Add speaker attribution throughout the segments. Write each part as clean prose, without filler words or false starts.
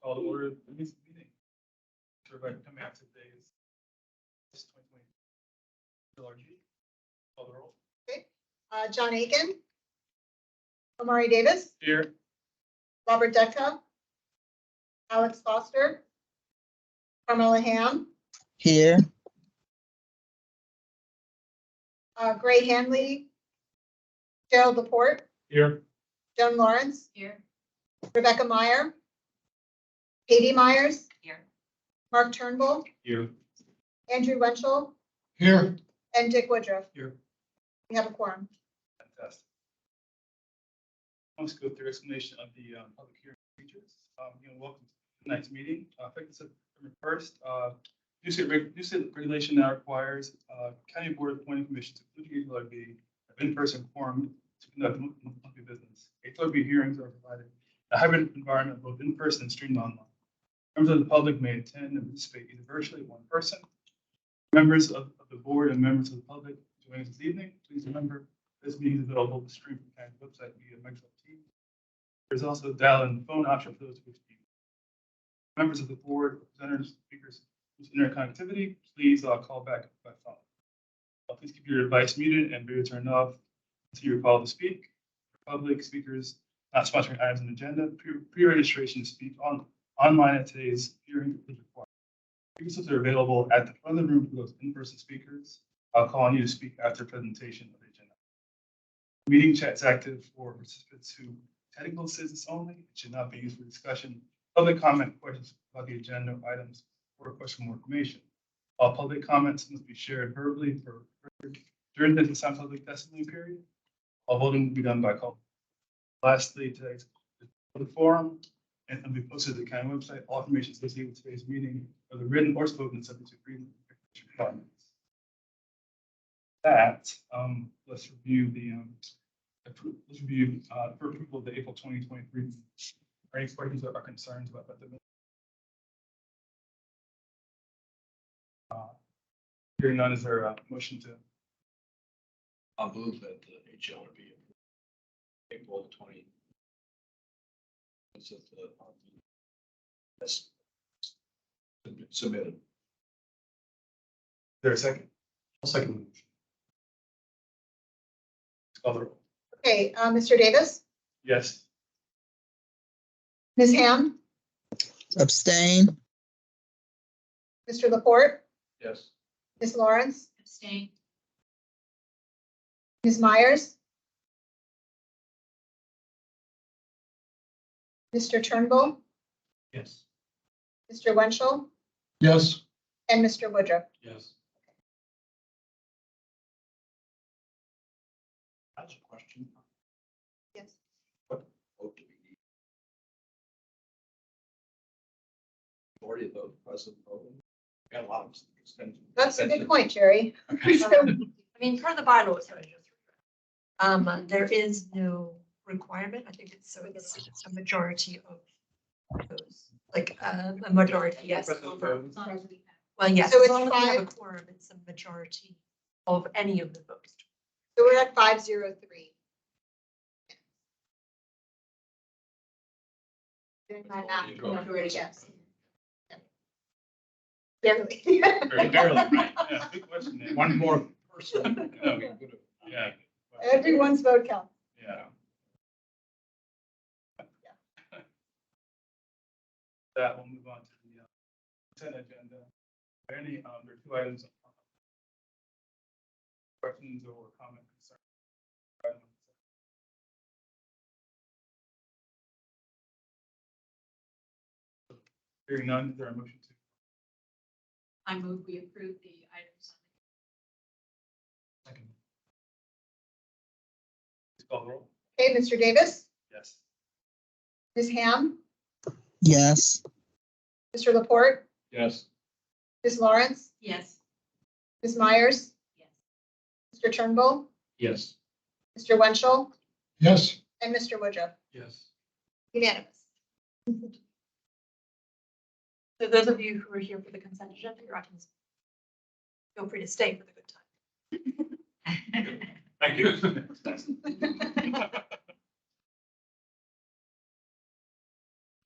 Speaker 1: Call to order the meeting. Everybody coming out today is 2020. Call the roll.
Speaker 2: Okay. John Aiken. Omari Davis.
Speaker 1: Here.
Speaker 2: Robert Detka. Alex Foster. Carmela Ham.
Speaker 3: Here.
Speaker 2: Gray Hanley. Gerald Laporte.
Speaker 1: Here.
Speaker 2: Joan Lawrence.
Speaker 4: Here.
Speaker 2: Rebecca Meyer. Katie Myers.
Speaker 4: Here.
Speaker 2: Mark Turnbull.
Speaker 1: Here.
Speaker 2: Andrew Wenchel.
Speaker 1: Here.
Speaker 2: And Dick Woodruff.
Speaker 1: Here.
Speaker 2: We have a quorum.
Speaker 1: Fantastic. Let's go through explanation of the public hearing procedures. Welcome to tonight's meeting. Effective September 1st. New state regulation now requires county board appointing commissions, including HLRB, of in-person quorum to conduct monthly business. HLRB hearings are provided in a hybrid environment, both in person and streamed online. Members of the public may attend and participate either virtually or in person. Members of the board and members of the public joining us this evening, please remember this meeting is available to stream from the county website via Microsoft Teams. There's also a dial-in phone option for those who wish to use. Members of the board, representatives, speakers, with internet connectivity, please call back by phone. Please keep your device muted and video turned off until you're called to speak. Public speakers not sponsoring items on the agenda. Pre-registration to speak online at today's hearing is required. Speakers are available at the front of the room for those in-person speakers. I'll call on you to speak after presentation of the agenda. Meeting chat's active for participants who technical assistance only. It should not be used for discussion, public comment, questions about the agenda items, or request for more information. All public comments must be shared verbally during the business time public testimony period. All voting will be done by call. Lastly, today's public forum and will be posted to the county website. All information associated with today's meeting, whether written or spoken, subject to requirements. That let's review for approval of the April 2023. Are any questions or concerns about the minutes? Hearing none, is there a motion to?
Speaker 5: I'll move that the HLRB April 20. That's submitted.
Speaker 1: Is there a second?
Speaker 5: I'll second the motion.
Speaker 1: Call the roll.
Speaker 2: Okay, Mr. Davis.
Speaker 1: Yes.
Speaker 2: Ms. Ham.
Speaker 3: Abstain.
Speaker 2: Mr. Laporte.
Speaker 5: Yes.
Speaker 2: Ms. Lawrence.
Speaker 4: Abstain.
Speaker 2: Ms. Myers. Mr. Turnbull.
Speaker 5: Yes.
Speaker 2: Mr. Wenchel.
Speaker 5: Yes.
Speaker 2: And Mr. Woodruff.
Speaker 5: Yes. That's a question.
Speaker 2: Yes.
Speaker 5: What vote do we need? Majority of those present voting. Got a lot of extension.
Speaker 2: That's a good point, Jerry.
Speaker 5: Okay.
Speaker 4: I mean, per the bylaws, there is no requirement. I think it's a majority of those, like a majority, yes. Over. Well, yes,
Speaker 2: So
Speaker 4: as
Speaker 2: it's
Speaker 4: long as we have a
Speaker 2: 5.
Speaker 4: quorum, it's a majority of any of the votes.
Speaker 2: So we're at 503. Doing my math, yes. Barely.
Speaker 1: Very barely, right? Yeah, good question. Nick.
Speaker 5: One more person.
Speaker 1: Yeah.
Speaker 2: Everyone's vote counts.
Speaker 1: Yeah. That we'll move on to the consent agenda. Are there any, there are 2 items. Questions or comment concerns? Hearing none, is there a motion to?
Speaker 4: I move we approve the items.
Speaker 1: Second. Please call the roll.
Speaker 2: Okay, Mr. Davis.
Speaker 1: Yes.
Speaker 2: Ms. Ham.
Speaker 3: Yes.
Speaker 2: Mr. Laporte.
Speaker 5: Yes.
Speaker 2: Ms. Lawrence.
Speaker 4: Yes.
Speaker 2: Ms. Myers.
Speaker 4: Yes.
Speaker 2: Mr. Turnbull.
Speaker 5: Yes.
Speaker 2: Mr. Wenchel.
Speaker 5: Yes.
Speaker 2: And Mr. Woodruff.
Speaker 5: Yes.
Speaker 2: Unanimous.
Speaker 4: So those of you who are here for the consent agenda, you're welcome. Feel free to stay for the good time.
Speaker 1: Thank you.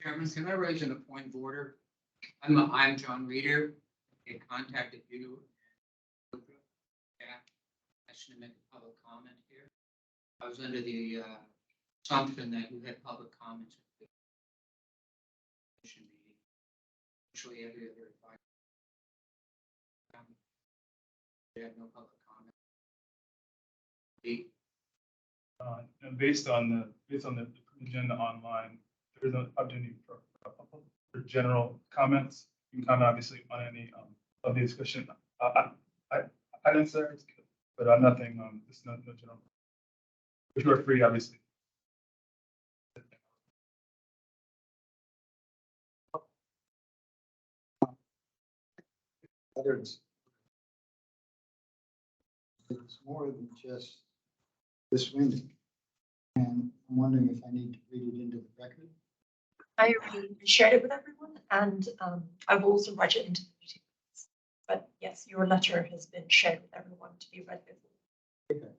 Speaker 6: Chairman, can I raise a point of order? I'm John Reeder. I contacted you. I should make a public comment here. I was under the assumption that you had public comments at the commission meeting. Usually every other advice. They had no public comment.
Speaker 1: And based on the agenda online, there's an opportunity for general comments. You can comment obviously on any of the discussion. I didn't say, but I'm nothing. This is no general. But you are free, obviously.
Speaker 7: Others. It's more than just this window. And I'm wondering if I need to read it into the record.
Speaker 4: I already shared it with everyone, and I will also write it into the meeting minutes. But yes, your letter has been shared with everyone to be read before.
Speaker 7: Okay.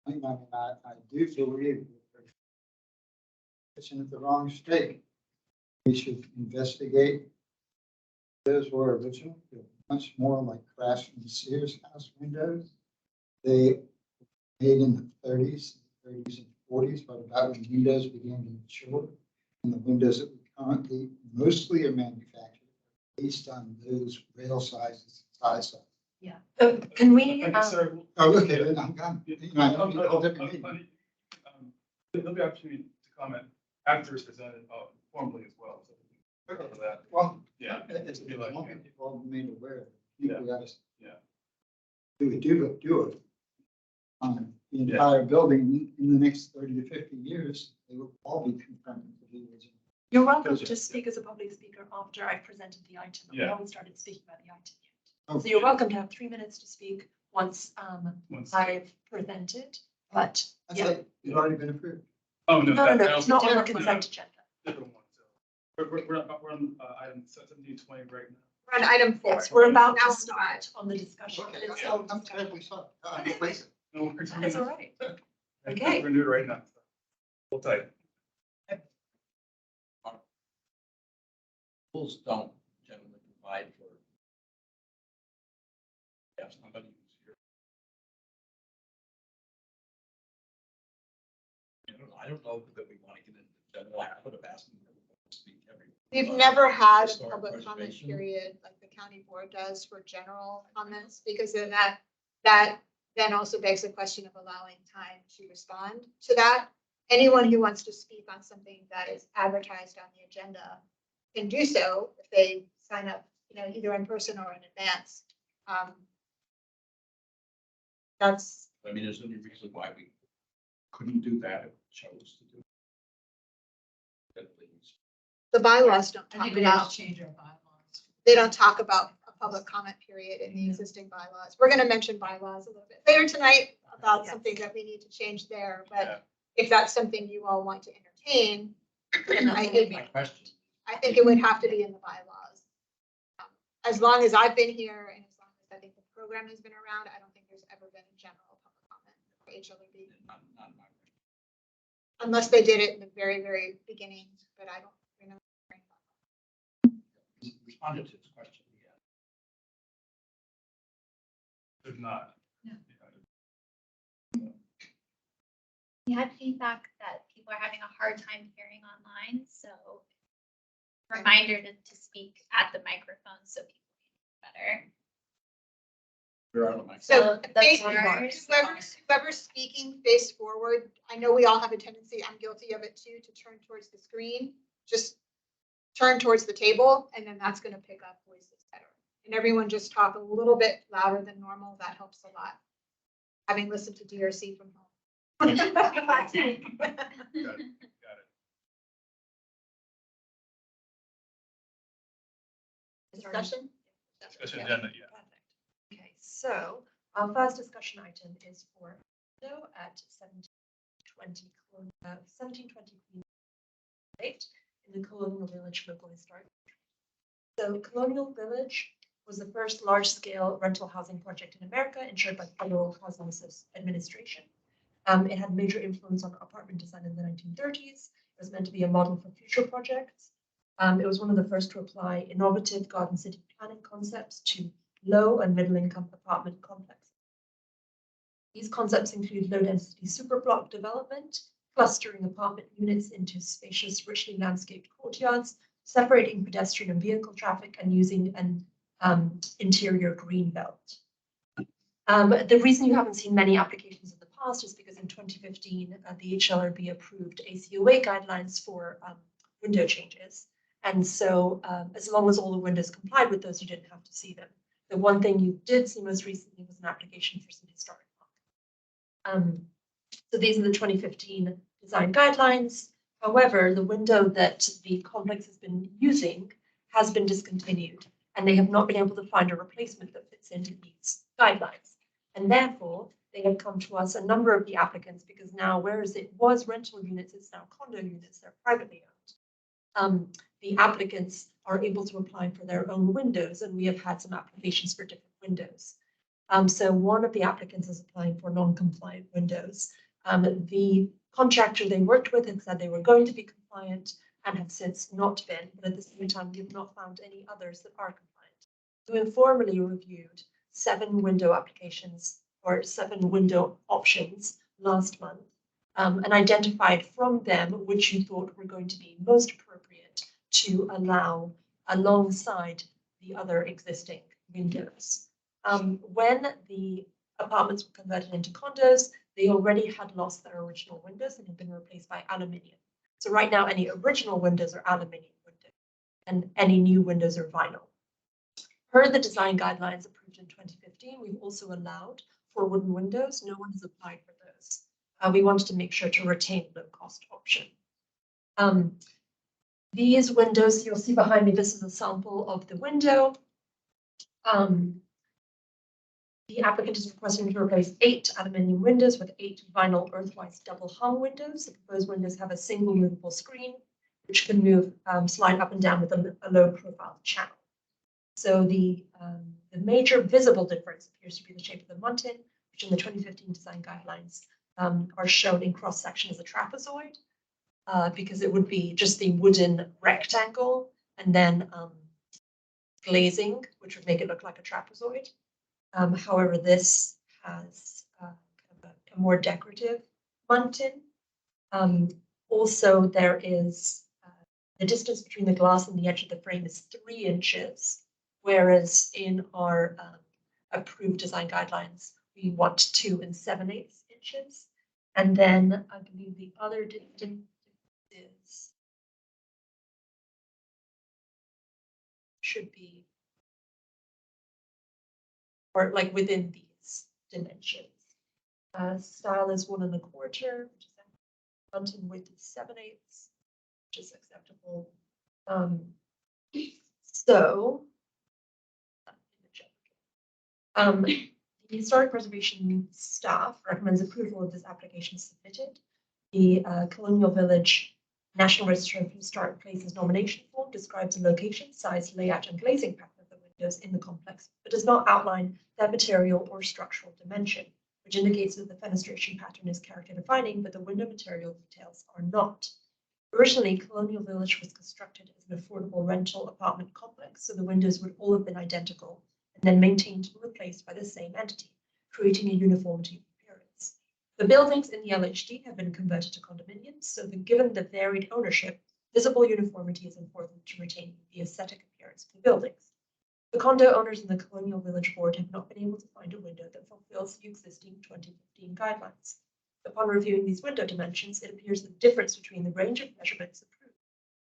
Speaker 7: I do believe that it's in the wrong state. We should investigate. Those were original, they're much more like Craftsman Sears house windows. They were made in the 30s and 40s, but about when windows began to mature. And the windows that we currently mostly are manufactured based on those rail sizes, size.
Speaker 4: Yeah. Can we?
Speaker 1: Sir,
Speaker 7: Oh, okay, then I'm done. You know, I know you
Speaker 1: there'll
Speaker 7: all different meetings.
Speaker 1: be opportunity to comment after it's presented formally as well. So for that,
Speaker 7: Well,
Speaker 1: yeah,
Speaker 7: it's
Speaker 1: be like,
Speaker 7: want people made aware of it.
Speaker 1: Yeah.
Speaker 7: We gotta
Speaker 1: yeah.
Speaker 7: do it. The entire building in the next 30 to 50 years, they will all be confronted with the original.
Speaker 4: You're welcome
Speaker 1: Gotcha.
Speaker 4: to speak as a public speaker after I've presented the item. We
Speaker 1: Yeah.
Speaker 4: haven't started speaking about the item yet.
Speaker 7: Oh.
Speaker 4: So you're welcome to have 3 minutes to speak once
Speaker 1: Once-
Speaker 4: I've presented, but
Speaker 7: I
Speaker 4: yeah.
Speaker 7: thought it's already been approved.
Speaker 1: Oh, no.
Speaker 4: No,
Speaker 1: that-
Speaker 4: it's not on the
Speaker 2: different
Speaker 4: consent agenda.
Speaker 1: Different one. So we're on item 1720 right now.
Speaker 2: We're on item 4.
Speaker 4: Yes, we're about
Speaker 2: Now
Speaker 4: to
Speaker 2: on
Speaker 4: start on the discussion.
Speaker 7: Okay,
Speaker 4: It's
Speaker 7: I'm
Speaker 4: all-
Speaker 7: terribly sorry. Please.
Speaker 1: No worries.
Speaker 4: That's all right.
Speaker 1: We're
Speaker 4: Okay.
Speaker 1: gonna do it right now. Hold tight.
Speaker 5: Rules don't generally provide for. Have somebody who's here. I don't know that we want to get into general. I would have asked them to speak every.
Speaker 2: We've never had a
Speaker 5: Historic
Speaker 2: public comment
Speaker 5: preservation.
Speaker 2: period like the county board does for general comments, because then that then also begs the question of allowing time to respond to that. Anyone who wants to speak on something that is advertised on the agenda can do so if they sign up, either in person or in advance. That's,
Speaker 5: I mean, is there any reason why we couldn't do that if we chose to do? That please.
Speaker 2: the bylaws don't
Speaker 8: I
Speaker 2: talk
Speaker 8: think we have
Speaker 2: about,
Speaker 8: to change our bylaws.
Speaker 2: they don't talk about a public comment period in the existing bylaws. We're gonna mention bylaws a little bit later tonight about
Speaker 4: Yes.
Speaker 2: something that we need to change there,
Speaker 1: Yeah.
Speaker 2: but if that's something you all want to entertain, then I think,
Speaker 5: My question.
Speaker 2: I think it would have to be in the bylaws. As long as I've been here and as long as I think the program has been around, I don't think there's ever been a general public comment for HLB.
Speaker 5: Not my.
Speaker 2: Unless they did it in the very, very beginning, but I don't remember.
Speaker 5: Responded to this question. Yeah.
Speaker 1: There's not.
Speaker 8: Yeah.
Speaker 9: We had feedback that people are having a hard time hearing online, so reminder to speak at the microphone so people can hear better.
Speaker 5: You're out of my.
Speaker 2: So
Speaker 9: the
Speaker 2: face
Speaker 9: bars
Speaker 2: whoever's speaking face forward. I know we all have a tendency, I'm guilty of it too, to turn towards the screen. Just turn towards the table and then that's gonna pick up voices better. And everyone just talk a little bit louder than normal. That helps a lot. Having listened to DRC from home.
Speaker 1: Got it.
Speaker 2: Discussion?
Speaker 1: Discussion agenda, yeah.
Speaker 4: Perfect. Okay, so our first discussion item is for window at 1720 Queen Street in the Colonial Village Local Historic. So Colonial Village was the first large-scale rental housing project in America insured by Federal Housing Administration. It had major influence on apartment design in the 1930s. It was meant to be a model for future projects. It was one of the first to apply innovative garden city planning concepts to low and middle income apartment complexes. These concepts include low density superblock development, clustering apartment units into spacious, richly landscaped courtyards, separating pedestrian and vehicle traffic, and using an interior green belt. The reason you haven't seen many applications in the past is because in 2015, the HLRB approved ACOA guidelines for window changes. And so as long as all the windows complied with those, you didn't have to see them. The one thing you did see most recently was an application for some historic park. So these are the 2015 design guidelines. However, the window that the complex has been using has been discontinued, and they have not been able to find a replacement that fits into these guidelines. And therefore, they have come to us, a number of the applicants, because now, whereas it was rental units, it's now condo units, they're privately owned. The applicants are able to apply for their own windows, and we have had some applications for different windows. So one of the applicants is applying for non-compliant windows. The contractor they worked with had said they were going to be compliant and have since not been, but at the same time, we've not found any others that are compliant. We informally reviewed 7 window applications or 7 window options last month and identified from them which you thought were going to be most appropriate to allow alongside the other existing windows. When the apartments were converted into condos, they already had lost their original windows and had been replaced by aluminium. So right now, any original windows are aluminium windows, and any new windows are vinyl. Per the design guidelines approved in 2015, we've also allowed for wooden windows. No one has applied for those. We wanted to make sure to retain the low-cost option. These windows, you'll see behind me, this is a sample of the window. The applicant is requesting to replace 8 aluminium windows with 8 vinyl earthwise double hung windows. The proposed windows have a single movable screen, which can move, slide up and down with a low profile channel. So the major visible difference appears to be the shape of the muntin, which in the 2015 design guidelines are shown in cross section as a trapezoid, because it would be just the wooden rectangle and then glazing, which would make it look like a trapezoid. However, this has kind of a more decorative muntin. Also, there is the distance between the glass and the edge of the frame is 3 inches, whereas in our approved design guidelines, we want 2 7/8 inches. And then I believe the other distance is should be or like within these dimensions. Style is 1 1/4, which is muntin width is 7/8, which is acceptable. The Historic Preservation staff recommends approval of this application submitted. The Colonial Village National Register of Historic Places nomination form describes the location, size, layout, and glazing pattern of the windows in the complex, but does not outline their material or structural dimension, which indicates that the fenestration pattern is character defining, but the window material details are not. Originally, Colonial Village was constructed as an affordable rental apartment complex, so the windows would all have been identical and then maintained and replaced by the same entity, creating a uniformity of appearance. The buildings in the LHD have been converted to condominiums, so given the varied ownership, visible uniformity is important to retain the aesthetic appearance of the buildings. The condo owners in the Colonial Village Board have not been able to find a window that fulfills the existing 2015 guidelines. Upon reviewing these window dimensions, it appears the difference between the range of measurements approved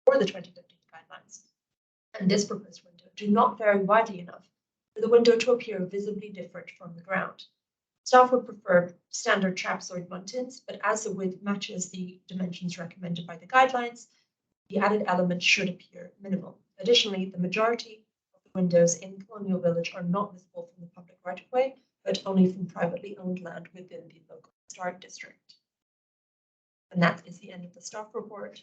Speaker 4: for the 2015 guidelines and this proposed window do not vary widely enough for the window to appear visibly different from the ground. Staff would prefer standard trapezoid muntins, but as the width matches the dimensions recommended by the guidelines, the added elements should appear minimal. Additionally, the majority of the windows in Colonial Village are not visible from the public right-of-way, but only from privately owned land within the local historic district. And that is the end of the staff report.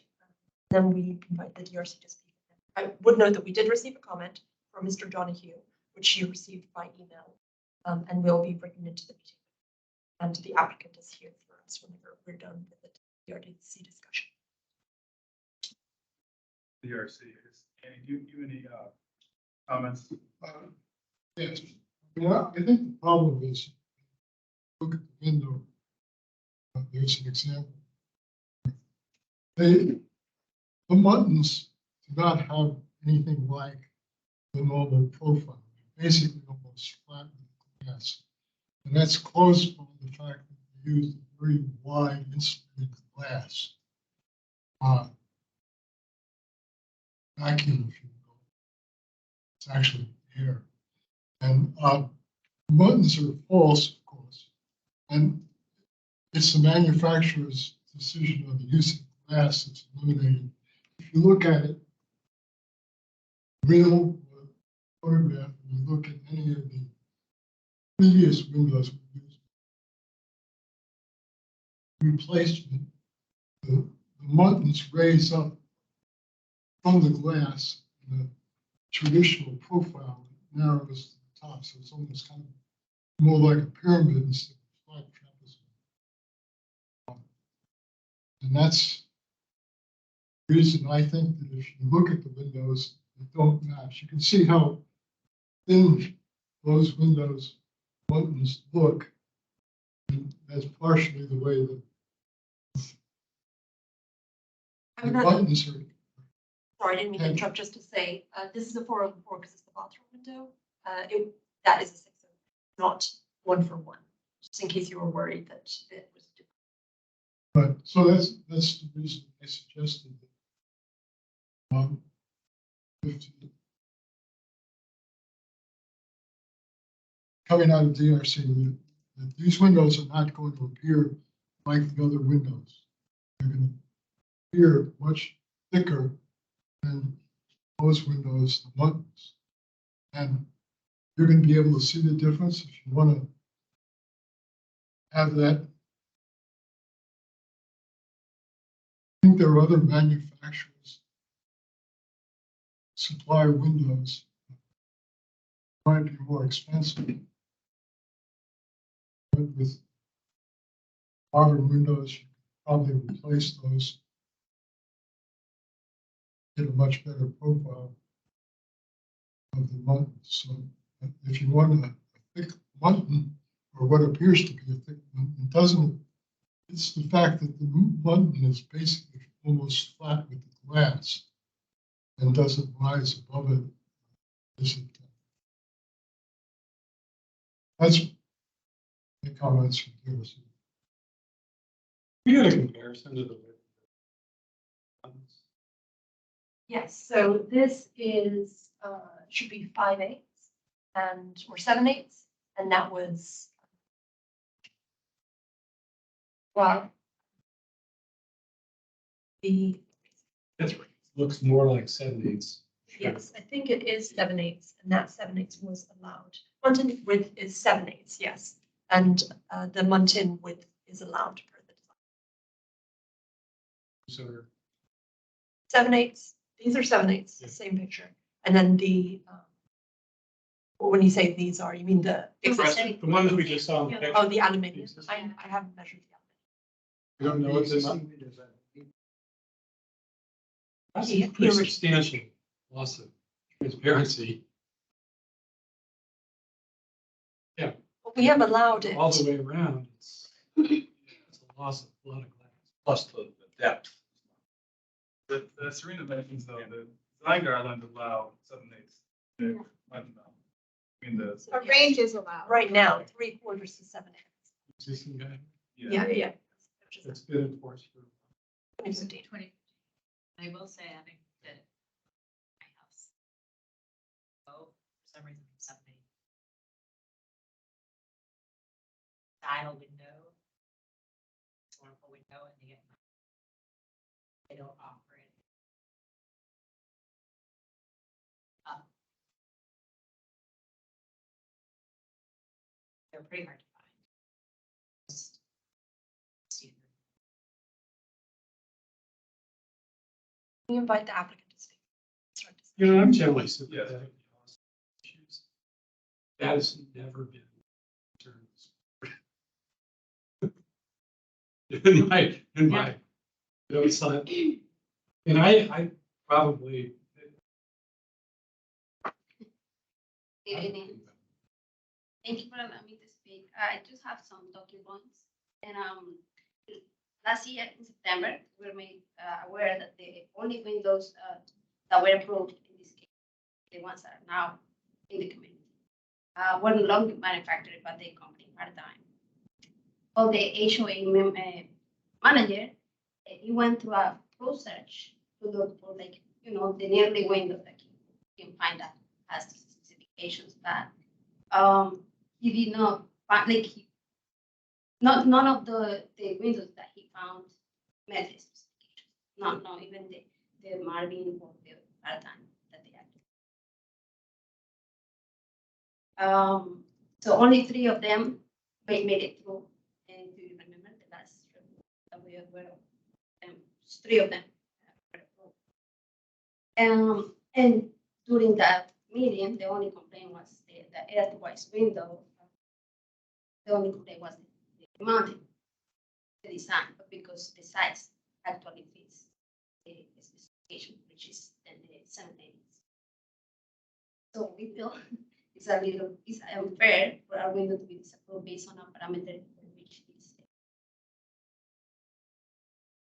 Speaker 4: Then we invite the DRC to speak. I would note that we did receive a comment from Mr. Donahue, which you received by email, and will be written into the meeting. And the applicant is here for us whenever we're done with the DRC discussion.
Speaker 1: the ERC is. Andy, do you any comments?
Speaker 8: Yes, I think the problem is, look at the window. There's an example. The Muttons do not have anything like the normal profile. They're basically almost flat with glass. And that's caused by the fact that they use a very wide insulated glass. Vacuum, if you will. It's actually air. And Muttons are false, of course. And it's the manufacturer's decision on the use of glass that's eliminated. If you look at it, real photograph, and you look at any of the previous windows we used, replacement, the Muttons raise up from the glass in the traditional profile, it narrows to the top, so it's almost kind of more like a pyramid instead of flat trapezoid. And that's the reason I think that if you look at the windows, they don't match. You can see how thin those windows buttons look. And that's partially the way that the buttons are.
Speaker 4: Sorry, I didn't mean to interrupt, just to say, this is a 404 because it's the bathroom window. That is a 604, not 1-for-1, just in case you were worried that it was different.
Speaker 8: Right, so that's the reason I suggested that. Coming out of DRC, that these windows are not going to appear like the other windows. They're going to appear much thicker than those windows, the Muttons. And you're going to be able to see the difference if you want to have that. I think there are other manufacturers supply windows might be more expensive. But with modern windows, you can probably replace those, get a much better profile of the Muttons. So if you want a thick Mutton, or what appears to be a thick Mutton, it doesn't. It's the fact that the Mutton is basically almost flat with the glass and doesn't rise above it. That's the comments from yours.
Speaker 10: We had a comparison to the.
Speaker 4: Yes, so this is, should be 5/8 or 7/8, and that was, well,
Speaker 10: That's right. Looks more like 7/8.
Speaker 4: yes, I think it is 7/8, and that 7/8 was allowed. Mountain width is 7/8, yes, and the mountain width is allowed per the design.
Speaker 10: So
Speaker 4: 7/8, these are 7/8, the same picture, and then the. When you say these are, you mean the existing?
Speaker 10: the one that we just saw in the picture.
Speaker 4: Oh, the aluminium. I haven't measured the aluminium.
Speaker 10: You don't know what's in That's
Speaker 4: Yeah,
Speaker 10: a pretty
Speaker 4: yeah.
Speaker 10: substantial loss of transparency
Speaker 4: But we have allowed it.
Speaker 10: all the way around. It's a loss of a lot of glass.
Speaker 5: Plus the depth.
Speaker 1: The Serena mentions though, the design guidelines allow 7/8. I mean,
Speaker 2: A range is allowed.
Speaker 4: Right now, 3/4 to 7/8.
Speaker 10: Existing guy.
Speaker 4: Yeah.
Speaker 10: It's been enforced for.
Speaker 4: 2015.
Speaker 11: I will say, having been at my house. Oh, for some reason, something. Style window. It's a wonderful window and they get. They don't offer it. They're pretty hard to find. Just see.
Speaker 4: We invite the applicant to speak. Start to
Speaker 10: You know, I'm generally sympathetic.
Speaker 1: Yes.
Speaker 10: to house issues. That has never been concerns. In my, it's not, and I Probably,
Speaker 12: Good evening. Thank you for allowing me to speak. I just have some talking points. And last year in September, we were made aware that the only windows that were approved in this case, the ones that are now in the community, were no longer manufactured by the company Paradigm. Well, the HOA manager, he went through a pro search to look for like, you know, the nearly window that he can find that has the specifications that he did not find, like none of the windows that he found met the specifications. Not even the Marvin or the Paradigm that they had. So only 3 of them made it through. And do you remember the last that we were of? 3 of them. And during that meeting, the only complaint was the earthwise window. The only complaint was the mounting, the design, but because the size actually fits the specification, which is the 17 inches. So we feel it's unfair for our window to be disapproved based on a parameter which is.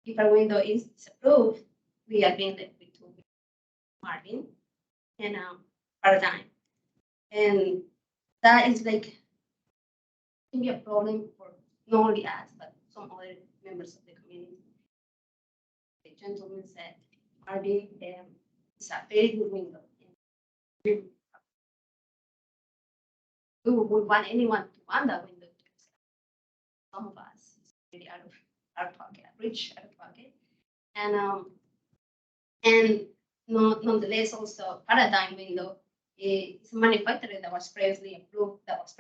Speaker 12: If our window is disapproved, we are being left with 2 Marvin and Paradigm. And that is like, can be a problem for not only us, but some other members of the community. The gentleman said, Marvin is a very good window. We would want anyone to want that window. Some of us, it's really out of our pocket, rich out of pocket. And nonetheless, also Paradigm window is a manufacturer that was previously approved, but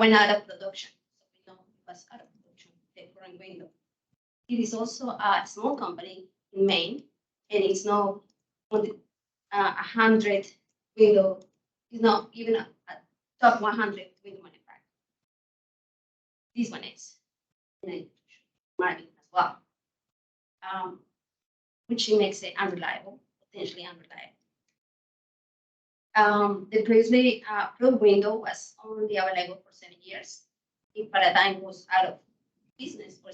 Speaker 12: went out of production. So we know it was out of production, the current window. It is also a small company in Maine, and it's not on the 100 window, it's not even a top 100 window manufacturer. This one is, and Marvin as well, which makes it unreliable, potentially unreliable. The previously approved window was only available for 7 years. If Paradigm was out of business or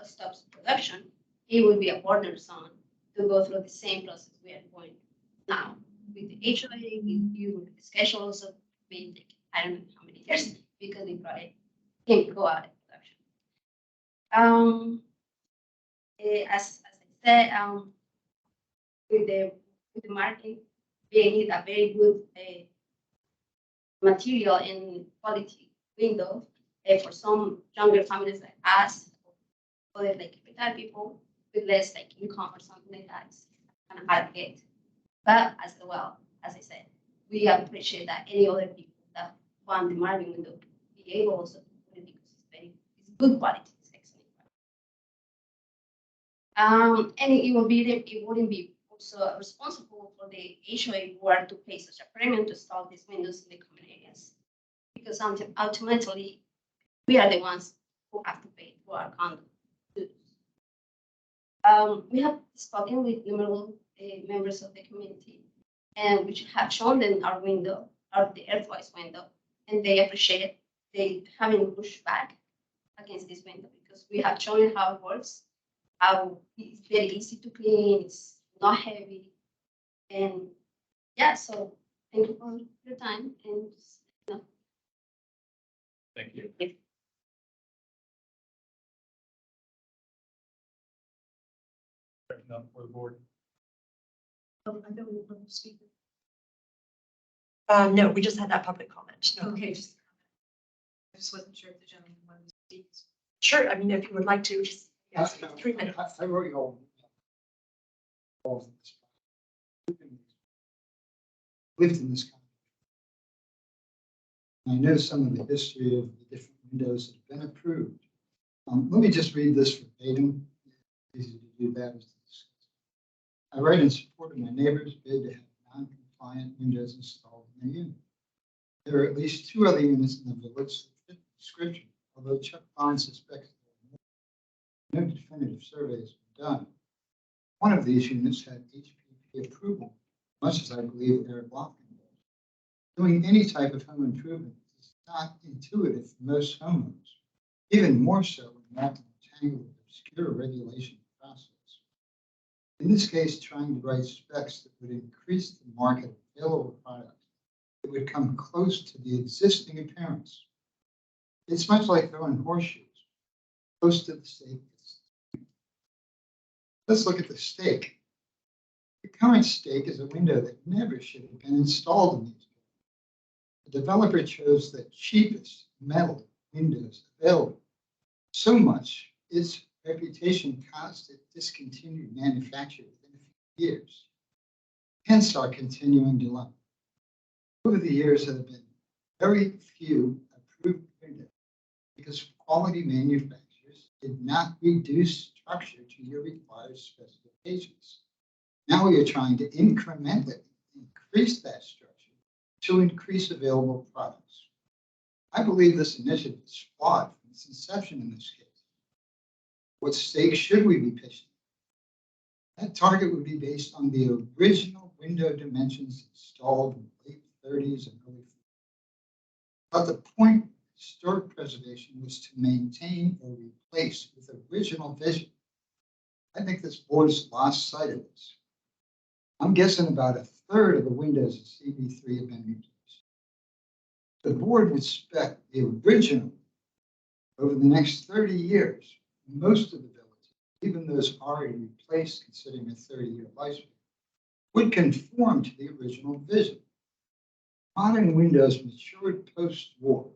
Speaker 12: stops production, it would be a burden zone to go through the same process we are going now with the HOA, with you, with the schedule also being like, I don't know how many years because the product can go out of production. As I said, with the market, they need a very good material and quality window for some younger families like us, or like retired people with less like income or something like that. It's kind of hard to get. But as well, as I said, we appreciate that any other people that want the Marvin window be able also to put it because it's good quality, it's excellent quality. And it wouldn't be also responsible for the HOA board to pay such a premium to install these windows in the common areas, because ultimately we are the ones who have to pay for our condo. We have spoken with numerous members of the community, and which have shown them our window, the earthwise window, and they appreciate they haven't pushed back against this window because we have shown how it works, how it's very easy to clean, it's not heavy, and yeah. So thank you for your time, and
Speaker 5: Thank you.
Speaker 1: Enough for the board.
Speaker 4: No, we just had that public comment. No.
Speaker 11: Okay, I just wasn't sure if the gentleman wanted to speak.
Speaker 4: Sure, I mean, if you would like to, just
Speaker 7: I
Speaker 4: 3 minutes.
Speaker 7: I wrote you all of this. Lived in this country. I know some of the history of the different windows that have been approved. Let me just read this verbatim. It's easy to do that. I write in support of my neighbor's bid to have non-compliant windows installed in their unit. There are at least 2 other units in the village that fit the description, although Chuck Bond suspects no definitive survey has been done. One of these units had HPP approval, much as I believe Eric Lofton does. Doing any type of home improvement is not intuitive for most homeowners, even more so when not in a tangled, obscure regulation process. In this case, trying to write specs that would increase the market of available products that would come close to the existing appearance. It's much like throwing horseshoes close to the stake. Let's look at the stake. The current stake is a window that never should have been installed in these buildings. The developer chose the cheapest metal windows available. So much its reputation caused it discontinued manufacture within a few years. Hence our continuing dilemma. Over the years, there have been very few approved windows because quality manufacturers did not reduce structure to your required specifications. Now we are trying to incrementally increase that structure to increase available products. I believe this initiative is flawed from its inception in this case. What stake should we be pitching? That target would be based on the original window dimensions installed in the late 30s and early 40s. But the point of historic preservation was to maintain or replace with original vision. I think this board has lost sight of this. I'm guessing about a third of the windows at CB3 have been replaced. The board would spec the original over the next 30 years. Most of the villages, even those already replaced, considering a 30-year lifespan, would conform to the original vision. Modern windows matured post-war,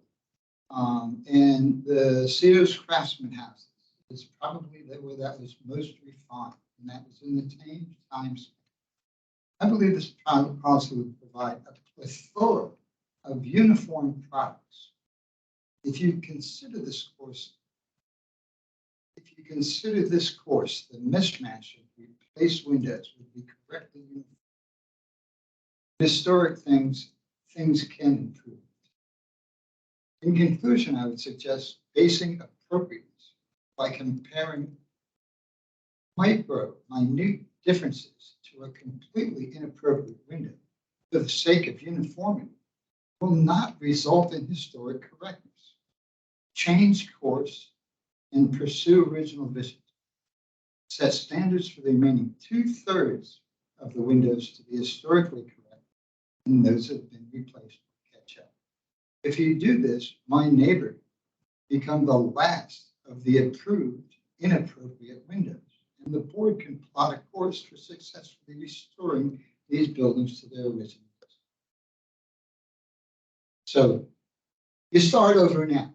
Speaker 7: and the Sears Craftsman houses is probably where that was most refined, and that was in the same time span. I believe this policy would provide a plethora of uniform products. If you consider this course, the mismatch of replaced windows would be correctly uniform. Historic things can improve. In conclusion, I would suggest basing appropriateness by comparing minute differences to a completely inappropriate window for the sake of uniformity will not result in historic correctness. Change course and pursue original vision. Set standards for the remaining 2/3 of the windows to be historically correct, and those that have been replaced will catch up. If you do this, my neighbor become the last of the approved inappropriate windows, and the board can plot a course for successfully restoring these buildings to their original. So you start over now.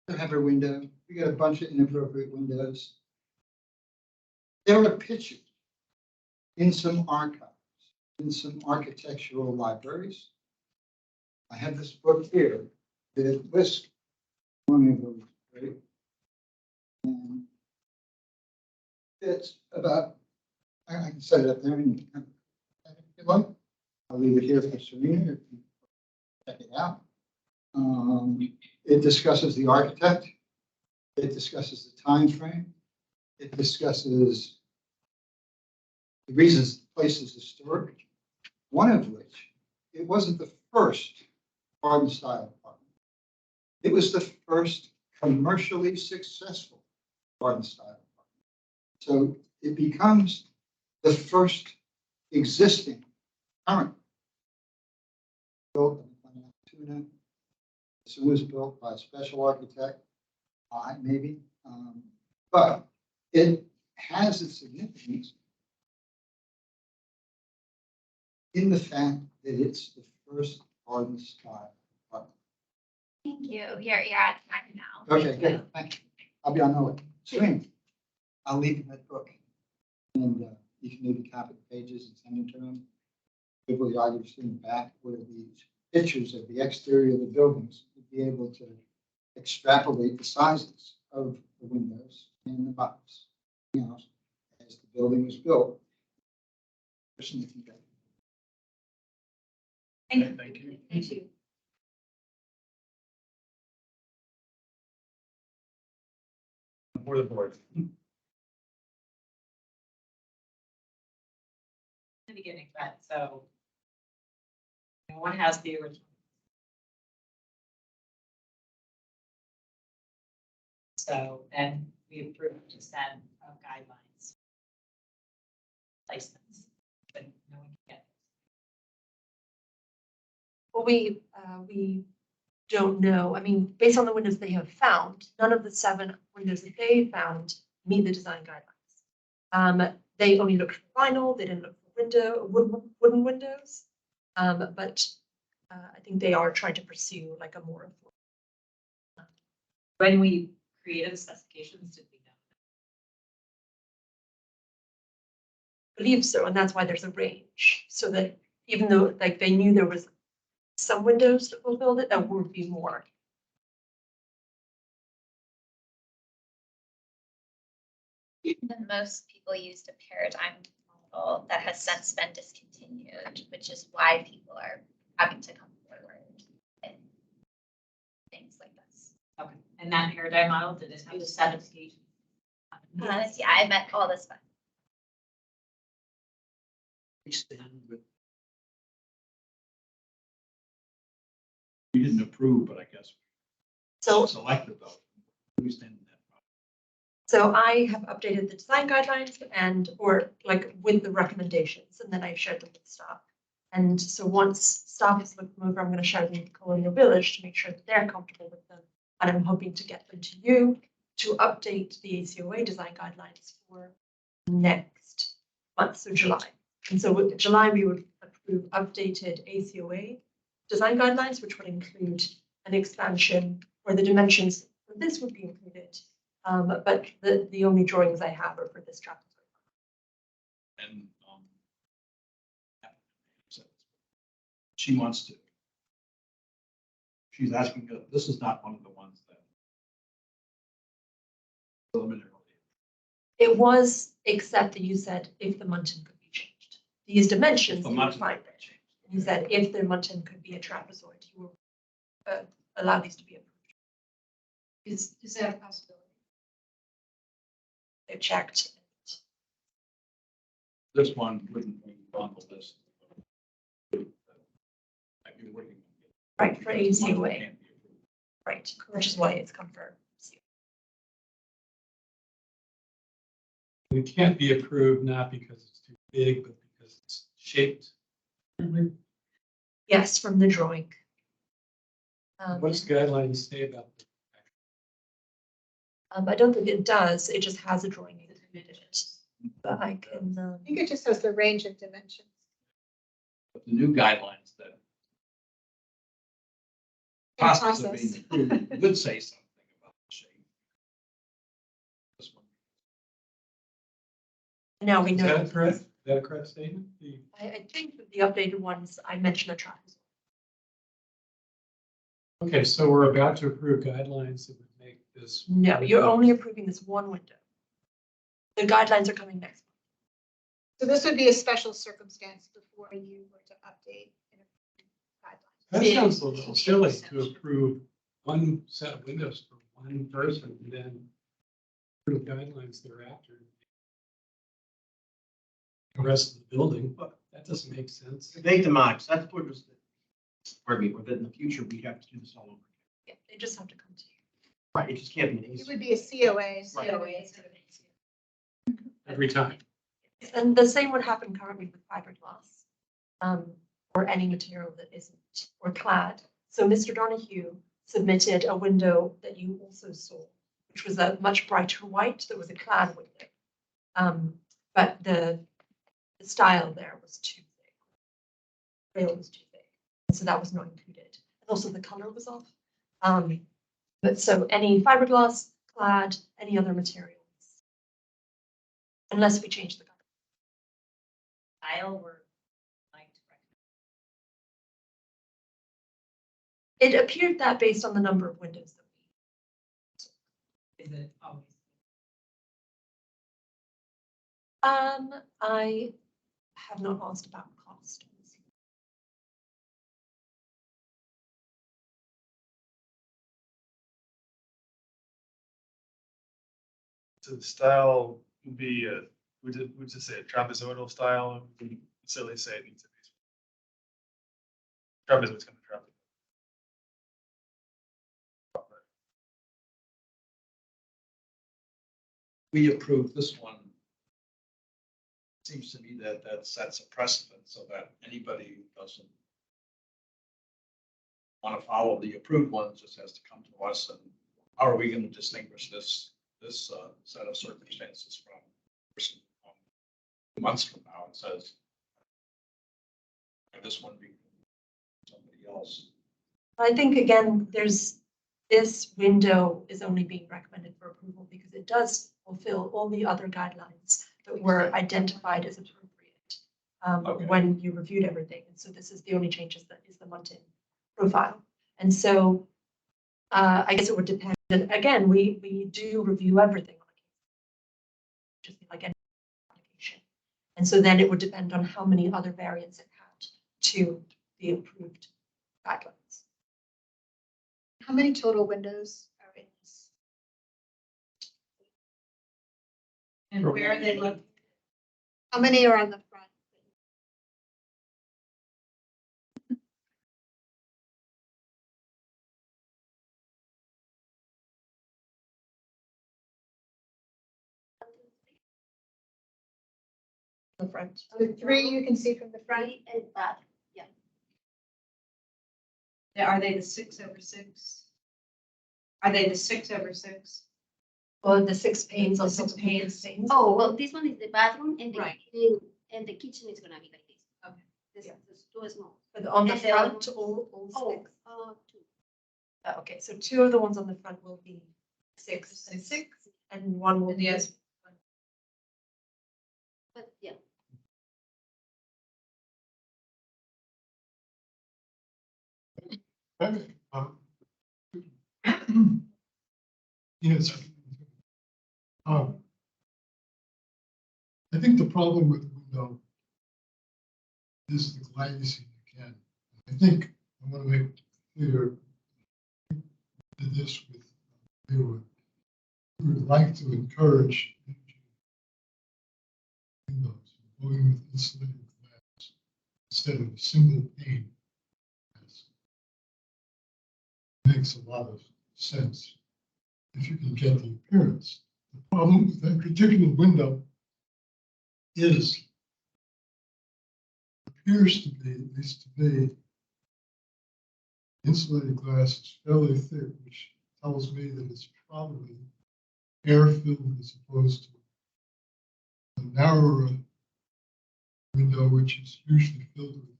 Speaker 7: You have a window. We got a bunch of inappropriate windows. There are pictures in some archives, in some architectural libraries. I have this book here that lists one of those, right? And it's about, I can set it up there and if you like. I'll leave it here for Serena if you check it out. It discusses the architect. It discusses the time frame. It discusses the reasons the place is historic. One of which, it wasn't the first garden style apartment. It was the first commercially successful garden style apartment. So it becomes the first existing current built in Tuna. This was built by a special architect, maybe, but it has its significance in the fact that it's the first garden style apartment.
Speaker 9: Thank you. You're at time now.
Speaker 7: Okay, good. Thank you. I'll be on my way. Swing. I'll leave you that book, and you can maybe copy the pages and send them to them. People, obviously, in the back where these pictures of the exterior of the buildings would be able to extrapolate the sizes of the windows in the box, as the building was built.
Speaker 9: Thank you.
Speaker 1: Thank you.
Speaker 4: Thank you.
Speaker 1: For the board.
Speaker 11: the beginning, but so. No one has the original. So then we approved a set of guidelines. Placements, but no one can get.
Speaker 4: Well, we don't know. I mean, based on the windows they have found, none of the 7 windows that they found meet the design guidelines. They only looked for vinyl, they didn't look for wooden windows. But I think they are trying to pursue like a more affordable.
Speaker 11: When we created the specifications, did we know?
Speaker 4: Believe so, and that's why there's a range, so that even though like they knew there was some windows that fulfilled it, there would be more.
Speaker 9: And most people used a paradigm model that has since been discontinued, which is why people are having to come forward with things like this.
Speaker 11: Okay, and that paradigm model, did it have a set of stages?
Speaker 9: Yeah, I met all this stuff.
Speaker 5: We stand with. We didn't approve, but I guess.
Speaker 4: So
Speaker 5: Selected though. We stand in that.
Speaker 4: So I have updated the design guidelines and, or like with the recommendations, and then I've shared them with staff. And so once staff has looked them over, I'm going to share them with Colonial Village to make sure that they're comfortable with them. And I'm hoping to get them to you to update the ACOA design guidelines for next month, so July. And so with July, we would approve updated ACOA design guidelines, which would include an expansion where the dimensions for this would be included. But the only drawings I have are for this trapezoid.
Speaker 5: And she wants to. She's asking, this is not one of the ones that. Preliminary.
Speaker 4: It was, except that you said if the Muntin could be changed. These dimensions, you were fine with. You said if the Muntin could be a trapezoid, you will allow these to be approved.
Speaker 2: Is that a possibility?
Speaker 4: They've checked.
Speaker 5: This one wouldn't be on the list. I've been working.
Speaker 4: Right, for
Speaker 5: Because one
Speaker 4: ACOA.
Speaker 5: can't be approved.
Speaker 4: Right, which is why it's come for.
Speaker 10: It can't be approved, not because it's too big, but because it's shaped.
Speaker 4: Yes, from the drawing.
Speaker 10: What does the guidelines say about it?
Speaker 4: I don't think it does. It just has a drawing included. But I can.
Speaker 2: I think it just has the range of dimensions.
Speaker 5: But the new guidelines that.
Speaker 2: In
Speaker 5: Possibly
Speaker 2: process.
Speaker 5: being approved would say something about the shape. This one.
Speaker 4: Now we
Speaker 10: Is
Speaker 4: know.
Speaker 10: that correct? Is that a correct statement?
Speaker 4: I think that the updated ones, I mentioned a trapezoid.
Speaker 10: Okay, so we're about to approve guidelines that would make this.
Speaker 4: No, you're only approving this one window. The guidelines are coming next month.
Speaker 2: So this would be a special circumstance before you were to update and approve guidelines.
Speaker 10: That sounds a little silly to approve one set of windows for one person and then approve guidelines thereafter. The rest of the building, but that doesn't make sense.
Speaker 13: They demise, that's what was, pardon me, or that in the future, we have to do this all over.
Speaker 4: Yeah, they just have to come to you.
Speaker 13: Right, it just can't be an
Speaker 2: It
Speaker 13: easy.
Speaker 2: would be a COA.
Speaker 13: Right.
Speaker 2: instead of an ACO.
Speaker 10: Every time.
Speaker 4: And the same would happen currently with fiberglass, or any material that isn't, or clad. So Mr. Donahue submitted a window that you also saw, which was a much brighter white, that was a clad window. But the style there was too big. Rail was too big, and so that was not included. And also the color was off. But so any fiberglass, clad, any other materials, unless we change the color.
Speaker 11: Style were like to recommend.
Speaker 4: It appeared that based on the number of windows that we.
Speaker 11: Is it always?
Speaker 4: I have not asked about cost.
Speaker 1: So the style would be, would just say a trapezoidal style? necessarily say it needs to be. Traffic is what's going to traffic.
Speaker 5: We approved this one. Seems to me that that sets a precedent so that anybody who doesn't want to follow the approved one just has to come to us. And how are we going to distinguish this set of circumstances from a person 2 months from now and says, this one be somebody else?
Speaker 4: I think again, this window is only being recommended for approval because it does fulfill all the other guidelines that were identified as appropriate when you reviewed everything. And so this is the only changes that is the Mountain profile. And so I guess it would depend. And again, we do review everything on a case, just like any application. And so then it would depend on how many other variants it had to the approved guidelines.
Speaker 2: How many total windows are in this?
Speaker 11: And where are they located?
Speaker 2: How many are on the front?
Speaker 4: The front.
Speaker 2: The 3 you can see from the front.
Speaker 12: Three and bathroom.
Speaker 11: Are they the 6/6? Are they the 6/6?
Speaker 4: Well, the 6 panes on 6 panes.
Speaker 12: Oh, well, this one is the bathroom and
Speaker 11: Right.
Speaker 12: and the kitchen is gonna be like this.
Speaker 11: Okay.
Speaker 12: This
Speaker 4: Yeah.
Speaker 12: is too small.
Speaker 4: But on the
Speaker 12: And the other
Speaker 4: front, all
Speaker 12: Oh,
Speaker 4: 6.
Speaker 12: two.
Speaker 4: Okay, so 2 of the ones on the front will be 6 and 6, and 1 will
Speaker 11: And
Speaker 4: be.
Speaker 11: the other-
Speaker 12: But yeah,
Speaker 8: Yes. I think the problem with the window is the glazing again. I think I want to make clear that this with we would like to encourage windows going with insulated glass instead of a single pane. Makes a lot of sense if you can get the appearance. The problem with that particular window is, appears to be, at least to me, insulated glass is fairly thick, which tells me that it's probably air filled as opposed to a narrower window, which is usually filled with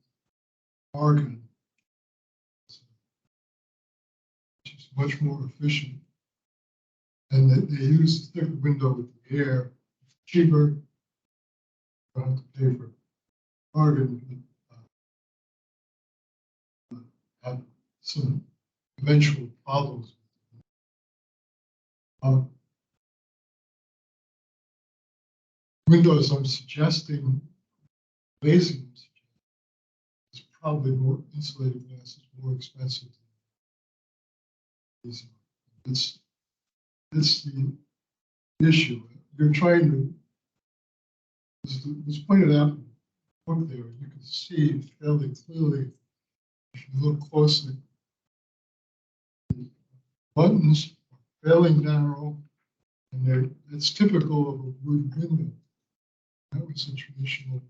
Speaker 8: argon, which is much more efficient. And they use the thicker window with the air, cheaper. You don't have to pay for argon, but have some eventual problems. Windows, I'm suggesting, glazing is probably more insulated glass is more expensive than glazing. It's the issue. You're trying to, as was pointed out in the book there, you can see fairly clearly if you look closely. The buttons are fairly narrow, and it's typical of a wood window. That was a traditional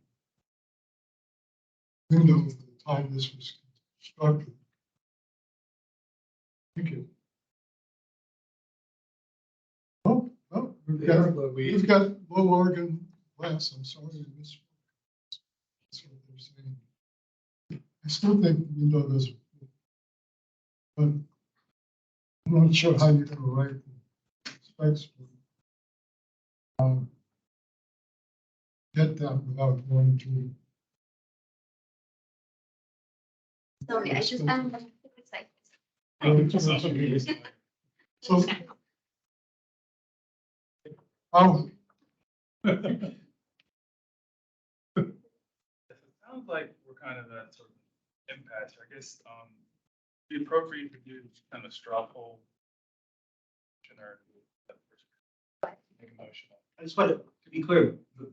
Speaker 8: window for the time this was constructed. Thank you. Oh, we've got low argon glass. I'm sorry I missed. That's what they're saying. I still think the window does, but I'm not sure how you're going to write the specs. Get that without going to.
Speaker 12: sorry, I just it's like
Speaker 8: So. Oh,
Speaker 1: It sounds like we're kind of at sort of impasse. I guess it'd be appropriate to do kind of straw poll. Or make a motion.
Speaker 13: I just want to be clear, the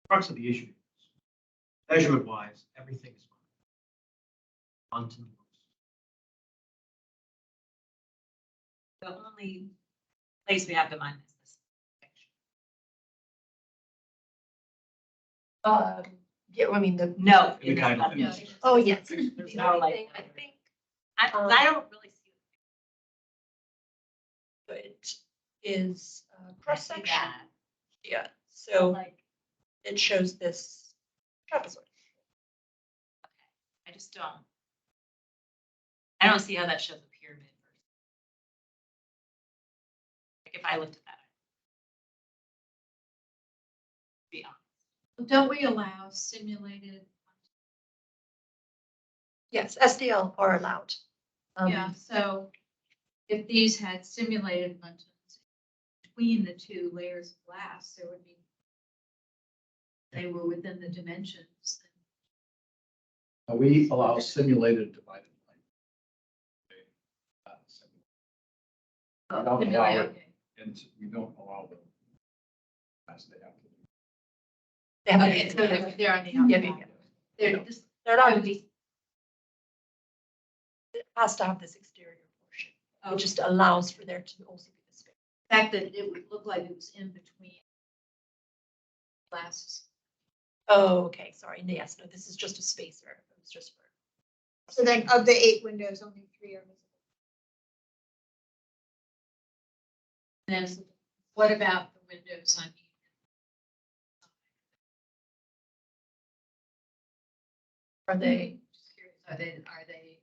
Speaker 13: crux of the issue Measurement wise, everything is fine. On to the next.
Speaker 11: The only place we have them on is this picture.
Speaker 4: Yeah, I mean, the,
Speaker 11: No.
Speaker 13: The guidelines.
Speaker 4: oh, yes.
Speaker 11: There's
Speaker 4: The
Speaker 11: no
Speaker 4: only
Speaker 11: like.
Speaker 4: thing I think
Speaker 11: I don't really see.
Speaker 4: it is
Speaker 11: I see
Speaker 4: cross-section.
Speaker 11: that.
Speaker 4: Yeah, so
Speaker 11: Like,
Speaker 4: it shows this trapezoid.
Speaker 11: I just don't. I don't see how that shows a pyramid. Like if I looked at that. Be honest.
Speaker 14: Don't we allow simulated?
Speaker 4: Yes, SDL are allowed.
Speaker 14: Yeah, so if these had simulated mountains between the two layers of glass, there would be. They were within the dimensions.
Speaker 5: We allow simulated divided line. We don't allow it,
Speaker 14: Okay.
Speaker 5: and we don't allow them. As they have to do.
Speaker 4: They have
Speaker 14: Okay,
Speaker 4: to-
Speaker 14: so they're on the
Speaker 4: Yeah,
Speaker 14: outside.
Speaker 4: yeah, yeah.
Speaker 14: They're just,
Speaker 4: They're not to be. It has to have this exterior portion. It just allows for there to also be the space.
Speaker 14: the fact that it would look like it was in between glasses.
Speaker 4: Oh, okay, sorry. No, yes, no, this is just a spacer. It was just for.
Speaker 2: So then of the 8 windows, only 3 are visible.
Speaker 14: Then what about the windows on each?
Speaker 4: Are they?
Speaker 14: Just curious, are they?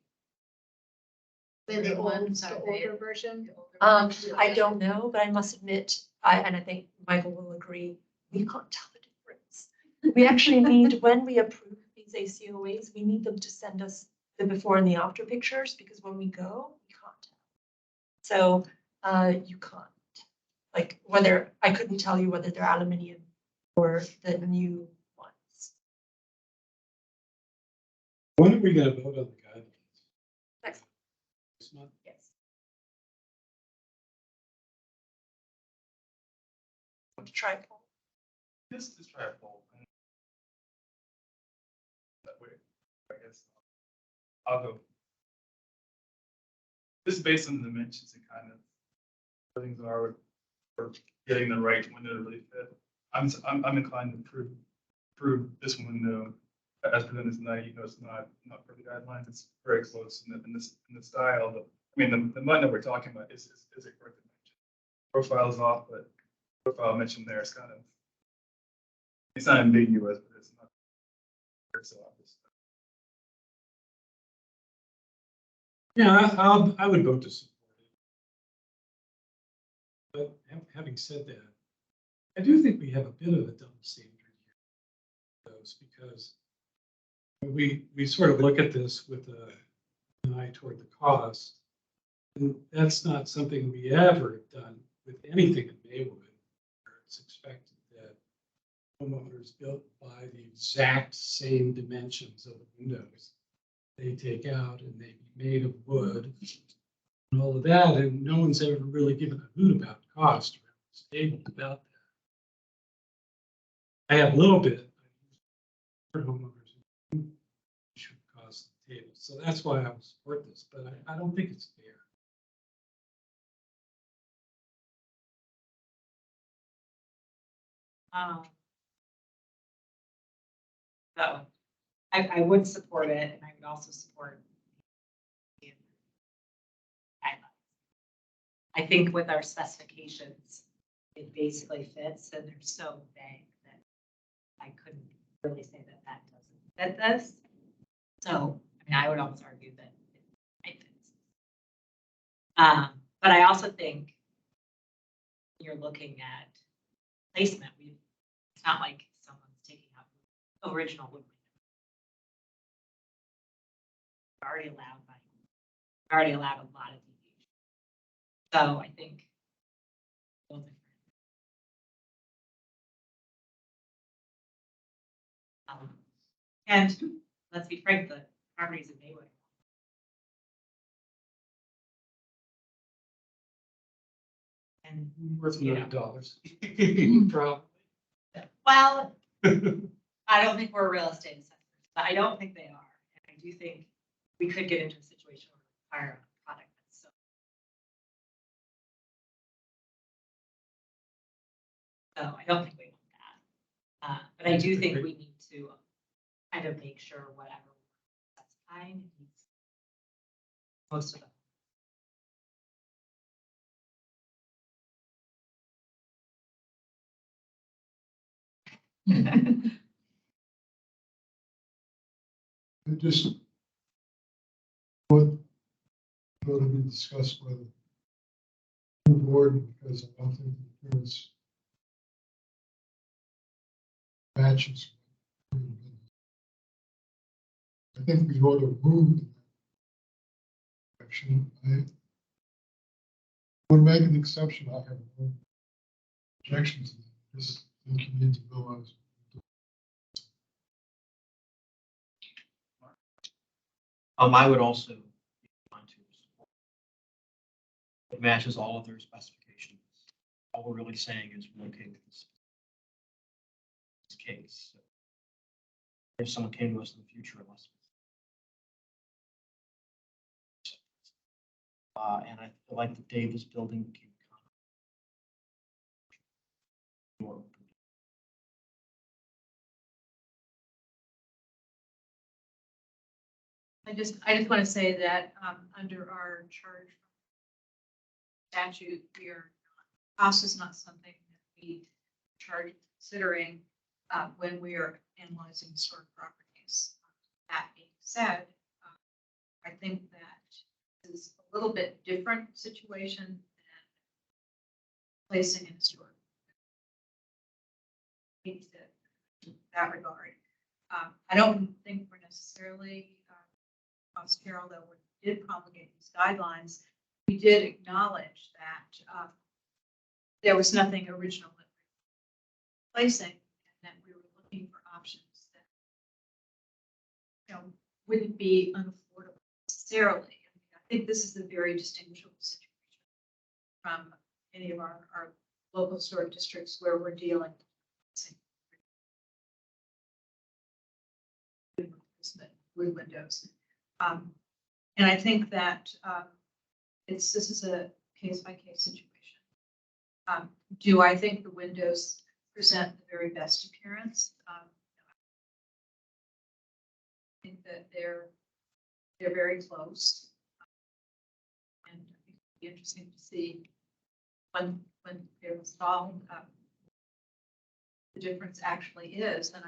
Speaker 2: Then the
Speaker 14: The
Speaker 2: old,
Speaker 14: ones
Speaker 2: the
Speaker 14: are they-
Speaker 2: older version.
Speaker 4: I don't know, but I must admit, and I think Michael will agree, we can't tell the difference. We actually need, when we approve these ACOAs, we need them to send us the before and the after pictures, because when we go, we can't tell. So, you can't, like, whether, I couldn't tell you whether they're aluminum or the new ones.
Speaker 10: When are we gonna vote on the guidelines?
Speaker 4: Next.
Speaker 10: This month?
Speaker 4: Yes. Want to try, Paul?
Speaker 1: Just try a poll. That way, I guess. I'll go. Just based on the dimensions and kind of things are for getting the right window to really fit. I'm inclined to approve this window as presented tonight, even though it's not for the guidelines. It's very close in the style, but I mean, the button that we're talking about is a correct dimension. Profile is off, but profile mentioned there is kind of, it's not ambiguous, but it's not. It's so obvious.
Speaker 10: Yeah, I would vote to support it. But having said that, I do think we have a bit of a double standard here. Because we sort of look at this with an eye toward the cost. And that's not something we ever have done with anything in Maywood, where it's expected that homeowners built by the exact same dimensions of the windows they take out and they be made of wood and all of that, and no one's ever really given a hoot about cost around this table about that. I have a little bit for homeowners who should cost the table, so that's why I will support this, but I don't think it's fair.
Speaker 11: So I would support it, and I would also support. the guidelines. I think with our specifications, it basically fits, and they're so vague that I couldn't really say that that doesn't fit this. So, I mean, I would almost argue that it fits. But I also think you're looking at placement, it's not like someone's taking out original wood. Already allowed a lot of deviation. So I think. And let's be frank, the properties in Maywood. And,
Speaker 10: Worth
Speaker 11: you know,
Speaker 10: $1 million. Probably.
Speaker 11: well, I don't think we're a real estate assessor. But I don't think they are. And I do think we could get into a situation where we hire a product that's so. So I don't think we want that. But I do think we need to kind of make sure whatever we're specifying meets most of them.
Speaker 8: I just what ought to be discussed by the board, because I don't think the appearance matches. I think we ought to move in that direction. I would make an exception. I have no objections to that. Just think you need to realize.
Speaker 13: I would also want to support. It matches all of their specifications. All we're really saying is we're okay with this case. So if someone came to us in the future, unless. And I feel like the Davis building became more.
Speaker 14: I just want to say that under our charge statute, cost is not something that we charge considering when we are analyzing historic properties. That being said, I think that is a little bit different situation than placing in historic. In that regard, I don't think we're necessarily Carol, though we did promulgate these guidelines, we did acknowledge that there was nothing original that we were placing, and that we were looking for options that wouldn't be unaffordable necessarily. I think this is a very distinguishable situation from any of our local historic districts where we're dealing with windows. And I think that this is a case by case situation. Do I think the windows present the very best appearance? I think that they're very close. And I think it'd be interesting to see when they're installed, the difference actually is. And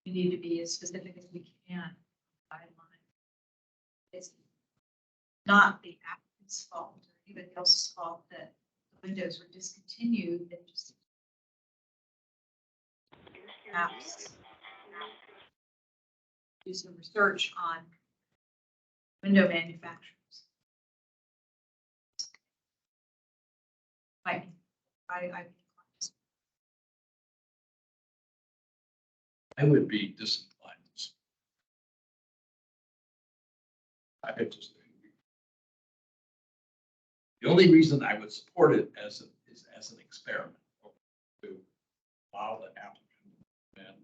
Speaker 14: we need to be as specific as we can. It's not the applicant's fault or anybody else's fault that the windows were discontinued. They just perhaps do some research on window manufacturers.
Speaker 5: I would be disinclined. I could just. The only reason I would support it is as an experiment to allow the applicant. And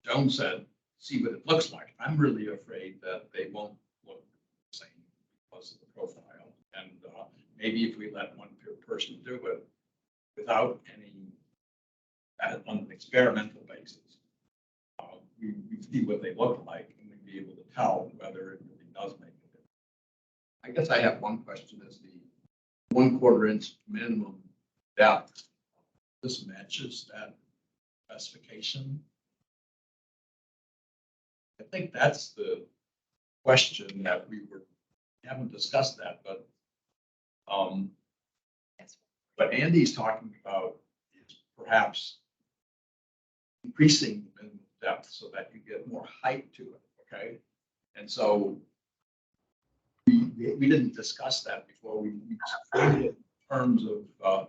Speaker 5: Joan said, see what it looks like. I'm really afraid that they won't look the same because of the profile. And maybe if we let one person do it without any, on an experimental basis, we see what they look like and we'd be able to tell whether it really does make a difference. I guess I have one question: is the 1/4 inch minimum depth, this matches that specification? I think that's the question that we haven't discussed that, but what Andy's talking about is perhaps increasing the minimum depth so that you get more height to it, okay? And so we didn't discuss that before. We framed it in terms of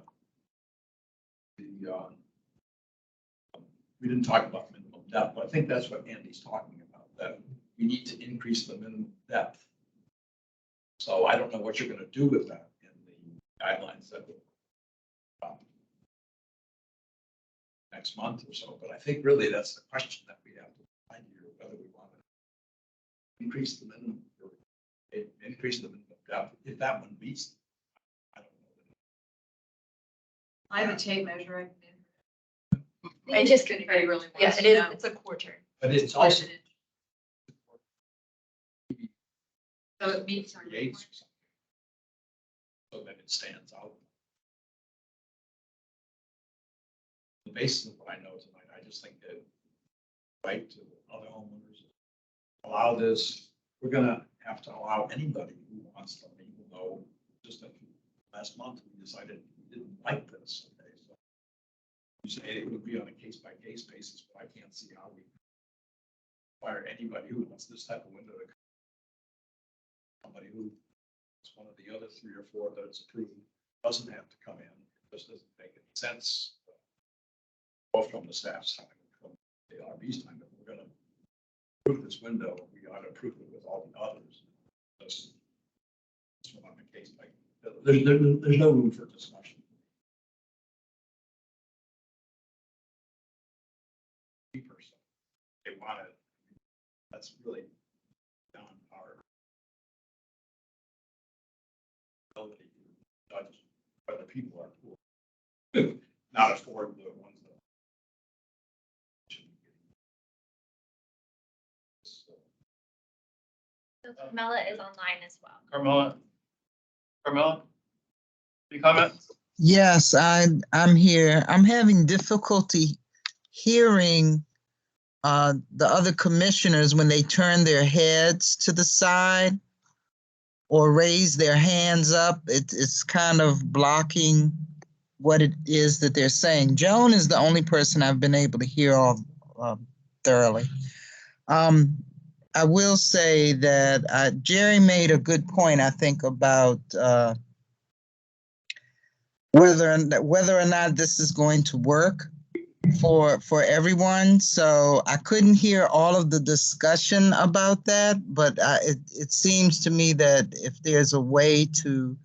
Speaker 5: we didn't talk about minimum depth, but I think that's what Andy's talking about, that we need to increase the minimum depth. So I don't know what you're going to do with that in the guidelines that next month or so, but I think really that's the question that we have to find here, whether we want to increase the minimum, or increase the minimum depth, if that one meets. I don't know.
Speaker 14: I have a tape measure.
Speaker 4: I just
Speaker 14: Everybody really
Speaker 4: Yeah,
Speaker 14: wants
Speaker 4: it
Speaker 14: to
Speaker 4: is,
Speaker 14: know.
Speaker 4: it's a quarter.
Speaker 5: But it's also
Speaker 14: So it meets our.
Speaker 5: 3/8 or something. So that it stands out. The basis of what I know tonight, I just think that right to other homeowners, allow this, we're gonna have to allow anybody who wants them, even though just last month we decided we didn't like this. Okay, so you say it would be on a case by case basis, but I can't see how we require anybody who wants this type of window to come. Somebody who is one of the other 3 or 4 that it's approved doesn't have to come in. It just doesn't make any sense. Both from the staff's time and from the RB's time, if we're gonna approve this window, we ought to approve it with all the others. Just on the case by, there's no room for discussion. They want it. That's really down our ability to judge whether people are poor, not afford the ones that should be getting.
Speaker 9: So Carmela is online as well.
Speaker 1: Carmela, any comments?
Speaker 3: Yes, I'm here. I'm having difficulty hearing the other commissioners when they turn their heads to the side or raise their hands up. It's kind of blocking what it is that they're saying. Joan is the only person I've been able to hear all thoroughly. I will say that Jerry made a good point, I think, about whether or not this is going to work for everyone. So I couldn't hear all of the discussion about that, but it seems to me that if there's a way to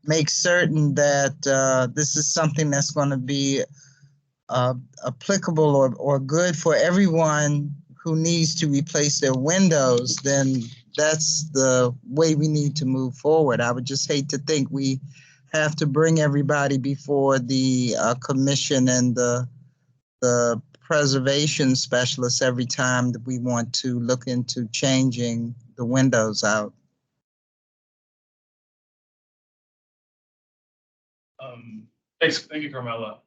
Speaker 3: make certain that this is something that's going to be applicable or good for everyone who needs to replace their windows, then that's the way we need to move forward. I would just hate to think we have to bring everybody before the commission and the preservation specialists every time that we want to look into changing the windows out.
Speaker 1: Thank you, Carmela.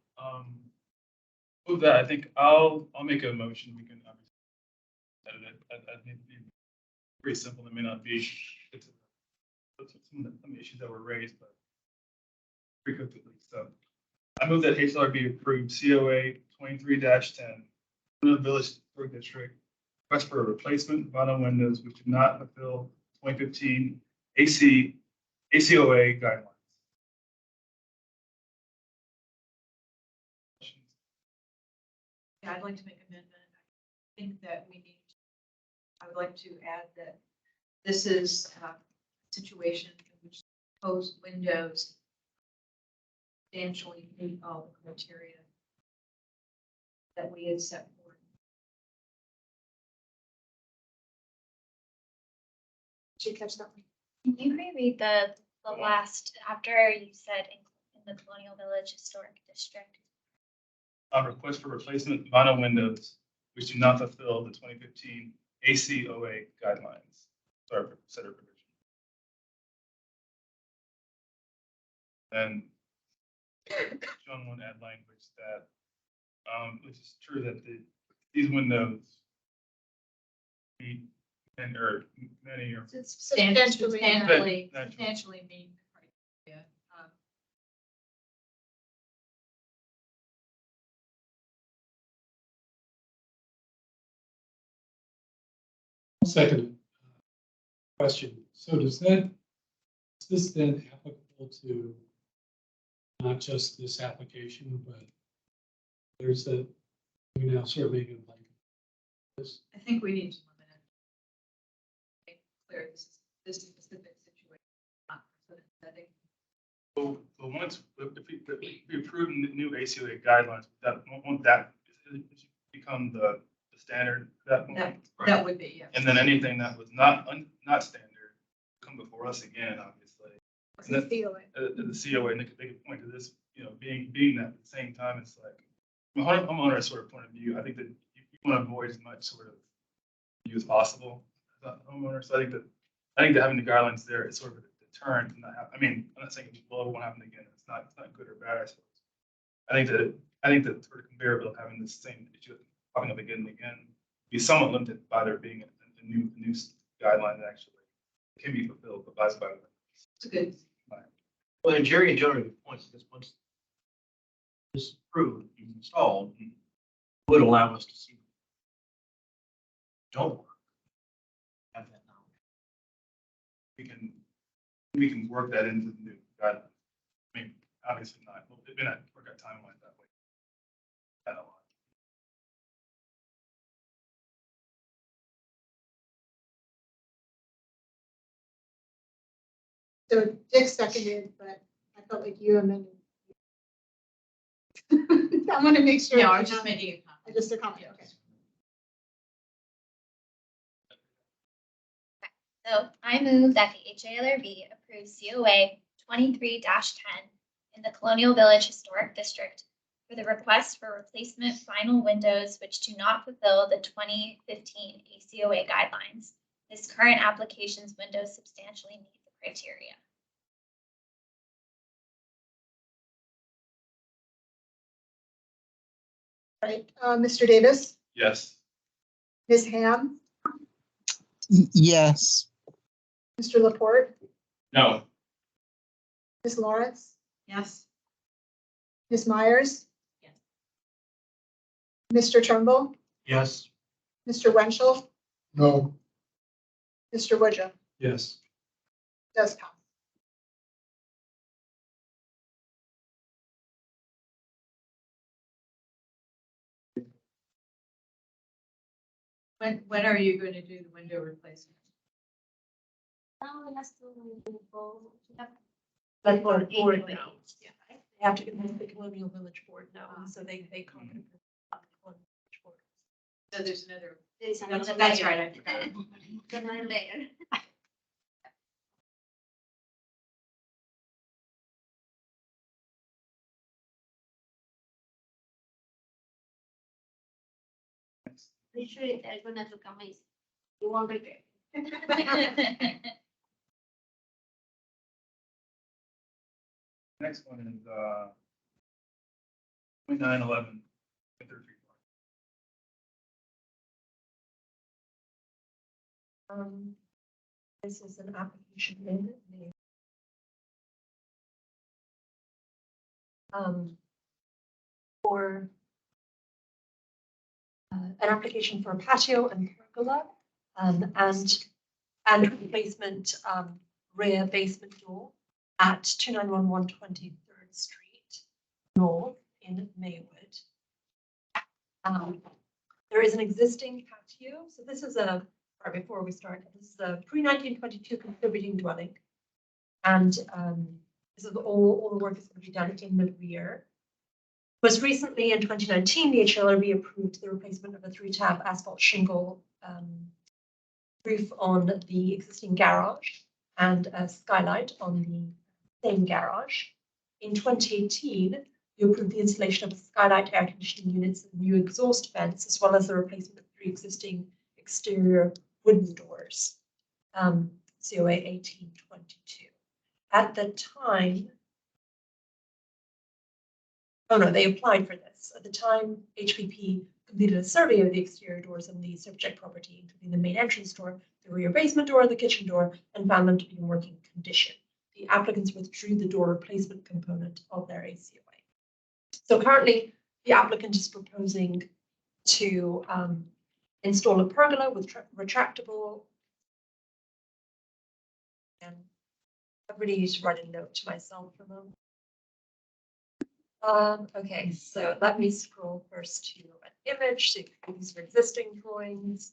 Speaker 1: With that, I think I'll make a motion. We can edit it. I think it'd be pretty simple. It may not be. It's some issues that were raised, but pretty quickly. So I move that HLR be approved COA 23-10, the Village Historic District, request for a replacement vinyl windows which do not fulfill 2015 ACOA guidelines.
Speaker 14: Yeah, I'd like to make an amendment. I think that I would like to add that this is a situation in which proposed windows substantially meet all the criteria that we had set forth.
Speaker 2: Did you catch that one?
Speaker 9: Can you reread the last, after you said in the Colonial Village Historic District?
Speaker 1: A request for replacement vinyl windows which do not fulfill the 2015 ACOA guidelines. Sorry, set of provision. And John want to add language that, which is true that these windows meet and or many or
Speaker 14: Substantially
Speaker 1: Substantially.
Speaker 14: meet the criteria.
Speaker 10: Second question. So is this then applicable to not just this application, but there's we now sort of making like this?
Speaker 14: I think we need to limit it. Make clear this is a specific situation, not precedent setting.
Speaker 1: so once if we approve the new ACOA guidelines, that it should become the standard at that point.
Speaker 14: That would be, yeah.
Speaker 1: And then anything that was not standard come before us again, obviously. And that-
Speaker 2: Feel it.
Speaker 1: the COA, and they could point to this, you know, being that at the same time, it's like, from a homeowner sort of point of view, I think that you want to avoid as much sort of view as possible as a homeowner. So I think that having the guidelines there is sort of a deterrent from that. I mean, I'm not saying it won't happen again. It's not good or bad, I suppose. I think that sort of conveyor belt having the same issue popping up again and again be somewhat limited by there being a new guideline that actually can be fulfilled, but by the
Speaker 14: It's good.
Speaker 13: Well, and Jerry and Joe are good points, because once this is approved and installed, it would allow us to see. Don't work. Have that knowledge.
Speaker 1: we can work that into the new guidelines. I mean, obviously not, it may not work out timeline that way. That a lot.
Speaker 2: So Dick seconded, but I felt like you amended. I want to make sure.
Speaker 14: No, I was just making a comment.
Speaker 2: Just a comment, okay.
Speaker 9: So I move that the HALRB approves COA 23-10 in the Colonial Village Historic District for the request for replacement vinyl windows which do not fulfill the 2015 ACOA guidelines. This current application's windows substantially meet the criteria.
Speaker 2: Right, Mr. Davis,
Speaker 1: Yes.
Speaker 2: Ms. Ham,
Speaker 3: Yes.
Speaker 2: Mr. Laporte,
Speaker 1: No.
Speaker 2: Ms. Lawrence,
Speaker 14: Yes.
Speaker 2: Ms. Myers.
Speaker 11: Yes.
Speaker 2: Mr. Trumbull,
Speaker 13: Yes.
Speaker 2: Mr. Wenchel,
Speaker 8: No,
Speaker 2: Mr. Woodruff,
Speaker 10: Yes.
Speaker 2: does pass.
Speaker 14: When are you going to do the window replacement?
Speaker 4: Like for
Speaker 14: April
Speaker 4: board
Speaker 14: 8th.
Speaker 4: now. Yeah, they have to get the Colonial Village Board now, so they can't. approve the Colonial Village Board.
Speaker 14: So there's another.
Speaker 12: There's another
Speaker 14: That's
Speaker 12: layer.
Speaker 14: right, I forgot.
Speaker 12: Another layer. Pretty sure they're gonna look amazing. You won't regret.
Speaker 1: Next one is 2911.
Speaker 4: This is an application in the for an application for a patio and pergola, and replacement rear basement door at 2911 23rd Street North in Maywood. There is an existing patio, so this is before we start, this is a pre-1922 contributing dwelling. And this is all the work is going to be done in the rear. Most recently, in 2019, the HLRB approved the replacement of a 3-tab asphalt shingle roof on the existing garage and a skylight on the same garage. In 2018, you approved the installation of a skylight air conditioning units and new exhaust vents, as well as the replacement of 3 existing exterior wooden doors, COA 1822. At the time, oh no, they applied for this. At the time, HPP completed a survey of the exterior doors in the subject property, including the main entrance door, the rear basement door, the kitchen door, and found them to be in working condition. The applicants withdrew the door replacement component of their ACOA. So currently, the applicant is proposing to install a pergola with retractable. And I really need to write a note to myself for them. Okay, so let me scroll first to an image. So these are existing drawings,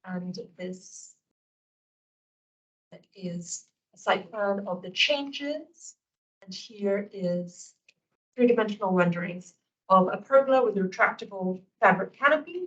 Speaker 4: and this is a site plan of the changes. And here is 3-dimensional renderings of a pergola with a retractable fabric canopy,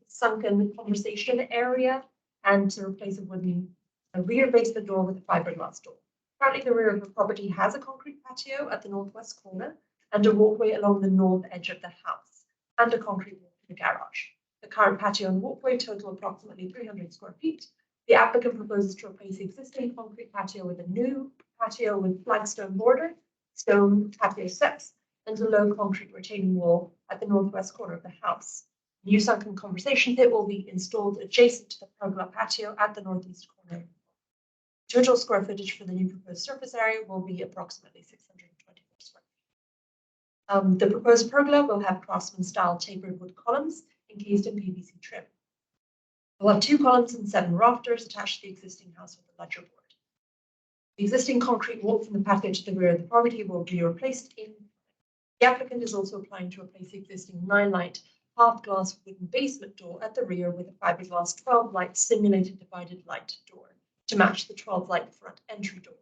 Speaker 4: sunken conversation area, and to replace a rear basement door with a fiberglass door. Currently, the rear of the property has a concrete patio at the northwest corner and a walkway along the north edge of the house, and a concrete walk to the garage. The current patio and walkway total approximately 300 square feet. The applicant proposes to replace the existing concrete patio with a new patio with flagstone border, stone patio steps, and a low concrete retaining wall at the northwest corner of the house. New sunken conversation pit will be installed adjacent to the pergola patio at the northeast corner. Total square footage for the new proposed surface area will be approximately 624 square feet. The proposed pergola will have craftsman style tapered wood columns encased in PVC trim. We'll have 2 columns and 7 rafters attached to the existing house with a ledger board. The existing concrete walk from the patio to the rear of the property will be replaced in. The applicant is also applying to replace the existing 9-light half glass wooden basement door at the rear with a fiberglass 12-light simulated divided light door to match the 12-light front entry door.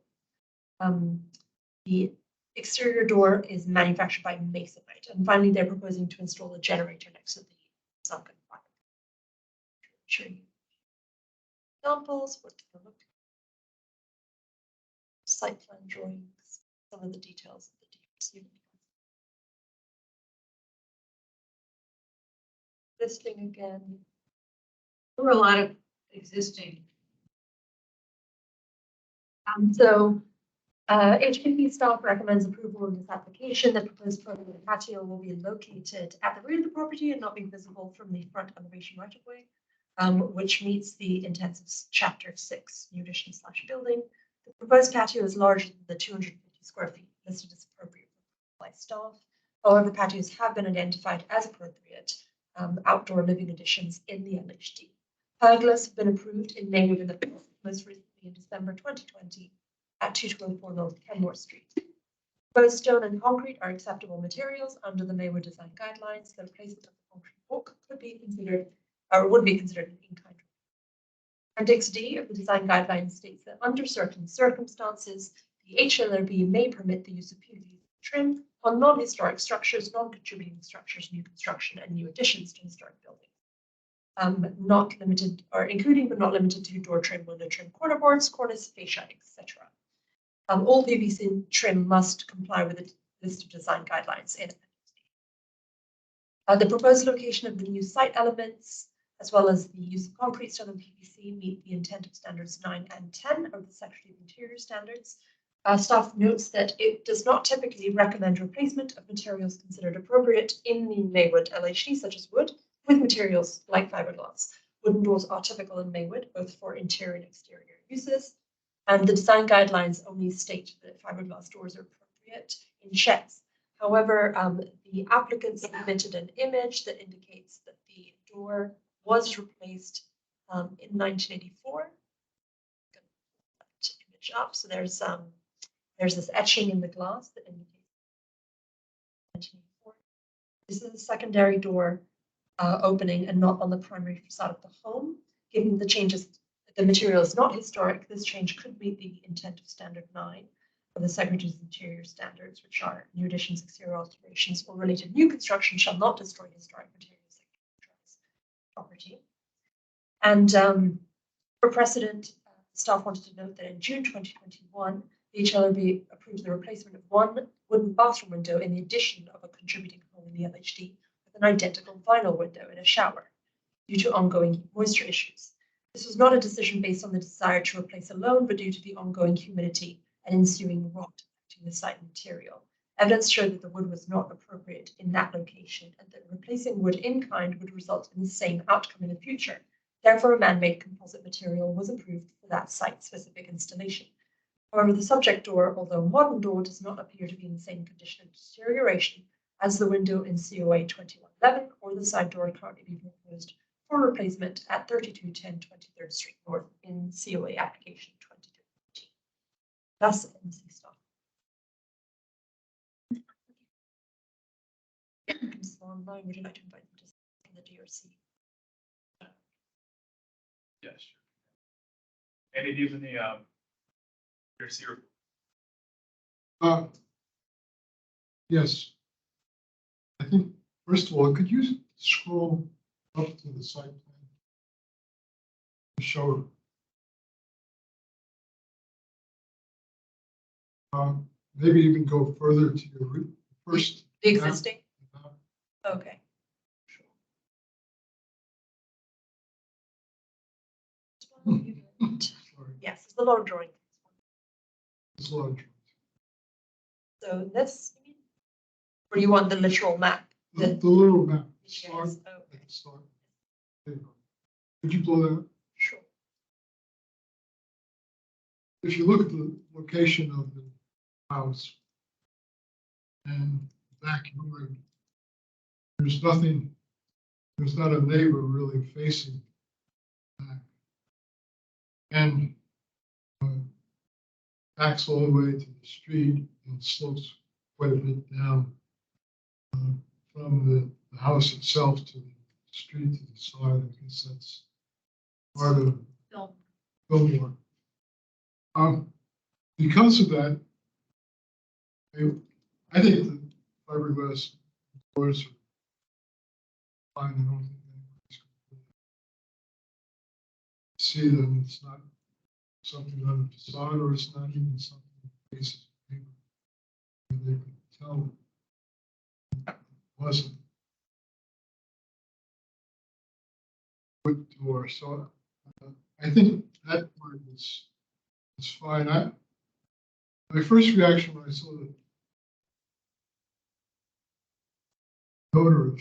Speaker 4: The exterior door is manufactured by Masonite. And finally, they're proposing to install a generator next to the sunken fire. Show you examples, what to look. Site plan drawings, some of the details of the DRC. Listing again.
Speaker 14: There were a lot of existing.
Speaker 4: HPP staff recommends approval of this application. The proposed pergola patio will be located at the rear of the property and not be visible from the front elevation right of way, which meets the intent of Chapter 6, new addition / building. The proposed patio is larger than the 250 square feet listed as appropriate by staff. However, patios have been identified as appropriate outdoor living additions in the LHD. Pergolas have been approved in Maywood in the past, most recently in December 2020 at 2204 North Kenmore Street. Both stone and concrete are acceptable materials under the Maywood design guidelines. The replacement of the concrete walk could be considered, or would be considered an in-kind. Appendix D of the design guidelines states that under certain circumstances, the HLRB may permit the use of PVC trim on non-historic structures, non-contributing structures, new construction, and new additions to historic buildings. Not limited, or including but not limited to door trim, window trim, corner boards, cornice, fascia, etc. All PVC trim must comply with the list of design guidelines in Appendix D. The proposed location of the new site elements, as well as the use of concrete, stone, and PVC, meet the intent of standards 9 and 10 of the Secretary of Interior standards. Staff notes that it does not typically recommend replacement of materials considered appropriate in the Maywood LHD, such as wood, with materials like fiberglass. Wooden doors are typical in Maywood, both for interior and exterior uses. And the design guidelines only state that fiberglass doors are appropriate in sheds. However, the applicant submitted an image that indicates that the door was replaced in 1984. That image up. So there's this etching in the glass that indicates 1984. This is a secondary door opening and not on the primary facade of the home. Given the changes, the material is not historic, this change could meet the intent of standard 9 of the Secretary's Interior standards, which are new additions, exterior alterations, or related new construction shall not destroy historic materials property. And for precedent, staff wanted to note that in June 2021, the HLRB approved the replacement of one wooden bathroom window in the addition of a contributing home in the LHD with an identical vinyl window in a shower due to ongoing moisture issues. This was not a decision based on the desire to replace alone, but due to the ongoing humidity and ensuing rot affecting the site material. Evidence showed that the wood was not appropriate in that location and that replacing wood in kind would result in the same outcome in the future. Therefore, a man-made composite material was approved for that site-specific installation. However, the subject door, although a modern door, does not appear to be in the same condition of deterioration as the window in COA 2111 or the side door currently being proposed for replacement at 3210 23rd Street North in COA application 2214. Thus, MC staff. Online, would you like to invite them to speak in the DRC?
Speaker 1: Yes. Sure. Any views in the DRC report?
Speaker 8: Yes. I think, first of all, could you scroll up to the site plan? To show. Maybe even go further to your first.
Speaker 4: The
Speaker 8: map.
Speaker 4: existing? Okay.
Speaker 8: Sorry,
Speaker 4: Yes, it's the lower drawing.
Speaker 8: it's large.
Speaker 4: So this, you mean? Or you want the literal map?
Speaker 8: The little map, start
Speaker 4: Yes,
Speaker 8: at
Speaker 4: okay,
Speaker 8: the start. There you go. Could you blow that up?
Speaker 4: sure.
Speaker 8: If you look at the location of the house and backyard, there's nothing, there's not a neighbor really facing back. And backs all the way to the street and slopes quite a bit down from the house itself to the street to the side. I guess that's part of Fillmore. Because of that, I think the fiberglass doors are fine. I don't think anybody's going to see them. It's not something on the facade, or it's not even something that faces paper where they could tell it wasn't wood door. So I think that part is fine. My first reaction when I saw the odor of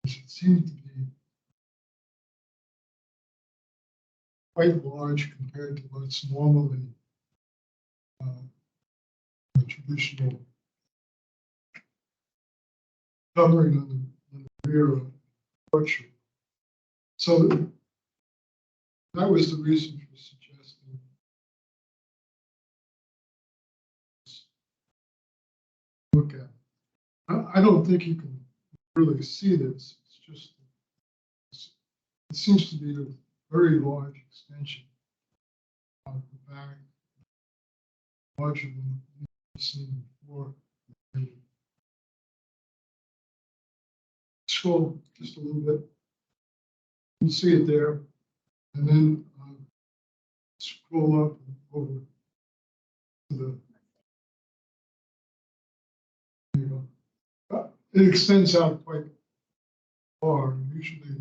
Speaker 8: it seemed to be quite large compared to what's normally a traditional covering on the rear of the portrait. So that was the reason for suggesting look at. I don't think you can really see this. It's just it seems to be a very large extension of the back, larger than you've seen before. Scroll just a little bit. You can see it there, and then scroll up and over to the. There you go. It extends out quite far. Usually,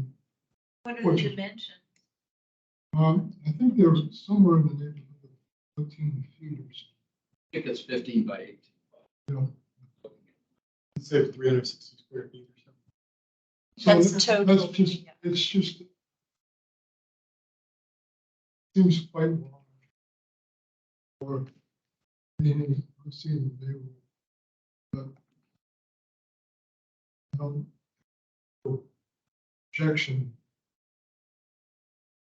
Speaker 14: What are
Speaker 8: What
Speaker 14: the
Speaker 8: you-
Speaker 14: dimensions?
Speaker 8: I think they're somewhere in the neighborhood of 14 feet or so.
Speaker 5: I think it's 15 by 18.
Speaker 8: You know,
Speaker 10: Let's say 360 square feet or something.
Speaker 8: so
Speaker 4: That's total.
Speaker 8: That's just,
Speaker 4: Yeah.
Speaker 8: it's just seems quite long. Or meaning I've seen the neighborhood, but I don't have objection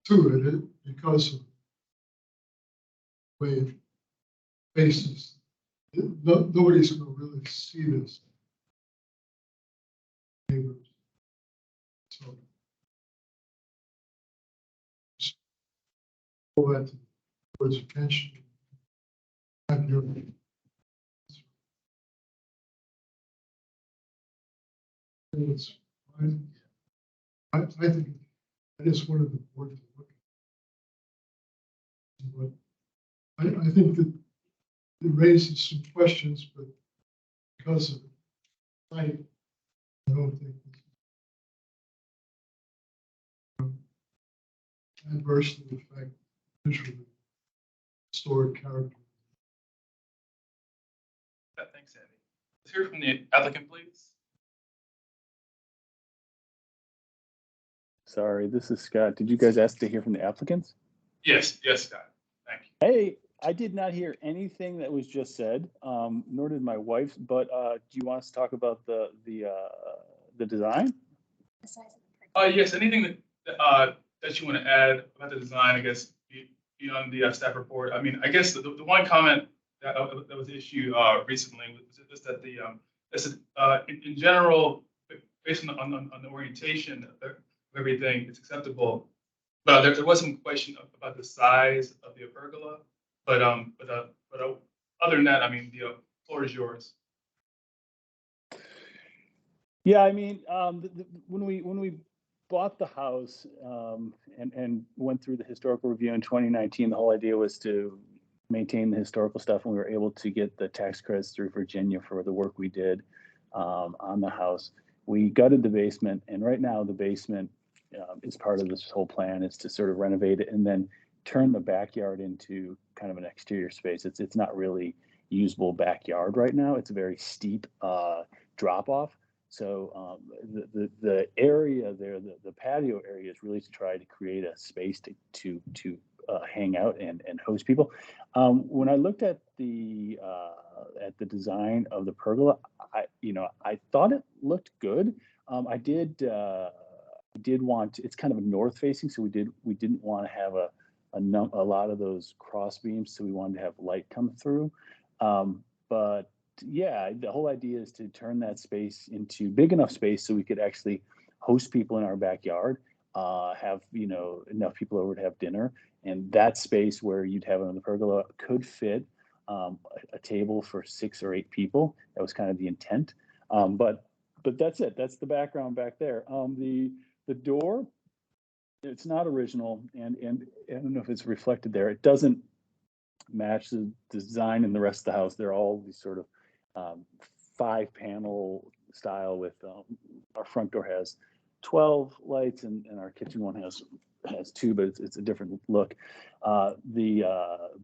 Speaker 8: to it because of the way it faces. Nobody's going to really see this. Neighbors. So just pull that towards attention. Have your it's fine. I think that is one of the important to look at. But I think that it raises some questions, but because of the height, I don't think it's adversely affect visually historic character.
Speaker 1: Thanks, Andy. Let's hear from the applicant, please.
Speaker 15: Sorry, this is Scott. Did you guys ask to hear from the applicants?
Speaker 1: Yes, Scott. Thank you.
Speaker 15: Hey, I did not hear anything that was just said, nor did my wife. But do you want us to talk about the design?
Speaker 1: Yes, anything that you want to add about the design, I guess, beyond the staff report. I mean, I guess the one comment that was issued recently was just that in general, based on the orientation of everything, it's acceptable. But there was some question about the size of the pergola. But other than that, I mean, the floor is yours.
Speaker 15: Yeah, I mean, when we bought the house, and went through the historical review in 2019, the whole idea was to maintain the historical stuff, and we were able to get the tax credits through Virginia for the work we did, on the house. We gutted the basement, and right now the basement, is part of this whole plan, is to sort of renovate it and then turn the backyard into kind of an exterior space. It's not really usable backyard right now. It's a very steep, drop off. So, the area there, the patio area is really to try to create a space to hang out and host people. When I looked at the design of the pergola, I thought it looked good. I did want, it's kind of north facing, so we didn't want to have a lot of those cross beams, so we wanted to have light come through. But yeah, the whole idea is to turn that space into big enough space so we could actually host people in our backyard, have, enough people over to have dinner. And that space where you'd have it on the pergola could fit, a table for 6 or 8 people. That was kind of the intent. But that's it. That's the background back there. The door, it's not original, and I don't know if it's reflected there. It doesn't match the design in the rest of the house. They're all these sort of, 5-panel style with, our front door has 12 lights, and our kitchen one has 2, but it's a different look. The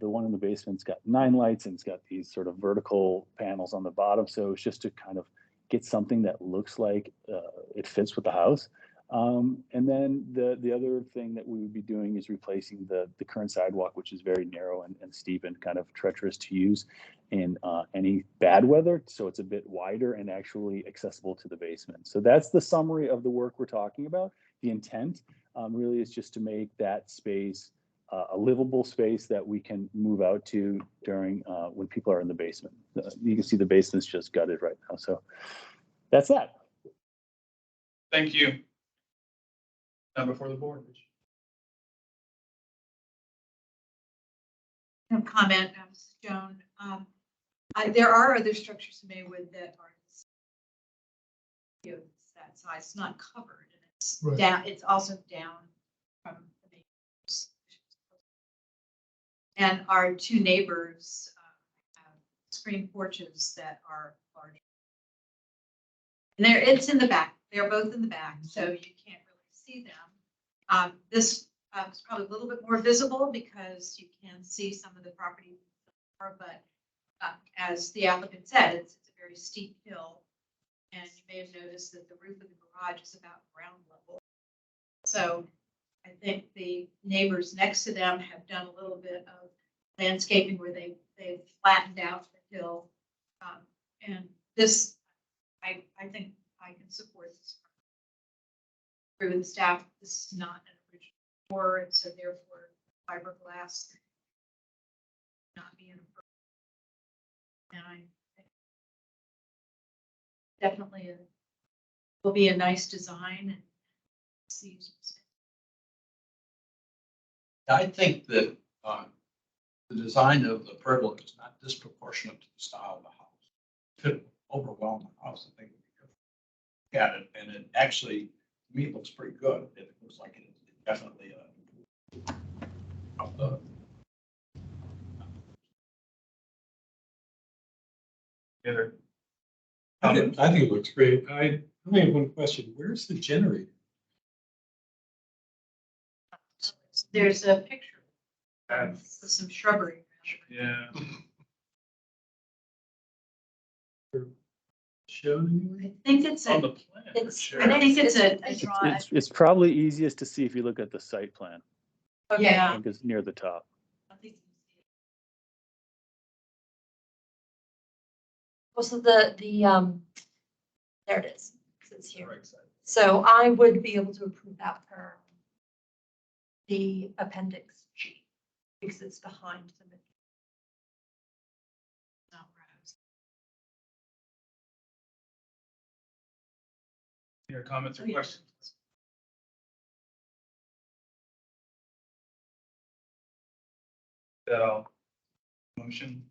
Speaker 15: one in the basement's got 9 lights, and it's got these sort of vertical panels on the bottom. So it's just to kind of get something that looks like, it fits with the house. And then the other thing that we would be doing is replacing the current sidewalk, which is very narrow and steep and kind of treacherous to use in, any bad weather. So it's a bit wider and actually accessible to the basement. So that's the summary of the work we're talking about. The intent, really is just to make that space, a livable space that we can move out to during, when people are in the basement. You can see the basement's just gutted right now. So that's that.
Speaker 1: Thank you. Now before the board.
Speaker 14: No comment, Joan. There are other structures in Maywood that are, that size. It's not covered, and it's
Speaker 8: Right.
Speaker 14: down. It's also down from the neighbors. And our 2 neighbors have screen porches that are larger. And it's in the back. They're both in the back, so you can't really see them. This is probably a little bit more visible because you can see some of the property, but as the applicant said, it's a very steep hill. And you may have noticed that the roof of the garage is about ground level. So I think the neighbors next to them have done a little bit of landscaping where they've flattened out the hill. And this, I think I can support this. Through the staff, this is not an original door, and so therefore fiberglass not be an. And I think definitely will be a nice design and see.
Speaker 5: I think that, the design of the pergola is not disproportionate to the style of the house. It could overwhelm the house, I think. Look at it, and it actually, to me, it looks pretty good. It looks like it's definitely of the.
Speaker 1: Either.
Speaker 10: I think it looks great. I only have one question. Where's the generator?
Speaker 14: There's a picture
Speaker 1: That's-
Speaker 14: with some shrubbery.
Speaker 1: Yeah.
Speaker 10: Shown
Speaker 14: I think it's
Speaker 1: On
Speaker 14: a,
Speaker 1: the plan. for
Speaker 14: it's,
Speaker 1: sure.
Speaker 14: I think it's a
Speaker 15: It's,
Speaker 14: drawing.
Speaker 15: it's probably easiest to see if you look at the site plan. I
Speaker 14: Yeah.
Speaker 15: think it's near the top.
Speaker 14: I think
Speaker 4: Well, so there it is. It's here.
Speaker 1: Right side.
Speaker 4: So I would be able to approve that per the appendix G, because it's behind the.
Speaker 14: not right.
Speaker 1: Any comments or
Speaker 14: Oh, yeah.
Speaker 1: questions? That all? Motion.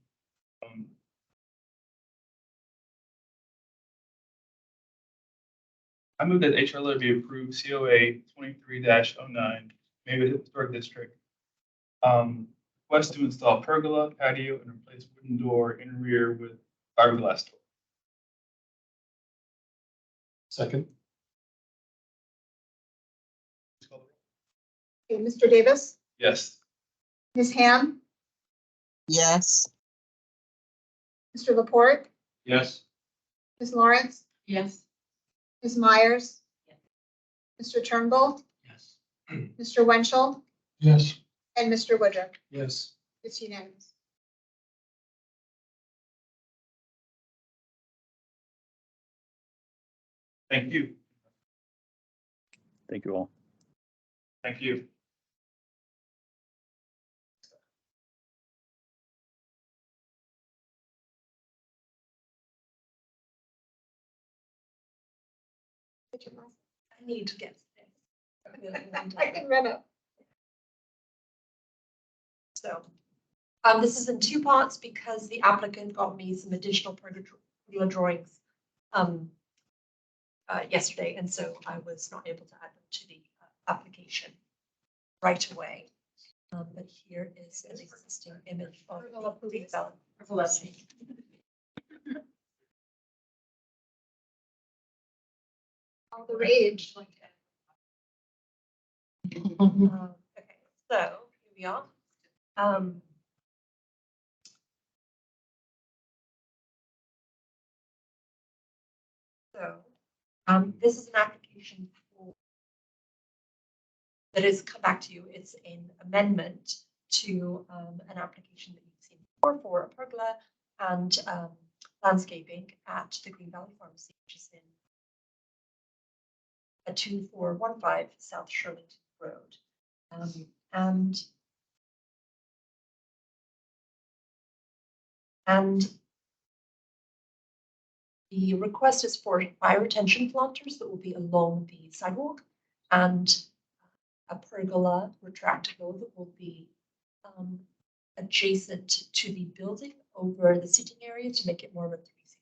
Speaker 1: I move that HR letter be approved, COA 23-09, Maywood Historic District. Request to install pergola, patio, and replace wooden door in rear with fiberglass door.
Speaker 10: Second.
Speaker 1: Please call the roll.
Speaker 2: Okay, Mr. Davis,
Speaker 1: Yes.
Speaker 2: Ms. Ham,
Speaker 3: yes,
Speaker 2: Mr. Laporte,
Speaker 5: Yes.
Speaker 2: Ms. Lawrence,
Speaker 11: Yes.
Speaker 2: Ms. Myers,
Speaker 11: Yes.
Speaker 2: Mr. Turnbull,
Speaker 13: Yes.
Speaker 2: Mr. Winchell,
Speaker 8: yes,
Speaker 2: and Mr. Woodruff.
Speaker 10: Yes.
Speaker 2: It's unanimous.
Speaker 1: Thank you.
Speaker 15: Thank you all.
Speaker 1: Thank you.
Speaker 4: I need to get this.
Speaker 2: I can run it.
Speaker 4: So, this is in two parts because the applicant got me some additional pergola drawings yesterday, and so I was not able to add them to the application right away. But here is an existing image of the pergola.
Speaker 2: All the rage.
Speaker 4: Okay, so here we are. This is an application that has come back to you. It's an amendment to an application that you've seen before for a pergola and landscaping at the Green Valley Pharmacy, which is in a 2415 South Shirlington Road. And the request is for fire retention planters that will be along the sidewalk and a pergola retractable that will be adjacent to the building over the seating area to make it more of a 360.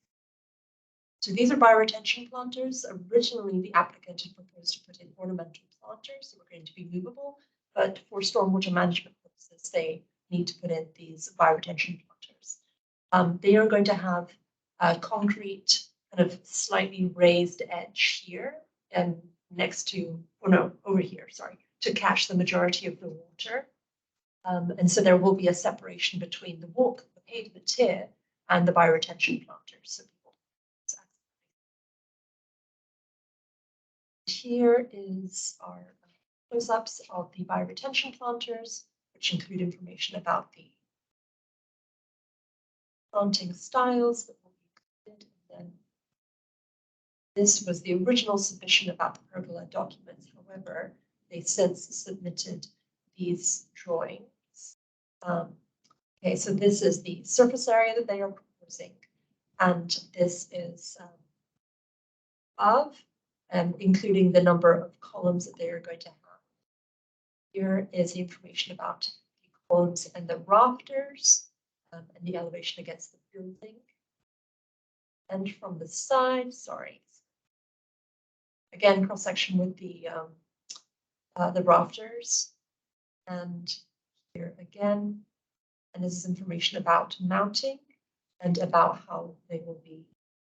Speaker 4: So these are bioretention planters. Originally, the applicant had proposed to put in ornamental planters that were going to be movable, but for stormwater management purposes, they need to put in these bioretention planters. They are going to have a concrete kind of slightly raised edge here and next to, oh no, over here, sorry, to catch the majority of the water. And so there will be a separation between the walk, the pavement here, and the bioretention planters. So here is our close-ups of the bioretention planters, which include information about the planting styles that will be included. And then this was the original submission about the pergola documents. However, they since submitted these drawings. Okay, so this is the surface area that they are proposing, and this is of, including the number of columns that they are going to have. Here is the information about the columns and the rafters, and the elevation against the building. And from the side, sorry, again, cross section with the rafters, and here again, and this is information about mounting and about how they will be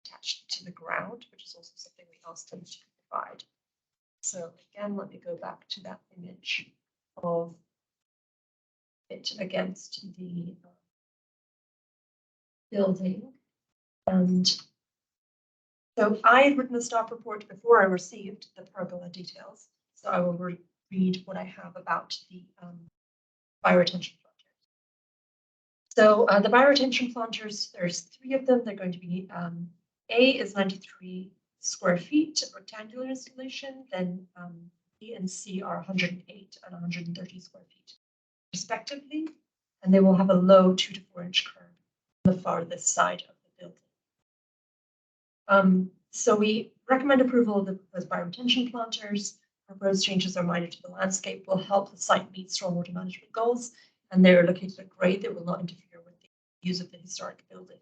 Speaker 4: attached to the ground, which is also something we asked them to provide. So again, let me go back to that image of it against the building. And so I had written the staff report before I received the pergola details. So I will read what I have about the bioretention planters. So the bioretention planters, there's 3 of them. They're going to be, A is 93 square feet rectangular installation, then B and C are 108 and 130 square feet respectively, and they will have a low 2 to 4 inch curb on the farthest side of the building. So we recommend approval of those bioretention planters. Proposed changes are minor to the landscape, will help the site meet stormwater management goals, and they're located at grade that will not interfere with the use of the historic building.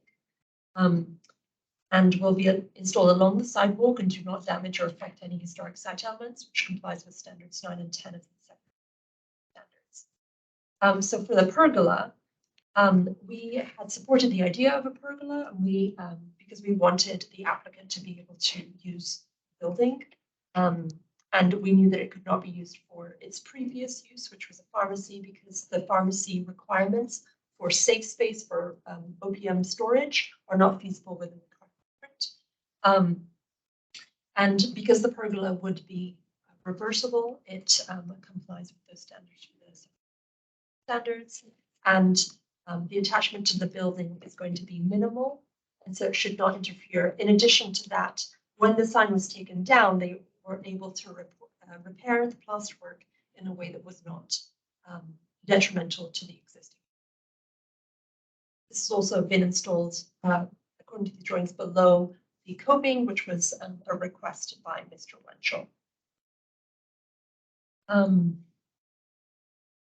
Speaker 4: and will be installed along the sidewalk and do not damage or affect any historic site elements, which complies with standards 9 and 10 of the standards. So for the pergola, we had supported the idea of a pergola, and we because we wanted the applicant to be able to use the building. And we knew that it could not be used for its previous use, which was a pharmacy, because the pharmacy requirements for safe space for opium storage are not feasible within the current footprint. And because the pergola would be reversible, it complies with those standards. And the attachment to the building is going to be minimal, and so it should not interfere. In addition to that, when the sign was taken down, they were able to repair the plasterwork in a way that was not detrimental to the existing. This has also been installed according to the drawings below the coping, which was a request by Mr. Wenchel.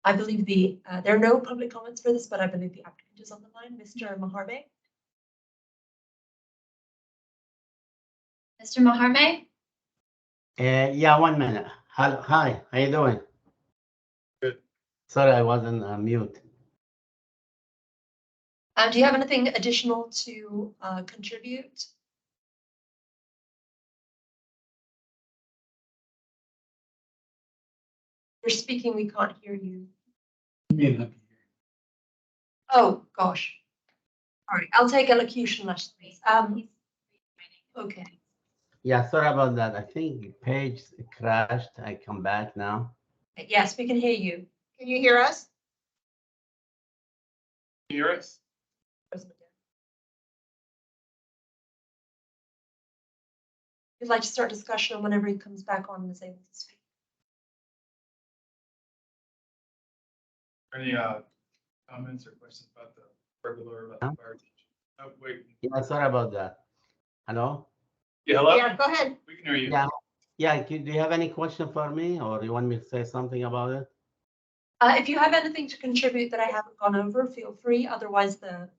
Speaker 4: I believe there are no public comments for this, but I believe the applicant is on the line, Mr. Maharme.
Speaker 9: Mr. Maharme?
Speaker 16: Yeah, 1 minute. Hi, how you doing?
Speaker 1: Good.
Speaker 16: Sorry, I wasn't on mute.
Speaker 4: Do you have anything additional to contribute? You're speaking, we can't hear you.
Speaker 10: You may not be here.
Speaker 4: Oh, gosh. All right, I'll take elocution lessons, please. Okay.
Speaker 16: Yeah, sorry about that. I think the page crashed. I come back now.
Speaker 4: Yes, we can hear you.
Speaker 2: Can you hear us?
Speaker 1: Can you hear us?
Speaker 4: We'd like to start discussion whenever he comes back on and is able to speak.
Speaker 1: Any comments or questions about the pergola, about the fire station? Oh, wait.
Speaker 16: Yeah, sorry about that. Hello?
Speaker 1: Yeah, hello?
Speaker 2: Yeah, go ahead.
Speaker 1: We can hear you.
Speaker 16: Yeah, do you have any question for me, or you want me to say something about it?
Speaker 4: If you have anything to contribute that I haven't gone over, feel free. Otherwise, the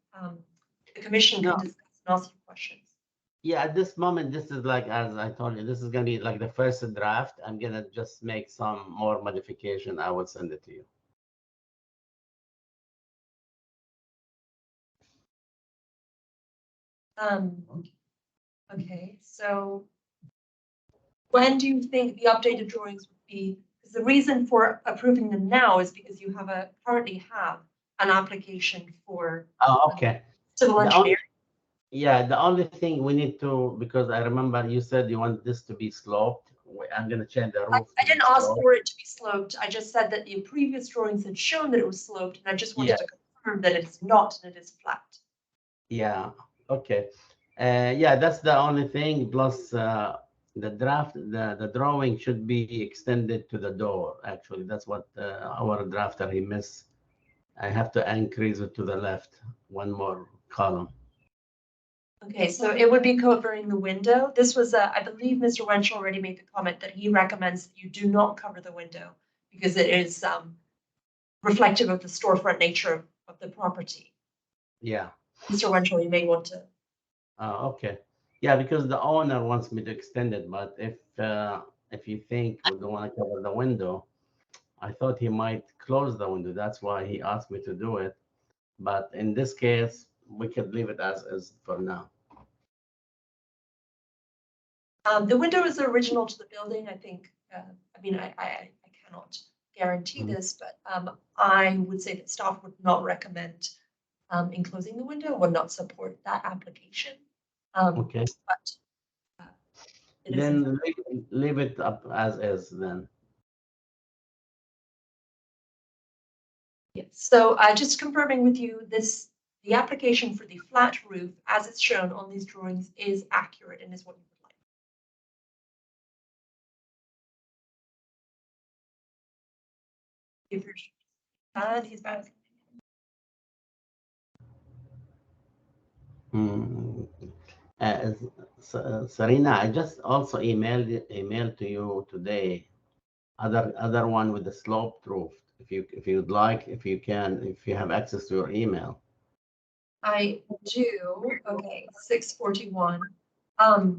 Speaker 4: commission can discuss and ask you questions.
Speaker 16: Yeah, at this moment, this is like, as I told you, this is gonna be like the first draft. I'm gonna just make some more modification. I will send it to you.
Speaker 4: Okay, so when do you think the updated drawings would be? Because the reason for approving them now is because you currently have an application for
Speaker 16: Oh, okay.
Speaker 4: civil engineering.
Speaker 16: Yeah, the only thing we need to, because I remember you said you want this to be sloped. I'm gonna change the roof.
Speaker 4: I didn't ask for it to be sloped. I just said that the previous drawings had shown that it was sloped, and I just wanted to confirm that it's not and it is flat.
Speaker 16: Yeah, okay. Yeah, that's the only thing. Plus, the draft, the drawing should be extended to the door. Actually, that's what our drafter he missed. I have to increase it to the left, one more column.
Speaker 4: Okay, so it would be covering the window. This was, I believe Mr. Wenchel already made the comment that he recommends that you do not cover the window because it is reflective of the storefront nature of the property.
Speaker 16: Yeah.
Speaker 4: Mr. Wenchel, you may want to.
Speaker 16: Okay. Yeah, because the owner wants me to extend it, but if you think we don't want to cover the window, I thought he might close the window. That's why he asked me to do it. But in this case, we could leave it as is for now.
Speaker 4: The window is original to the building. I think, I mean, I cannot guarantee this, but I would say that staff would not recommend enclosing the window, would not support that application.
Speaker 16: Okay.
Speaker 4: But
Speaker 16: then leave it up as is then.
Speaker 4: Yes. So just confirming with you, the application for the flat roof, as it's shown on these drawings, is accurate and is what you would like. If you're bad, he's bad.
Speaker 16: Serena, I just also emailed to you today. Other one with the sloped roof. If you'd like, if you have access to your email.
Speaker 4: I do. Okay, 641.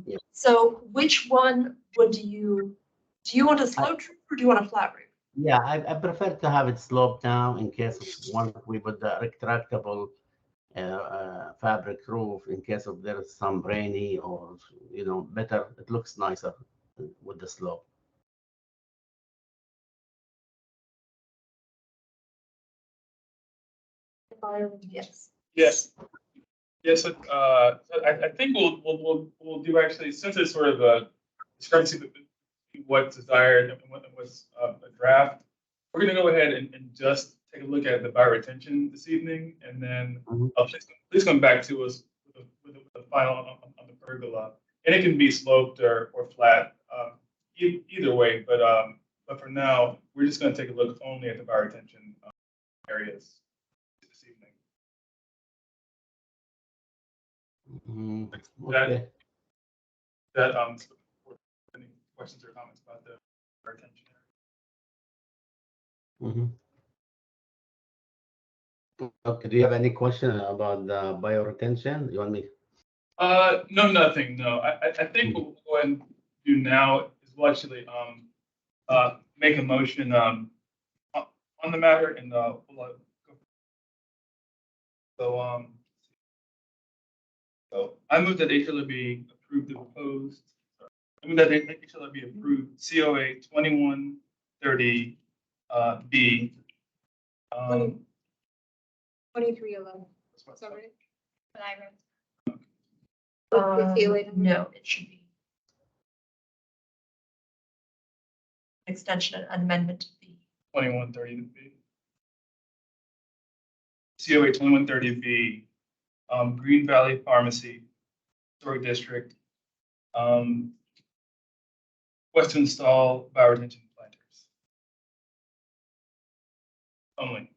Speaker 16: Yeah.
Speaker 4: So which one do you want a sloped roof or do you want a flat roof?
Speaker 16: Yeah, I prefer to have it sloped down in case of one, we put the retractable fabric roof in case of there's some rainy or, better, it looks nicer with the slope.
Speaker 4: Yes.
Speaker 1: Yes. Yes, so I think we'll do actually, since it's sort of a discrepancy between what's desired and what's a draft, we're gonna go ahead and just take a look at the bioretention this evening, and then please come back to us with the final on the pergola. And it can be sloped or flat, either way, but for now, we're just gonna take a look only at the bioretention areas this evening.
Speaker 16: Okay.
Speaker 1: That, any questions or comments about the bioretention area?
Speaker 16: Okay, do you have any question about the bioretention? You want me?
Speaker 1: No, nothing, no. I think what we'll go ahead and do now is we'll actually, make a motion, on the matter and, we'll, so I move that HLA be approved the proposed, I move that HLA be approved COA 2130, B.
Speaker 2: 2311. Is that right?
Speaker 9: But I wrote.
Speaker 4: No, it should be. Extension and amendment to B.
Speaker 1: 2130 B. COA 2130 B, Green Valley Pharmacy, Historic District, was to install bioretention planters. Only.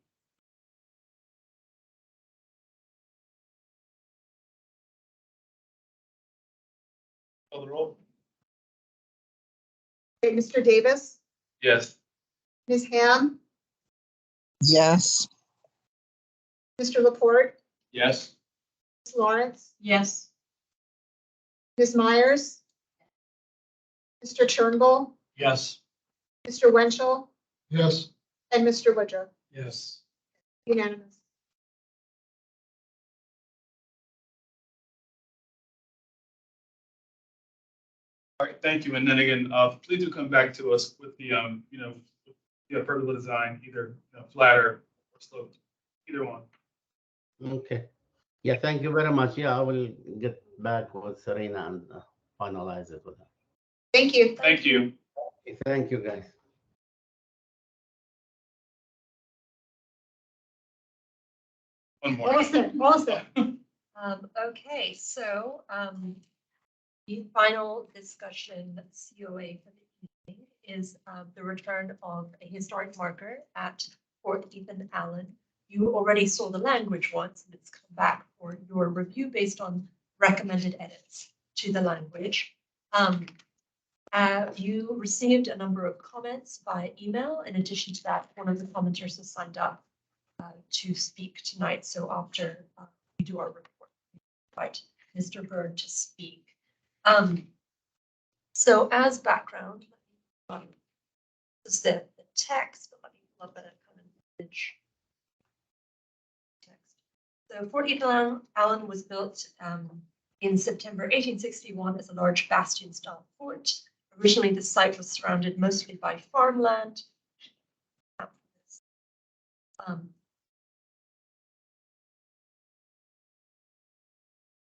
Speaker 1: Call the roll?
Speaker 2: Okay, Mr. Davis,
Speaker 1: Yes.
Speaker 2: Ms. Ham,
Speaker 3: Yes.
Speaker 2: Mr. Laporte,
Speaker 5: Yes.
Speaker 2: Ms. Lawrence,
Speaker 14: Yes.
Speaker 2: Ms. Myers, Mr. Turnbull,
Speaker 13: Yes.
Speaker 2: Mr. Winchell,
Speaker 8: Yes.
Speaker 2: and Mr. Woodruff.
Speaker 10: Yes.
Speaker 2: Unanimous.
Speaker 1: All right, thank you. And then again, please do come back to us with the, the pergola design, either flatter or sloped, either one.
Speaker 16: Okay. Yeah, thank you very much. Yeah, I will get back with Serena and finalize it with her.
Speaker 2: Thank you.
Speaker 1: Thank you.
Speaker 16: Okay, thank you, guys.
Speaker 1: One more.
Speaker 2: Almost there.
Speaker 4: Okay, so, the final discussion COA for the evening is, the return of a historic marker at Fort Ethan Allen. You already saw the language once, and it's come back for your review based on recommended edits to the language. You received a number of comments by email. In addition to that, one of the commenters has signed up to speak tonight. So after we do our report, we invite Mr. Byrd to speak. So as background, this is the text, but let me pull up a kind of image. Text. So Fort Ethan Allen was built in September 1861 as a large bastion-style fort. Originally, the site was surrounded mostly by farmland.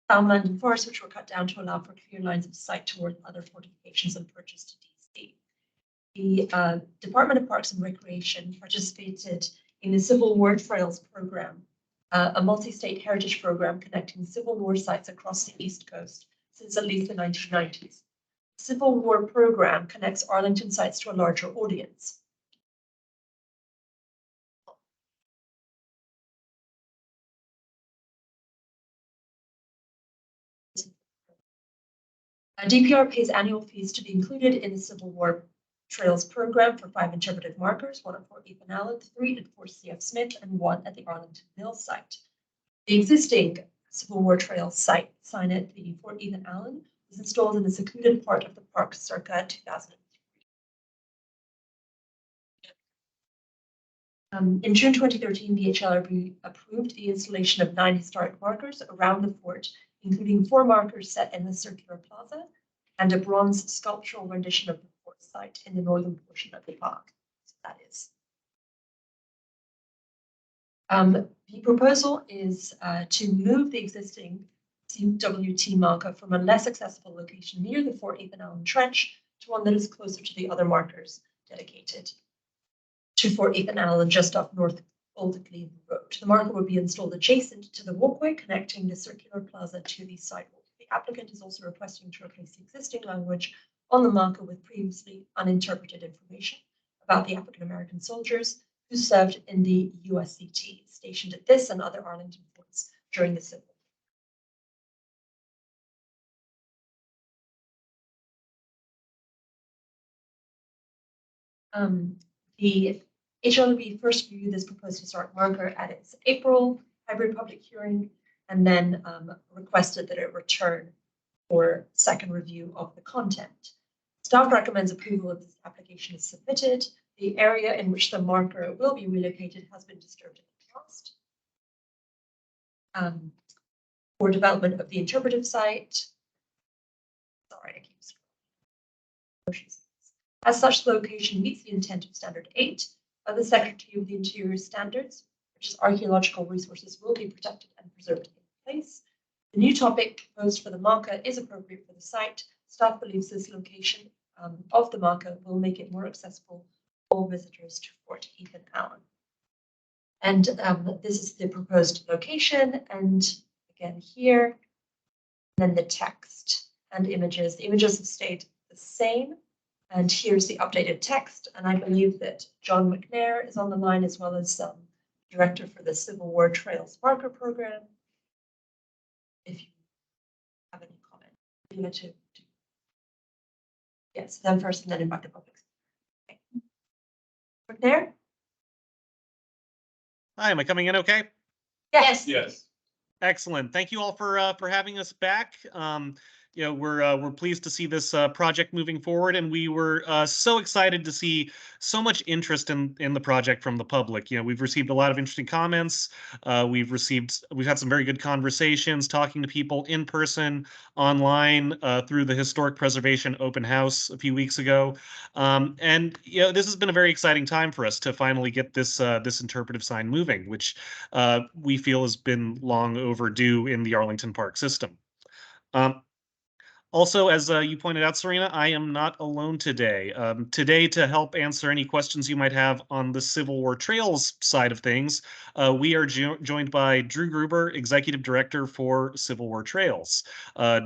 Speaker 4: Farmland and forests, which were cut down to allow for clear lines of sight toward other fortifications and purchased to DC. The Department of Parks and Recreation participated in the Civil War Trails program, a multi-state heritage program connecting Civil War sites across the East Coast since at least the 1990s. The Civil War program connects Arlington sites to a larger audience. DPR pays annual fees to be included in the Civil War Trails program for 5 interpretive markers, 1 at Fort Ethan Allen, 3 at Fort C.F. Smith, and 1 at the Arlington Mill site. The existing Civil War Trail site sign at the Fort Ethan Allen was installed in the secluded part of the park circa 2003. In June 2013, the HLRB approved the installation of 9 historic markers around the fort, including 4 markers set in the circular plaza and a bronze sculptural rendition of the fort site in the northern portion of the park. So that is. The proposal is to move the existing CWT marker from a less accessible location near the Fort Ethan Allen Trench to one that is closer to the other markers dedicated to Fort Ethan Allen, just off North Old Glebe Road. The marker would be installed adjacent to the walkway connecting the circular plaza to the sidewalk. The applicant is also requesting to replace the existing language on the marker with previously uninterpreted information about the African American soldiers who served in the USCT, stationed at this and other Arlington forts during the Civil War. The HLB first reviewed this proposed historic marker at its April hybrid public hearing and then requested that it return for second review of the content. Staff recommends approval of this application is submitted. The area in which the marker will be relocated has been disturbed in the past. For development of the interpretive site. Sorry, I keep scrolling. As such, the location meets the intent of Standard 8 of the Secretary of the Interior Standards, which is archaeological resources will be protected and preserved in place. The new topic proposed for the marker is appropriate for the site. Staff believes this location of the marker will make it more accessible for all visitors to Fort Ethan Allen. And this is the proposed location, and again here, and then the text and images. The images have stayed the same. And here's the updated text. And I believe that John McNair is on the line as well as director for the Civil War Trails Marker Program. If you have any comment, you want to. Yes, them first and then invite the public. Okay. McNair?
Speaker 17: Hi, am I coming in okay?
Speaker 4: Yes.
Speaker 1: Yes.
Speaker 17: Excellent. Thank you all for having us back. We're pleased to see this project moving forward, and we were so excited to see so much interest in the project from the public. We've received a lot of interesting comments. We've had some very good conversations, talking to people in person, online, through the Historic Preservation Open House a few weeks ago. This has been a very exciting time for us to finally get this interpretive sign moving, which we feel has been long overdue in the Arlington Park system. Also, as you pointed out, Serena, I am not alone today. Today, to help answer any questions you might have on the Civil War Trails side of things, we are joined by Drew Gruber, Executive Director for Civil War Trails.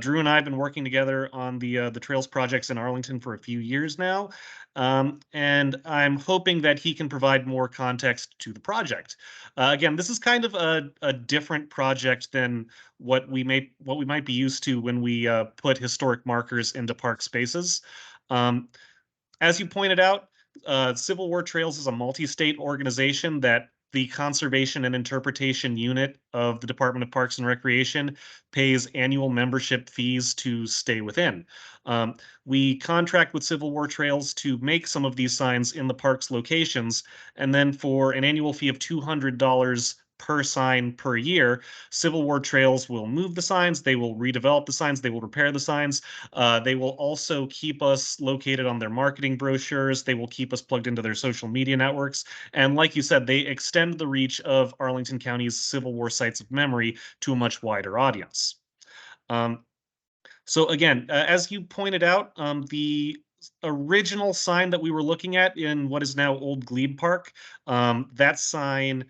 Speaker 17: Drew and I have been working together on the Trails projects in Arlington for a few years now, and I'm hoping that he can provide more context to the project. Again, this is kind of a different project than what we might be used to when we put historic markers into park spaces. As you pointed out, Civil War Trails is a multi-state organization that the Conservation and Interpretation Unit of the Department of Parks and Recreation pays annual membership fees to stay within. We contract with Civil War Trails to make some of these signs in the park's locations, and then for an annual fee of $200 per sign per year, Civil War Trails will move the signs, they will redevelop the signs, they will repair the signs. They will also keep us located on their marketing brochures. They will keep us plugged into their social media networks. And like you said, they extend the reach of Arlington County's Civil War sites of memory to a much wider audience. So again, as you pointed out, the original sign that we were looking at in what is now Old Glebe Park, that sign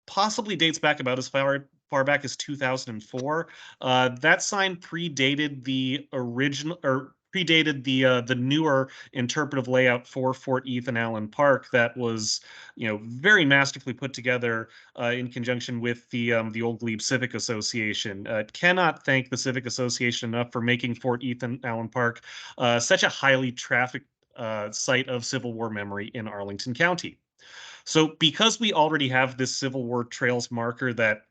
Speaker 17: possibly dates back about as far back as 2004. That sign predated the original, or predated the newer interpretive layout for Fort Ethan Allen Park that was, very masterfully put together in conjunction with the Old Glebe Civic Association. Cannot thank the Civic Association enough for making Fort Ethan Allen Park such a highly trafficked site of Civil War memory in Arlington County. So because we already have this Civil War Trails marker that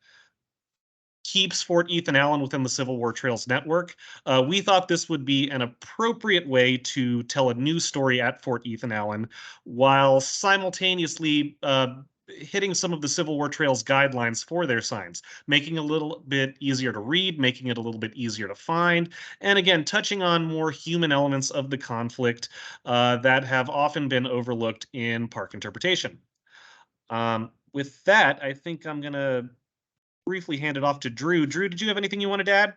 Speaker 17: keeps Fort Ethan Allen within the Civil War Trails network, we thought this would be an appropriate way to tell a new story at Fort Ethan Allen while simultaneously hitting some of the Civil War Trails guidelines for their signs, making it a little bit easier to read, making it a little bit easier to find, and again, touching on more human elements of the conflict that have often been overlooked in park interpretation. With that, I think I'm going to briefly hand it off to Drew. Drew, did you have anything you wanted to add?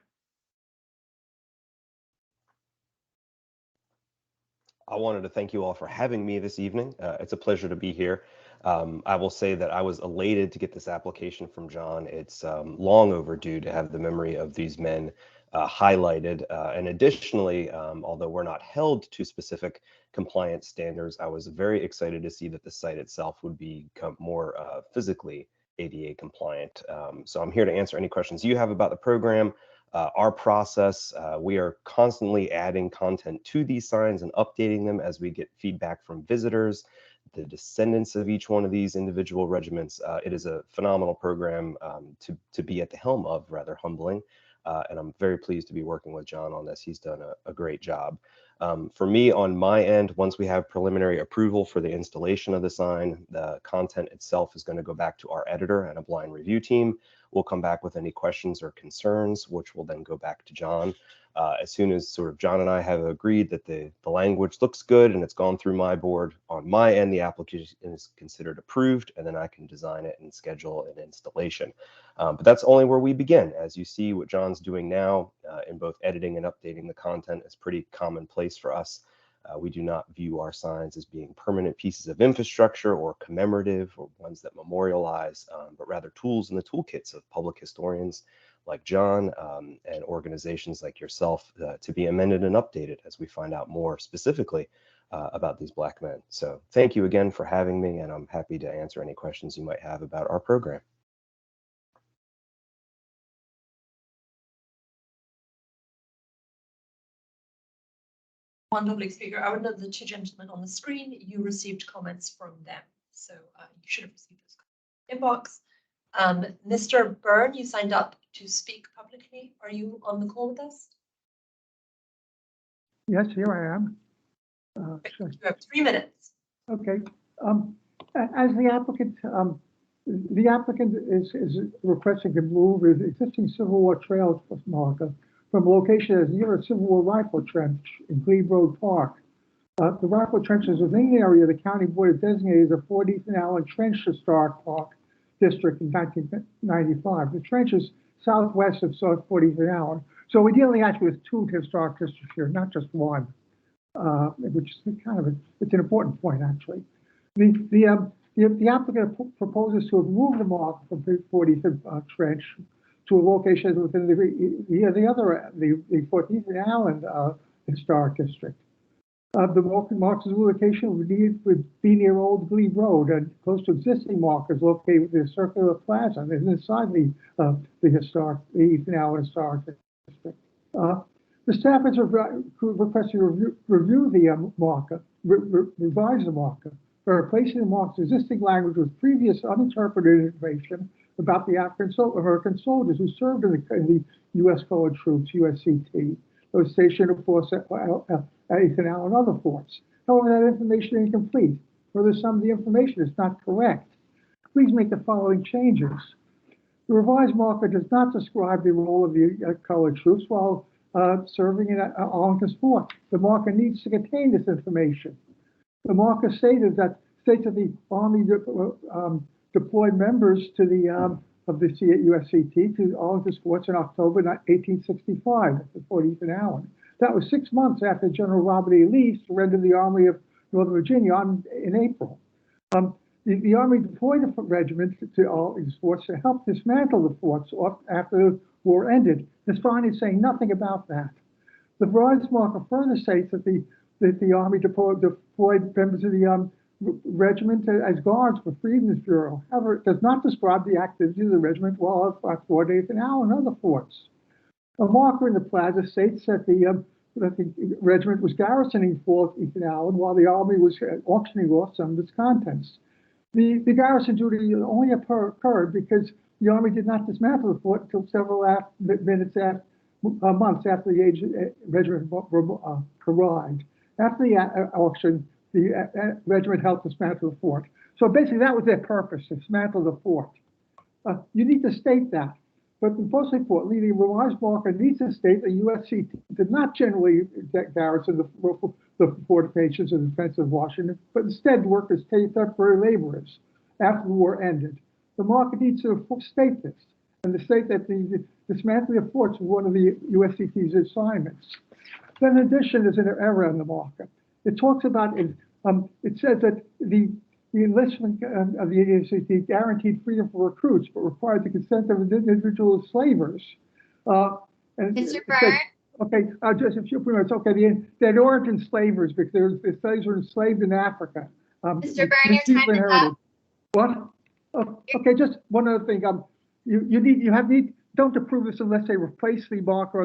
Speaker 18: I wanted to thank you all for having me this evening. It's a pleasure to be here. I will say that I was elated to get this application from John. It's long overdue to have the memory of these men highlighted. And additionally, although we're not held to specific compliance standards, I was very excited to see that the site itself would become more physically ADA compliant. So I'm here to answer any questions you have about the program. Our process, we are constantly adding content to these signs and updating them as we get feedback from visitors, the descendants of each one of these individual regiments. It is a phenomenal program to be at the helm of, rather humbling. And I'm very pleased to be working with John on this. He's done a great job. For me, on my end, once we have preliminary approval for the installation of the sign, the content itself is going to go back to our editor and a blind review team. We'll come back with any questions or concerns, which will then go back to John. As soon as sort of John and I have agreed that the language looks good and it's gone through my board, on my end, the application is considered approved, and then I can design it and schedule an installation. But that's only where we begin. As you see, what John's doing now in both editing and updating the content is pretty commonplace for us. We do not view our signs as being permanent pieces of infrastructure or commemorative or ones that memorialize, but rather tools in the toolkits of public historians like John and organizations like yourself to be amended and updated as we find out more specifically about these Black men. So thank you again for having me, and I'm happy to answer any questions you might have about our program.
Speaker 4: One public speaker. I would know the two gentlemen on the screen. You received comments from them, so you should have received those inbox. Mr. Byrne, you signed up to speak publicly. Are you on the call with us?
Speaker 19: Yes, here I am.
Speaker 4: You have 3 minutes.
Speaker 19: Okay. As the applicant is requesting to move his existing Civil War Trails marker from a location as near a Civil War rifle trench in Glebe Road Park. The rifle trench is within the area the county board has designated as a Fort Ethan Allen Trench Historic Park District in 1995. The trench is southwest of South Fort Ethan Allen. So we're dealing actually with two historic districts here, not just one, which is kind of it's an important point actually. The applicant proposes to move the mark from Fort Ethan Trench to a location within the Fort Ethan Allen Historic District. The markers location would be near Old Glebe Road and close to existing markers located within a circular plaza and inside the Ethan Allen Historic District. The staff is requesting to review the marker, revise the marker, for replacing the marker's existing language with previous uninterpreted information about the American soldiers who served in the U.S. Colored Troops, USCT, those stationed at Ethan Allen and other forts. However, that information is incomplete. Further, some of the information is not correct. Please make the following changes. The revised marker does not describe the role of the colored troops while serving in Arlington Fort. The marker needs to contain this information. The marker states that the Army deployed members to of the USCT to Arlington Forts in October 1865 at Fort Ethan Allen. That was 6 months after General Robert E. Lee surrendered the Army of Northern Virginia in April. The Army deployed the regiment to all these forts to help dismantle the forts after the war ended. This finding is saying nothing about that. The revised marker further states that the Army deployed members of the regiment as guards for Freedmen's Bureau. However, it does not describe the activities of the regiment while at Fort Ethan Allen and other forts. A marker in the plaza states that the regiment was garrisoning Fort Ethan Allen while the Army was auctioning off some of its contents. The garrison duty only occurred because the Army did not dismantle the fort until several months after the regiment arrived. After the auction, the regiment helped dismantle the fort. So basically, that was their purpose: to dismantle the fort. You need to state that. But most importantly, the revised marker needs to state that USCT did not generally garrison the fortifications and defense of Washington, but instead worked as temporary laborers after the war ended. The market needs to state this, and to state that the dismantling of forts was one of the USCT's assignments. Then in addition, there's an error in the market. It talks about, it says that the enlistment of the USCT guaranteed freedom for recruits, but required the consent of individual slavers.
Speaker 9: Mr. Byrne?
Speaker 19: Okay, just a few minutes. Okay, they're Oregon slavers because the slaves were enslaved in Africa.
Speaker 9: Mr. Byrne, your time is up.
Speaker 19: What? Okay, just one other thing. Don't approve this unless they replace the marker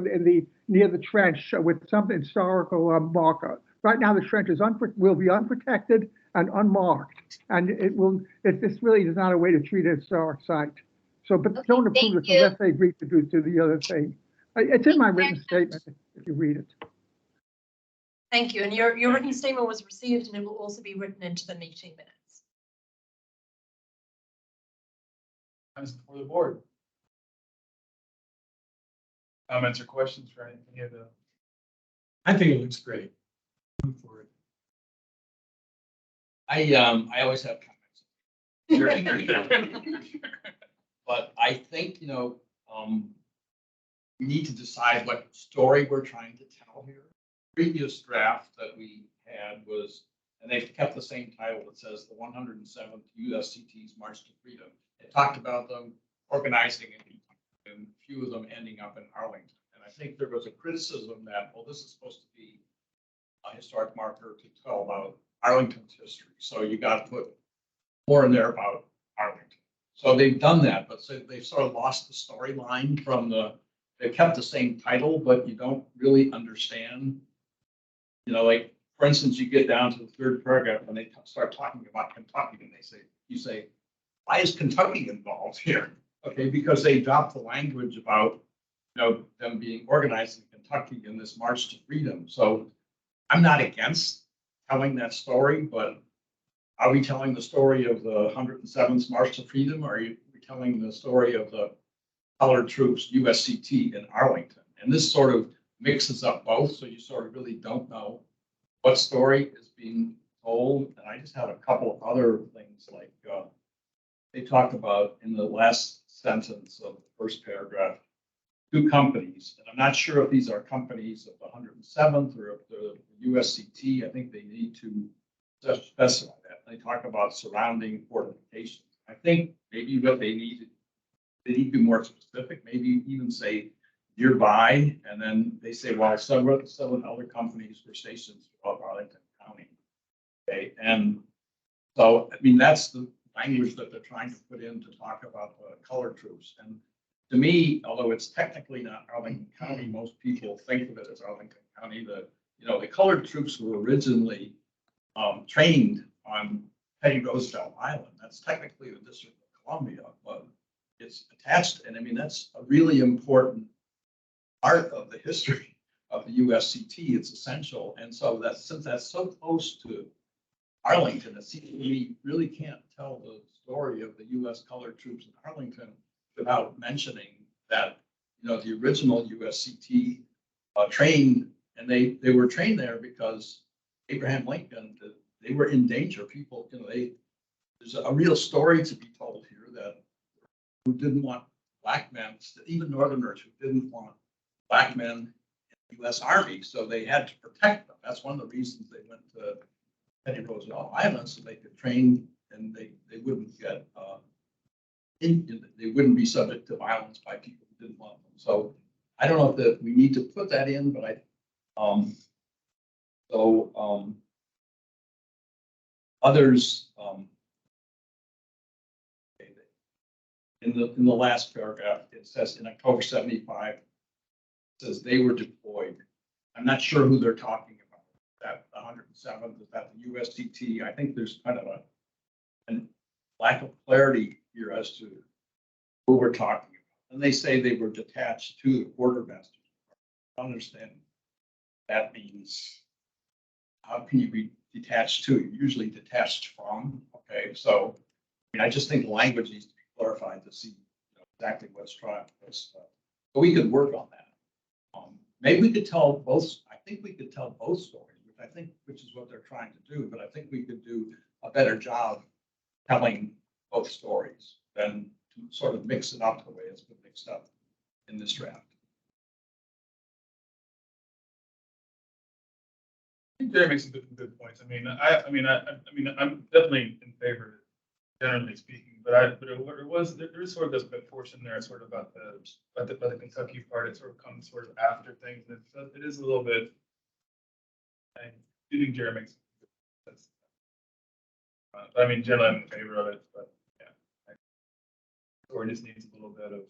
Speaker 19: near the trench with some historical marker. Right now, the trench will be unprotected and unmarked, and this really is not a way to treat a historic site. So, but don't approve this unless they agree to do the other thing. It's in my written statement if you read it.
Speaker 4: Thank you. And your written statement was received, and it will also be written into the meeting minutes.
Speaker 1: Comments before the board. Comments or questions for any of the?
Speaker 10: I think it looks great. I'm for it.
Speaker 5: I always have comments. But I think, we need to decide what story we're trying to tell here. Previous draft that we had was, and they've kept the same title that says the 107th USCT's March to Freedom. It talked about them organizing and a few of them ending up in Arlington. And I think there was a criticism that, well, this is supposed to be a historic marker to tell about Arlington's history. So you got to put more in there about Arlington. So they've done that, but so they've sort of lost the storyline from they kept the same title, but you don't really understand, like, for instance, you get down to the third paragraph and they start talking about Kentucky and you say, why is Kentucky involved here? Okay, because they dropped the language about, them being organized in Kentucky in this March to Freedom. So I'm not against telling that story, but are we telling the story of the 107th March to Freedom? Or are we telling the story of the colored troops, USCT in Arlington? And this sort of mixes up both. So you sort of really don't know what story is being told. And I just have a couple of other things like they talked about in the last sentence of the first paragraph, 2 companies. And I'm not sure if these are companies of the 107th or of the USCT. I think they need to specify that. They talk about surrounding fortifications. I think maybe what they need to be more specific, maybe even say nearby. And then they say, well, several other companies were stationed throughout Arlington County. Okay. And so, I mean, that's the language that they're trying to put in to talk about the colored troops. And to me, although it's technically not Arlington County, most people think of it as Arlington County. The colored troops were originally trained on Teddy Roosevelt Island. That's technically the District of Columbia, but it's attached. And I mean, that's a really important part of the history of the USCT. It's essential. And so since that's so close to Arlington, it seems we really can't tell the story of the U.S. colored troops in Arlington without mentioning that, the original USCT trained, and they were trained there because Abraham Lincoln, they were in danger. People, there's a real story to be told here that who didn't want black men, even Northerners who didn't want black men in the U.S. Army, so they had to protect them. That's one of the reasons they went to Teddy Roosevelt Island, so they could train and they wouldn't get they wouldn't be subject to violence by people who didn't want them. So I don't know if we need to put that in, but others in the last paragraph, it says in October 75, it says they were deployed. I'm not sure who they're talking about. That 107th, is that the USCT? I think there's kind of lack of clarity here as to who we're talking about. And they say they were detached to the quartermaster. I don't understand. That means, how can you be detached to? Usually detached from, okay? So, I mean, I just think the language needs to be clarified to see exactly what's trying. But we could work on that. Maybe we could tell both, I think we could tell both stories, which is what they're trying to do, but I think we could do a better job telling both stories than to sort of mix it up the way it's been mixed up in this draft.
Speaker 1: I think Jerry makes some good points. I mean, I'm definitely in favor of it, generally speaking, but there is sort of this bit portion there, sort of about the Kentucky part. It sort of comes sort of after things, and it is a little bit. I do think Jerry makes sense. But I mean, generally, I'm in favor of it, but yeah, or it just needs a little bit of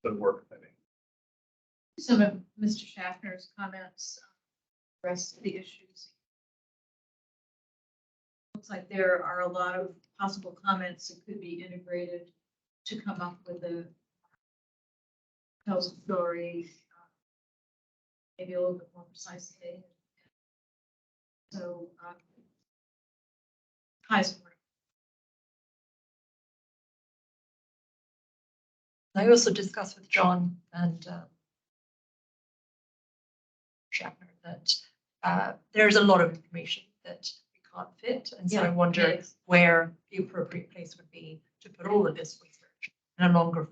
Speaker 1: the work, I think.
Speaker 14: Some of Mr. Schaffner's comments, rest of the issues. Looks like there are a lot of possible comments that could be integrated to come up with a tells a story, maybe a little bit more precisely. So, high support.
Speaker 4: I also discussed with John and Schaffner that there's a lot of information that we can't fit. And so I wonder where the appropriate place would be to put all of this research in a longer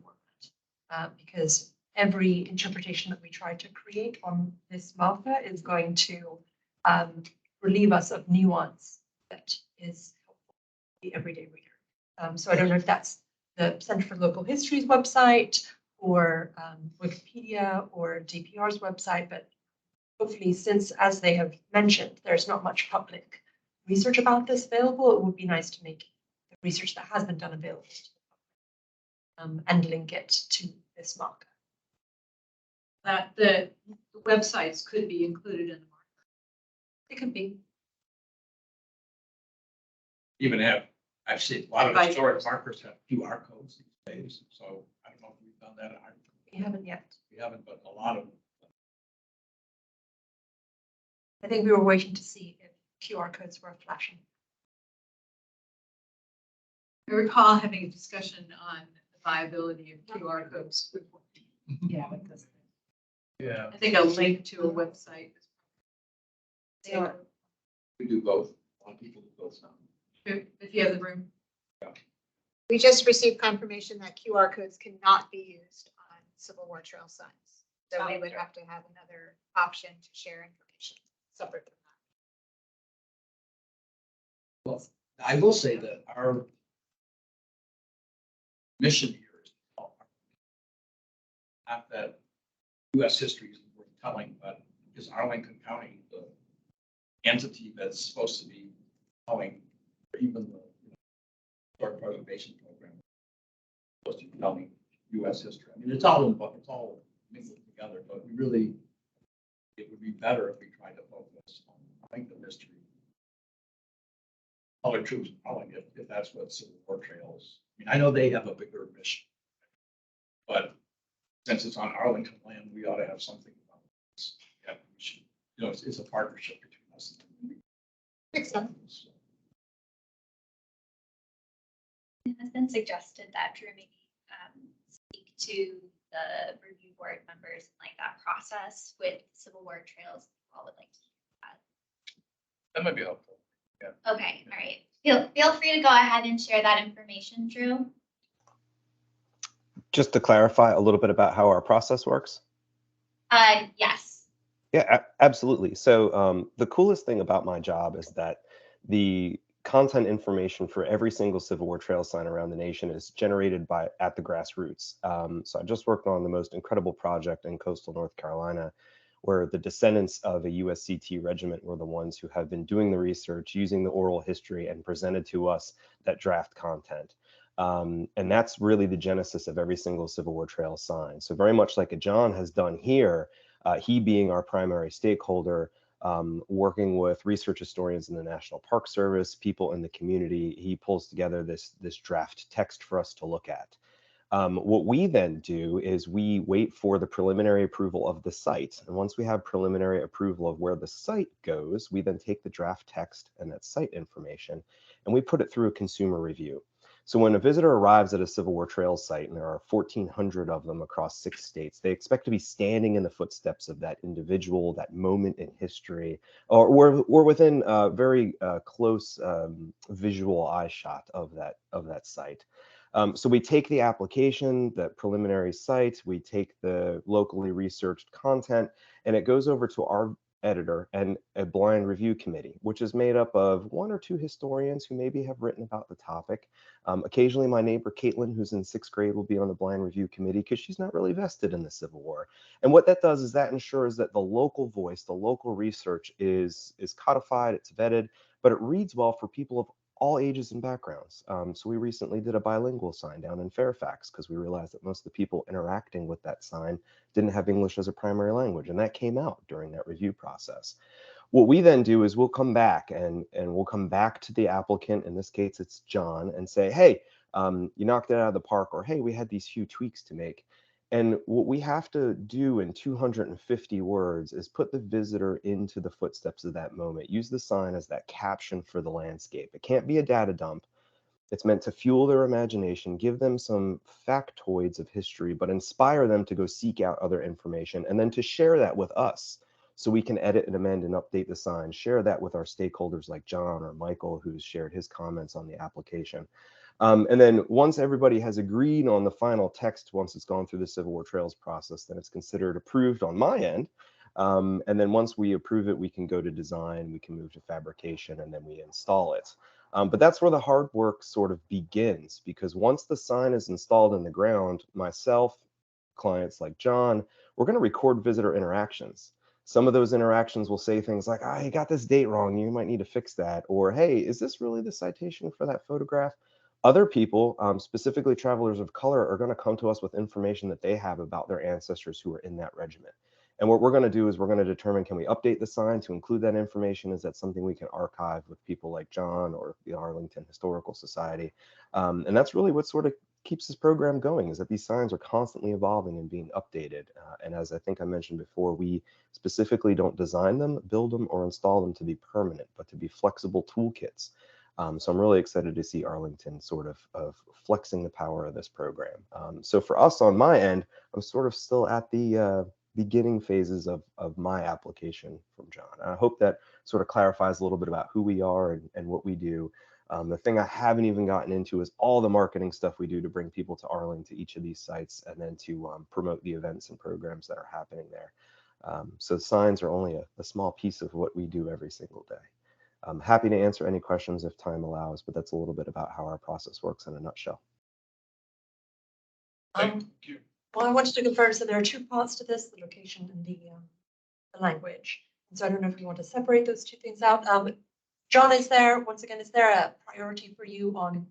Speaker 4: format. Because every interpretation that we try to create on this marker is going to relieve us of nuance that is helpful for the everyday reader. So I don't know if that's the Center for Local History's website or Wikipedia or DPR's website, but hopefully, since, as they have mentioned, there's not much public research about this available, it would be nice to make the research that has been done available to the public, and link it to this marker.
Speaker 14: That the websites could be included in the marker.
Speaker 4: It could be.
Speaker 5: Even have, I've seen a lot of historic markers have QR codes these days, so I don't know if we've done that.
Speaker 4: We haven't yet.
Speaker 5: We haven't, but a lot of them.
Speaker 4: I think we were waiting to see if QR codes were flashing.
Speaker 14: I recall having a discussion on the viability of QR codes.
Speaker 11: Yeah, like this.
Speaker 1: Yeah.
Speaker 14: I think a link to a website.
Speaker 5: We do both. A lot of people do both now.
Speaker 14: If you have the room.
Speaker 2: We just received confirmation that QR codes cannot be used on Civil War trail signs. So we would have to have another option to share information separate from that.
Speaker 5: Well, I will say that our mission here is not that U.S. history is worth telling, but is Arlington County the entity that's supposed to be telling, or even the historic preservation program supposed to be telling U.S. history. I mean, it's all mingled together, but we really, it would be better if we tried to focus on Arlington history. Other troops calling it, if that's what Civil War trails. I mean, I know they have a bigger mission, but since it's on Arlington land, we ought to have something about this. Yeah, we should, it's a partnership between us and them.
Speaker 2: Makes sense.
Speaker 9: It has been suggested that Drew maybe speak to the review board members and like that process with Civil War trails. All would like to hear that.
Speaker 1: That might be helpful. Yeah.
Speaker 9: Okay, all right. Feel free to go ahead and share that information, Drew.
Speaker 18: Just to clarify a little bit about how our process works.
Speaker 9: Yes.
Speaker 18: Yeah, absolutely. So the coolest thing about my job is that the content information for every single Civil War trail sign around the nation is generated at the grassroots. So I just worked on the most incredible project in coastal North Carolina, where the descendants of a USCT regiment were the ones who have been doing the research, using the oral history, and presented to us that draft content. And that's really the genesis of every single Civil War trail sign. So very much like John has done here, he being our primary stakeholder, working with research historians in the National Park Service, people in the community. He pulls together this draft text for us to look at. What we then do is we wait for the preliminary approval of the site. And once we have preliminary approval of where the site goes, we then take the draft text and that site information and we put it through a consumer review. So when a visitor arrives at a Civil War Trails site, and there are 1,400 of them across 6 states, they expect to be standing in the footsteps of that individual, that moment in history, or within a very close visual eye shot of that site. So we take the application, the preliminary site, we take the locally researched content, and it goes over to our editor and a blind review committee, which is made up of 1 or 2 historians who maybe have written about the topic. Occasionally my neighbor Caitlin, who's in 6th grade, will be on the blind review committee because she's not really vested in the Civil War. And what that does is that ensures that the local voice, the local research is codified, it's vetted, but it reads well for people of all ages and backgrounds. So we recently did a bilingual sign down in Fairfax because we realized that most of the people interacting with that sign didn't have English as a primary language, and that came out during that review process. What we then do is we'll come back and we'll come back to the applicant, in this case it's John, and say, hey, you knocked it out of the park, or hey, we had these few tweaks to make. And what we have to do in 250 words is put the visitor into the footsteps of that moment. Use the sign as that caption for the landscape. It can't be a data dump. It's meant to fuel their imagination, give them some factoids of history, but inspire them to go seek out other information and then to share that with us so we can edit and amend and update the sign, share that with our stakeholders like John or Michael, who's shared his comments on the application. And then once everybody has agreed on the final text, once it's gone through the Civil War Trails process, then it's considered approved on my end. And then once we approve it, we can go to design, we can move to fabrication, and then we install it. But that's where the hard work sort of begins, because once the sign is installed in the ground, myself, clients like John, we're going to record visitor interactions. Some of those interactions will say things like, ah, you got this date wrong, you might need to fix that. Or, hey, is this really the citation for that photograph? Other people, specifically travelers of color, are going to come to us with information that they have about their ancestors who were in that regiment. And what we're going to do is we're going to determine, can we update the sign to include that information? Is that something we can archive with people like John or the Arlington Historical Society? And that's really what sort of keeps this program going, is that these signs are constantly evolving and being updated. And as I think I mentioned before, we specifically don't design them, build them, or install them to be permanent, but to be flexible toolkits. So I'm really excited to see Arlington sort of flexing the power of this program. So for us on my end, I'm sort of still at the beginning phases of my application from John. I hope that sort of clarifies a little bit about who we are and what we do. The thing I haven't even gotten into is all the marketing stuff we do to bring people to Arlington, to each of these sites, and then to promote the events and programs that are happening there. So signs are only a small piece of what we do every single day. I'm happy to answer any questions if time allows, but that's a little bit about how our process works in a nutshell.
Speaker 1: Thank you.
Speaker 4: Well, I wanted to confirm, so there are 2 parts to this, the location and the language. And so I don't know if you want to separate those 2 things out. John, is there a priority for you on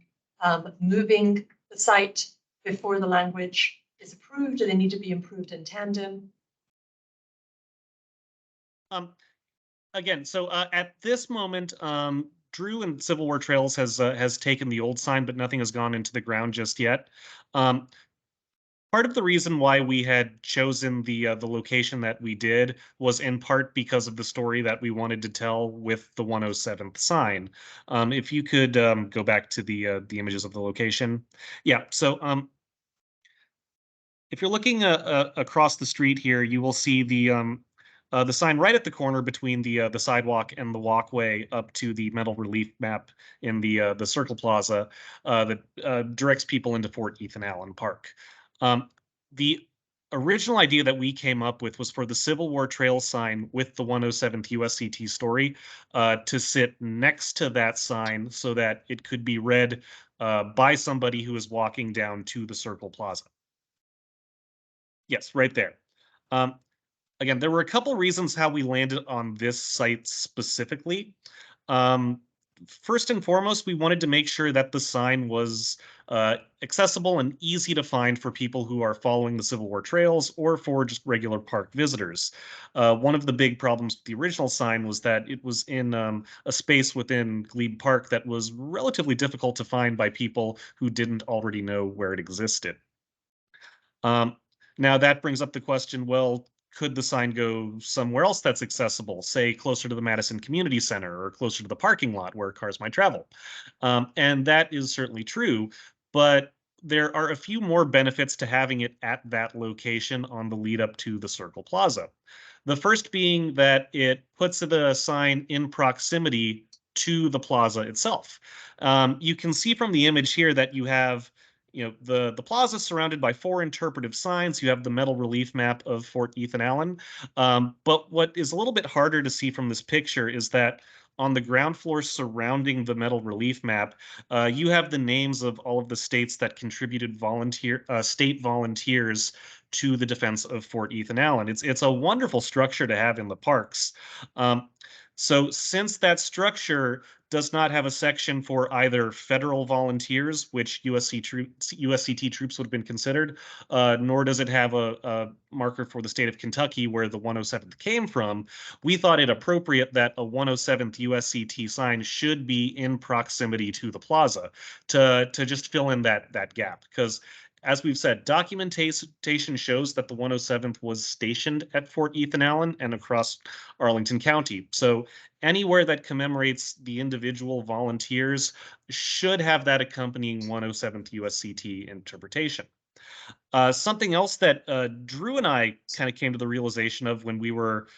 Speaker 4: moving the site before the language is approved? Do they need to be improved in tandem?
Speaker 17: Again, so at this moment, Drew and Civil War Trails has taken the old sign, but nothing has gone into the ground just yet. Part of the reason why we had chosen the location that we did was in part because of the story that we wanted to tell with the 107th sign. If you could go back to the images of the location. Yeah, so if you're looking across the street here, you will see the sign right at the corner between the sidewalk and the walkway up to the metal relief map in the Circle Plaza that directs people into Fort Ethan Allen Park. The original idea that we came up with was for the Civil War Trail sign with the 107th USCT story to sit next to that sign so that it could be read by somebody who is walking down to the Circle Plaza. Yes, right there. Again, there were a couple reasons how we landed on this site specifically. First and foremost, we wanted to make sure that the sign was accessible and easy to find for people who are following the Civil War trails or for just regular park visitors. One of the big problems with the original sign was that it was in a space within Glebe Park that was relatively difficult to find by people who didn't already know where it existed. Now that brings up the question, well, could the sign go somewhere else that's accessible, say closer to the Madison Community Center or closer to the parking lot where cars might travel? And that is certainly true, but there are a few more benefits to having it at that location on the lead up to the Circle Plaza. The first being that it puts the sign in proximity to the plaza itself. You can see from the image here that you have the plaza is surrounded by 4 interpretive signs. You have the metal relief map of Fort Ethan Allen. But what is a little bit harder to see from this picture is that on the ground floor surrounding the metal relief map, you have the names of all of the states that contributed state volunteers to the defense of Fort Ethan Allen. It's a wonderful structure to have in the parks. So since that structure does not have a section for either federal volunteers, which USCT troops would have been considered, nor does it have a marker for the state of Kentucky where the 107th came from, we thought it appropriate that a 107th USCT sign should be in proximity to the plaza to just fill in that gap. Because as we've said, documentation shows that the 107th was stationed at Fort Ethan Allen and across Arlington County. So anywhere that commemorates the individual volunteers should have that accompanying 107th USCT interpretation. Something else that Drew and I kind of came to the realization of when we were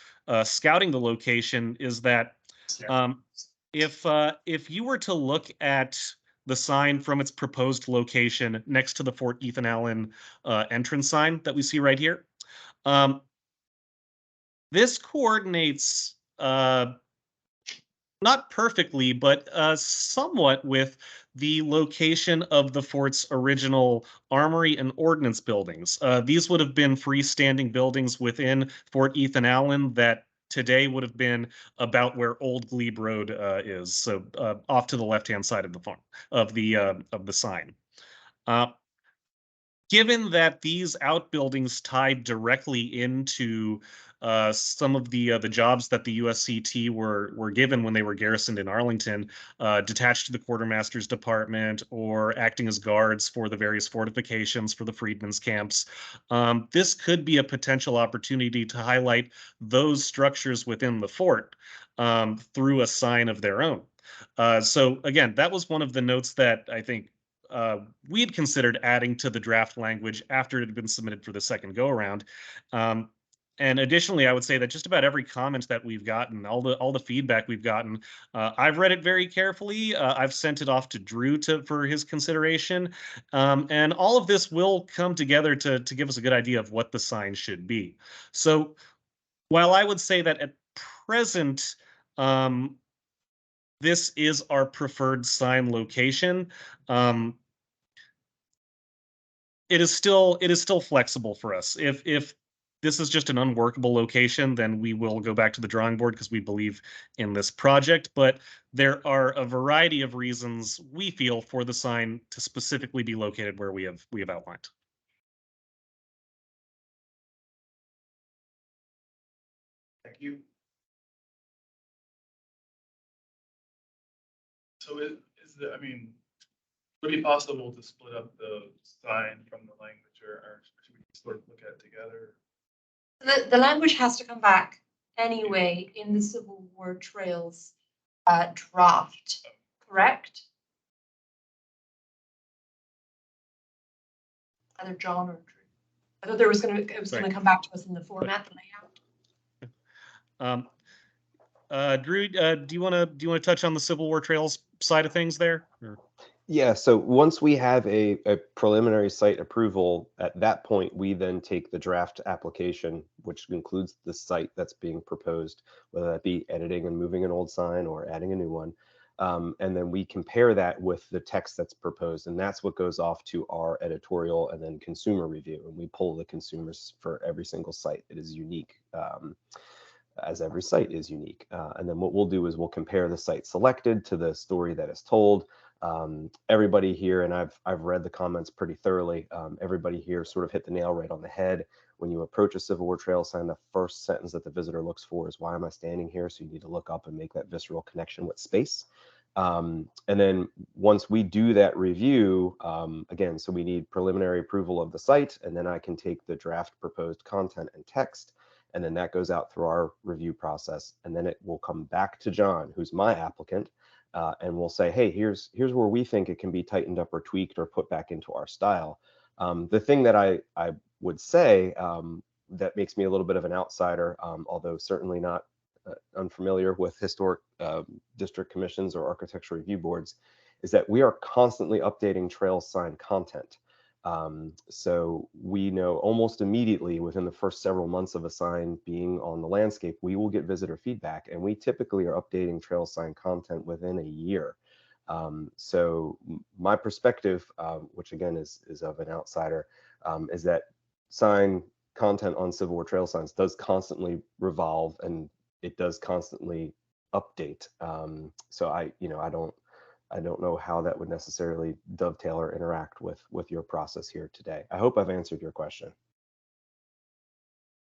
Speaker 17: scouting the location is that if you were to look at the sign from its proposed location next to the Fort Ethan Allen entrance sign that we see right here, this coordinates not perfectly, but somewhat with the location of the fort's original armory and ordnance buildings. These would have been freestanding buildings within Fort Ethan Allen that today would have been about where Old Glebe Road is, so off to the left-hand side of the farm of the sign. Given that these outbuildings tied directly into some of the jobs that the USCT were given when they were garrisoned in Arlington, detached to the quartermaster's department or acting as guards for the various fortifications for the freedmen's camps, this could be a potential opportunity to highlight those structures within the fort through a sign of their own. So again, that was one of the notes that I think we had considered adding to the draft language after it had been submitted for the second go around. And additionally, I would say that just about every comment that we've gotten, all the feedback we've gotten, I've read it very carefully. I've sent it off to Drew for his consideration, and all of this will come together to give us a good idea of what the sign should be. So, while I would say that at present, this is our preferred sign location. It is still flexible for us. If this is just an unworkable location, then we will go back to the drawing board because we believe in this project. But there are a variety of reasons we feel for the sign to specifically be located where we have outlined.
Speaker 1: Thank you. So would it be possible to split up the sign from the language, or should we sort of look at it together?
Speaker 4: The language has to come back anyway in the Civil War Trails draft, correct? Either John or Drew. I thought it was gonna come back to us in the format, the layout.
Speaker 17: Drew, do you want to touch on the Civil War Trails side of things there? Or?
Speaker 18: Yeah, so once we have a preliminary site approval, at that point, we then take the draft application, which includes the site that's being proposed, whether that be editing and moving an old sign or adding a new one. And then we compare that with the text that's proposed, and that's what goes off to our editorial and then consumer review. And we pull the consumers for every single site. It is unique, as every site is unique. And then what we'll do is we'll compare the site selected to the story that is told. Everybody here, and I've read the comments pretty thoroughly. Everybody here sort of hit the nail right on the head. When you approach a Civil War trail sign, the first sentence that the visitor looks for is, why am I standing here? So you need to look up and make that visceral connection with space. And then once we do that review, again, so we need preliminary approval of the site, and then I can take the draft proposed content and text, and then that goes out through our review process, and then it will come back to John, who's my applicant, and we'll say, hey, here's where we think it can be tightened up or tweaked or put back into our style. The thing that I would say that makes me a little bit of an outsider, although certainly not unfamiliar with historic district commissions or architecture review boards, is that we are constantly updating trail sign content. So we know almost immediately within the first several months of a sign being on the landscape, we will get visitor feedback, and we typically are updating trail sign content within a year. So my perspective, which again is of an outsider, is that sign content on Civil War trail signs does constantly revolve, and it does constantly update. So I don't know how that would necessarily dovetail or interact with your process here today. I hope I've answered your question.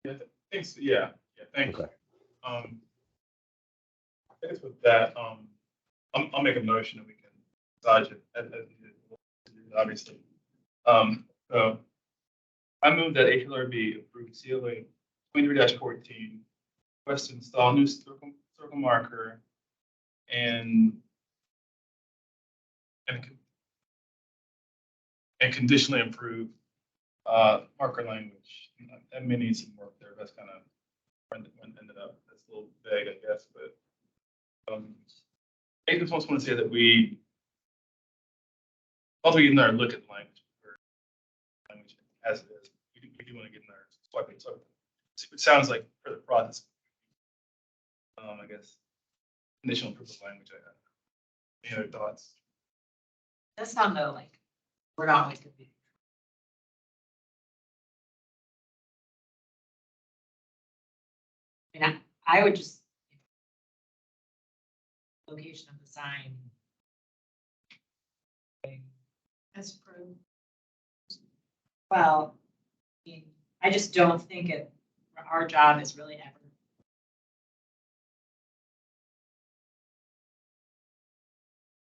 Speaker 1: Yeah, thanks. Yeah, thank you.
Speaker 18: Okay.
Speaker 1: I guess with that, I'll make a motion and we can dodge it as needed, obviously. So I move that HLRB approve CLA 23-14, request to install new circle marker and conditionally improve marker language. That may need some work there. That's kind of when ended up. That's a little vague, I guess, but I just want to say that we also get in there and look at language as it is. We do want to get in there. So it sounds like for the process, I guess conditional proof of language. Any other thoughts?
Speaker 11: That's not though, like, we're not always gonna be. I mean, I would just. Location of the sign.
Speaker 14: As approved.
Speaker 11: Well, I mean, I just don't think our job is really ever.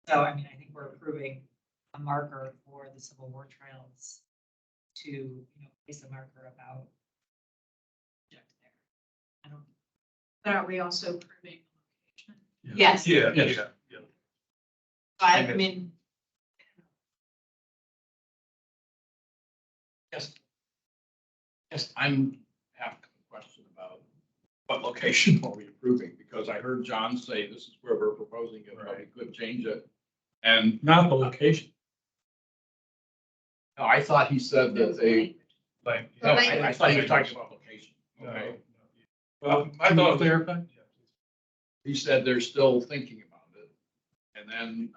Speaker 11: So, I mean, I think we're approving a marker for the Civil War trails to, place a marker about. There. I don't.
Speaker 14: But are we also approving the location?
Speaker 11: Yes.
Speaker 1: Yeah.
Speaker 11: I mean.
Speaker 5: Yes, I'm have a question about what location are we approving? Because I heard John say this is where we're proposing it, but we could change it. And
Speaker 10: Not the location.
Speaker 5: no, I thought he said that they,
Speaker 1: Like,
Speaker 5: no, I thought he was talking about location. Okay.
Speaker 10: Well,
Speaker 1: I
Speaker 10: can
Speaker 1: thought
Speaker 10: you
Speaker 1: it was-
Speaker 10: clarify?
Speaker 5: He said they're still thinking about it. And then,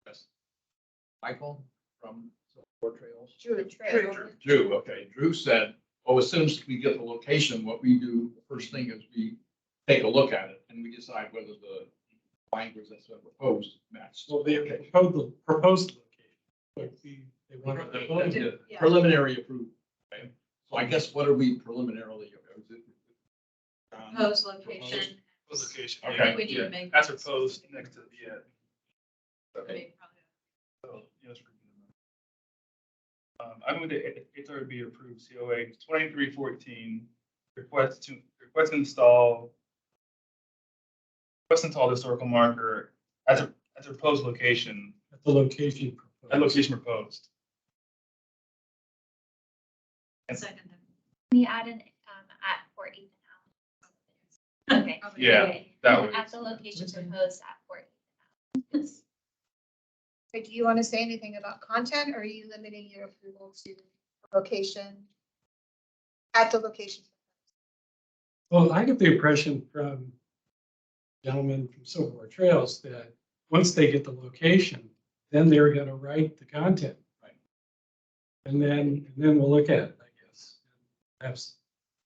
Speaker 5: yes, Michael from Civil Trails. Drew, okay. Drew said, oh, as soon as we get the location, what we do, the first thing is we take a look at it and we decide whether the language that's been proposed matches.
Speaker 10: Well, they proposed location. Like they want to.
Speaker 5: Preliminary approval. Okay. So I guess what are we preliminarily? Is it,
Speaker 14: Proposed location.
Speaker 1: Location.
Speaker 5: Okay.
Speaker 14: We need to make.
Speaker 1: As opposed next to
Speaker 14: Okay.
Speaker 1: So, yes. I move that HRB approve COA 2314, request install the historical marker as a proposed location.
Speaker 10: At the location proposed.
Speaker 1: At location proposed.
Speaker 14: Second.
Speaker 9: We add an at Fort Ethan Allen. Okay.
Speaker 1: Yeah,
Speaker 9: Okay.
Speaker 1: that would.
Speaker 9: At the location proposed at Fort Ethan Allen.
Speaker 2: But do you want to say anything about content, or are you limiting your approval to location? At the location?
Speaker 10: Well, I get the impression from gentlemen from Civil War Trails that once they get the location, then they're going to write the content.
Speaker 5: Right.
Speaker 10: And then we'll look at it, I guess. Have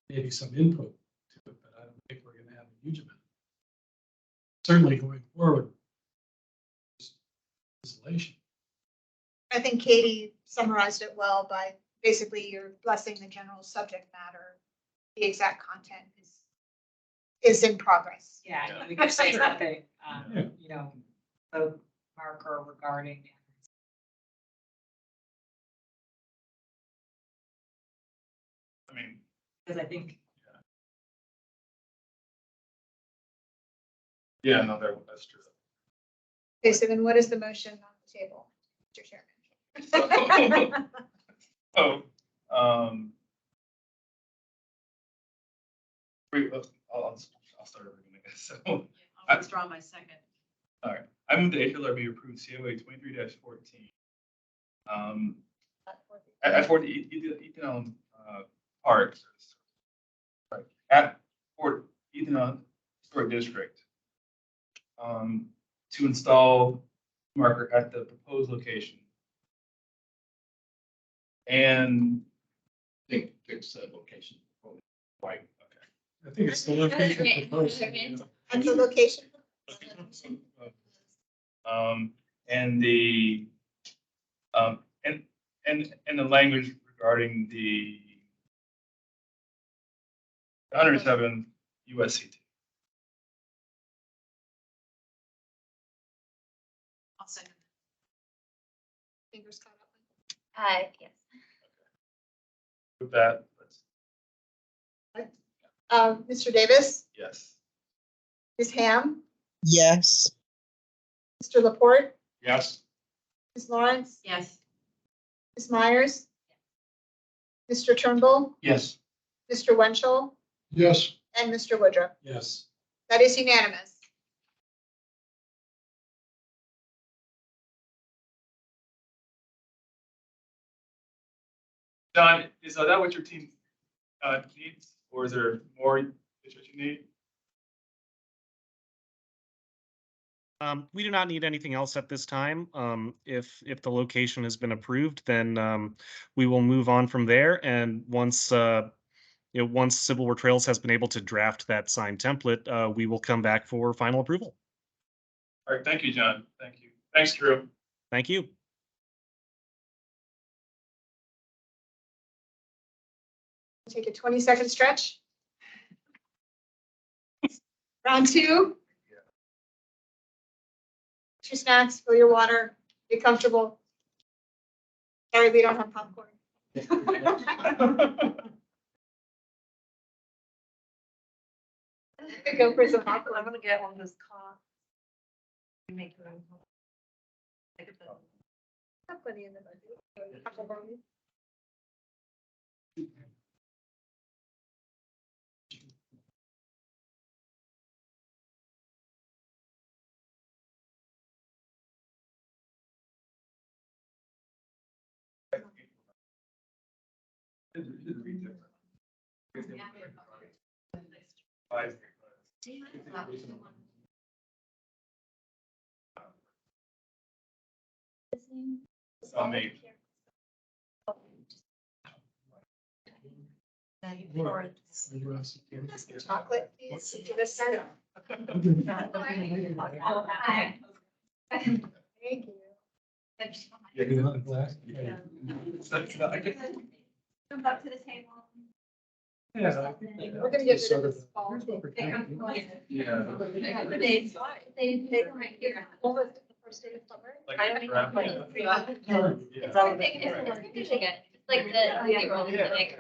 Speaker 10: maybe some input to it, but I don't think we're going to have a huge amount. Certainly going forward, installation.
Speaker 2: I think Katie summarized it well by basically you're blessing the general subject matter. The exact content is in progress.
Speaker 11: Yeah,
Speaker 10: Yeah.
Speaker 11: we could say something,
Speaker 10: Yeah.
Speaker 11: you know, the marker regarding.
Speaker 1: I mean,
Speaker 11: Because I think
Speaker 1: yeah, no, that's true.
Speaker 2: Okay, so then what is the motion on the table, Mr. Chairman?
Speaker 1: Oh, I'll start over again, I guess. So,
Speaker 14: I'll withdraw my second.
Speaker 1: all right, I move the HLRB approve COA 23-14. At Fort Ethan Allen Park, right, at Fort Ethan Allen Historic District, to install marker at the proposed location. And
Speaker 5: Fix that location.
Speaker 1: right, okay.
Speaker 10: I think it's the location proposed.
Speaker 2: And the location?
Speaker 1: And the, and the language regarding the 107 USCT.
Speaker 14: I'll second.
Speaker 2: Fingers caught up.
Speaker 9: Yes.
Speaker 1: With that,
Speaker 2: Mr. Davis,
Speaker 1: yes.
Speaker 2: Ms. Ham,
Speaker 3: Yes.
Speaker 2: Mr. Laporte,
Speaker 5: Yes.
Speaker 2: Ms. Lawrence,
Speaker 14: Yes.
Speaker 2: Ms. Myers, Mr. Turnbull,
Speaker 5: Yes.
Speaker 2: Mr. Winchell,
Speaker 8: Yes,
Speaker 2: and Mr. Woodruff.
Speaker 10: Yes.
Speaker 2: That is unanimous.
Speaker 1: John, is that what your team needs, or is there more that you need?
Speaker 17: We do not need anything else at this time. If the location has been approved, then we will move on from there. And once once Civil War Trails has been able to draft that signed template, we will come back for final approval.
Speaker 1: All right, thank you, John. Thank you. Thanks, Drew.
Speaker 17: Thank you.
Speaker 2: Take a 20-second stretch. Round two. Get your snacks, fill your water, be comfortable. Sorry, we don't have popcorn. Go for some popcorn.
Speaker 4: I'm gonna get one of those coffee. Make your own.
Speaker 2: Have plenty in the budget. Apple bottom. Chocolate, please. Give us some. Thank you.
Speaker 12: Jump up to the table.
Speaker 10: Yeah.
Speaker 2: We're gonna get rid of this fall.
Speaker 1: Yeah.
Speaker 2: They come right here. What was it, the first day of summer?
Speaker 1: Like
Speaker 2: I don't
Speaker 1: draft,
Speaker 2: know.
Speaker 1: yeah.
Speaker 9: It's all like the year-old clinic.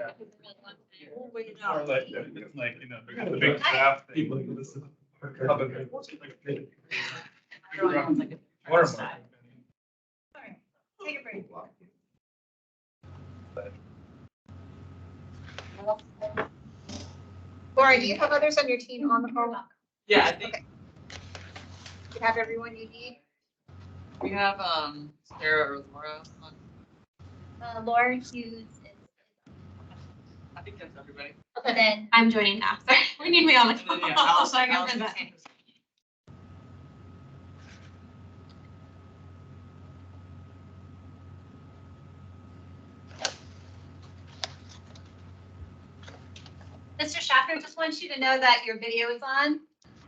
Speaker 1: Or like, it's like, the big draft thing. This is public. Watermark.
Speaker 2: Take a break. Lauren, do you have others on your team on the phone?
Speaker 20: Yeah, I think
Speaker 2: You have everyone you need?
Speaker 20: we have Sarah or Laura on.
Speaker 9: Laura Hughes is.
Speaker 20: I think that's everybody.
Speaker 9: And then
Speaker 12: I'm joining now. Sorry, we need me on the
Speaker 20: And then,
Speaker 12: call.
Speaker 20: yeah,
Speaker 12: So I can
Speaker 20: Allison-
Speaker 12: present. Mr. Schaffner, just wants you to know that your video is on.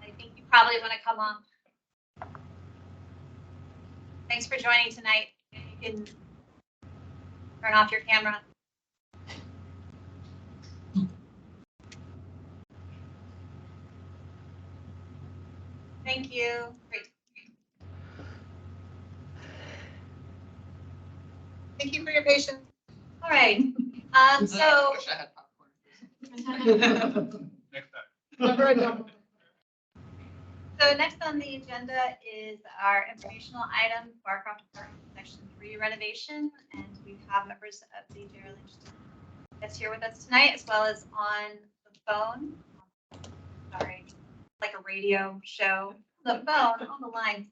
Speaker 12: I think you probably want to come on.
Speaker 21: Thanks for joining tonight. You can turn off your camera. Thank you. Great.
Speaker 2: Thank you for your patience.
Speaker 21: All right. So.
Speaker 20: I wish I had popcorn.
Speaker 1: Next time.
Speaker 2: Never a double.
Speaker 21: So next on the agenda is our informational item, Barcroft Apartment Section 3 renovation, and we have members of the J.R. Lynch team that's here with us tonight, as well as on the phone. Sorry, like a radio show. The phone on the line.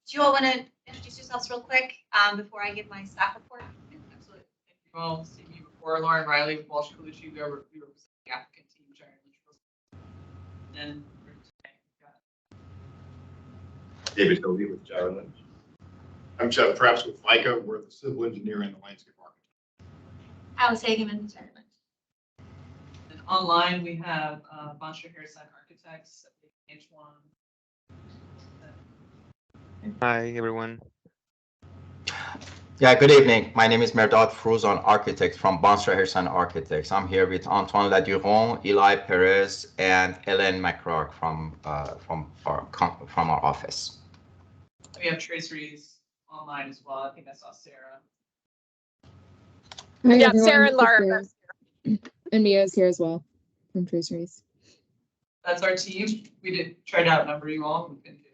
Speaker 21: Do you all want to introduce yourselves real quick before I give my staff report?
Speaker 20: Absolutely. Thank you all. Seeing you before, Lauren Riley with Walsh Colucci. We represent the applicant team, J.R. Lynch. And
Speaker 22: David Cody with J.R. Lynch. I'm Jeff Traps with FICA. We're the civil engineer and the landscape architect.
Speaker 21: Alice Hageman, J.R. Lynch.
Speaker 20: And online, we have Bonsher Harrison Architects, H1.
Speaker 23: Hi, everyone.
Speaker 24: Yeah, good evening. My name is Merdad Frouzan, architect from Bonsher Harrison Architects. I'm here with Antoine Laduron, Eli Perez, and Ellen McCrock from our office.
Speaker 20: We have Trace Rees online as well. I think I saw Sarah.
Speaker 25: Hi,
Speaker 21: Yeah,
Speaker 25: everyone.
Speaker 21: Sarah and Laura.
Speaker 25: And Mia is here as well from Trace Rees.
Speaker 20: That's our team. We did try to outnumber you all. We couldn't do.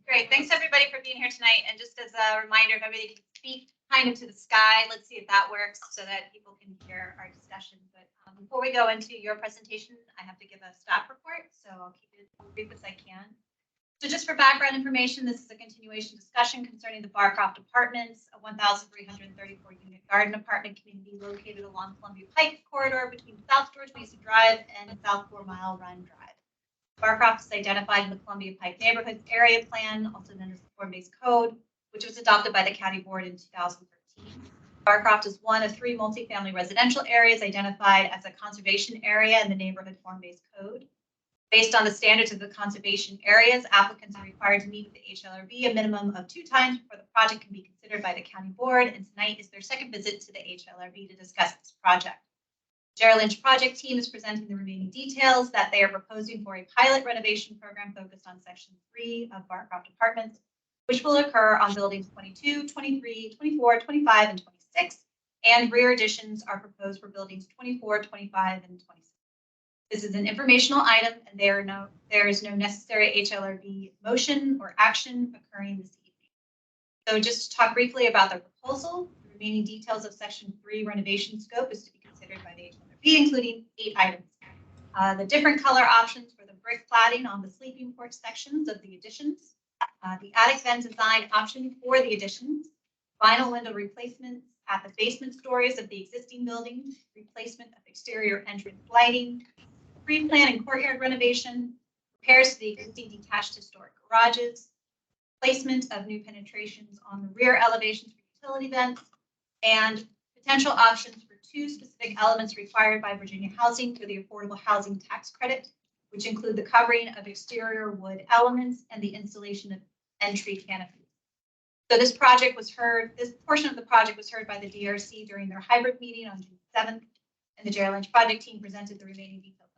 Speaker 21: Great. Thanks everybody for being here tonight. And just as a reminder, if everybody can speak kind of to the sky, let's see if that works so that people can hear our discussion. But before we go into your presentation, I have to give a staff report. So I'll keep it as brief as I can. So just for background information, this is a continuation discussion concerning the Barcroft Apartments, a 1,334 unit garden apartment community located along Columbia Pike corridor between South George Mason Drive and South 4 Mile Run Drive. Barcroft is identified in the Columbia Pike Neighborhood Area Plan, also known as the Form-Based Code, which was adopted by the County Board in 2013. Barcroft is one of 3 multifamily residential areas identified as a conservation area in the Neighborhood Form-Based Code. Based on the standards of the conservation areas, applicants are required to meet with the HLRB a minimum of 2 times before the project can be considered by the County Board, and tonight is their second visit to the HLRB to discuss this project. J.R. Lynch project team is presenting the remaining details that they are proposing for a pilot renovation program focused on Section 3 of Barcroft Apartments, which will occur on buildings 22, 23, 24, 25, and 26, and rear additions are proposed for buildings 24, 25, and 26. This is an informational item, and there is no necessary HLRB motion or action occurring this evening. So just to talk briefly about the proposal, the remaining details of Section 3 renovation scope is to be considered by the HLRB, including 8 items. The different color options for the brick cladding on the sleeping porch sections of the additions, the attic vent design option for the additions, vinyl window replacements at the basement stories of the existing building, replacement of exterior entrance lighting, pre-plan and courtyard renovation, repairs to the existing detached historic garages, placement of new penetrations on the rear elevations for utility vents, and potential options for 2 specific elements required by Virginia Housing for the Affordable Housing Tax Credit, which include the covering of exterior wood elements and the installation of entry canopies. So this portion of the project was heard by the DRC during their hybrid meeting on June 7th, and the J.R. Lynch project team presented the remaining details of it.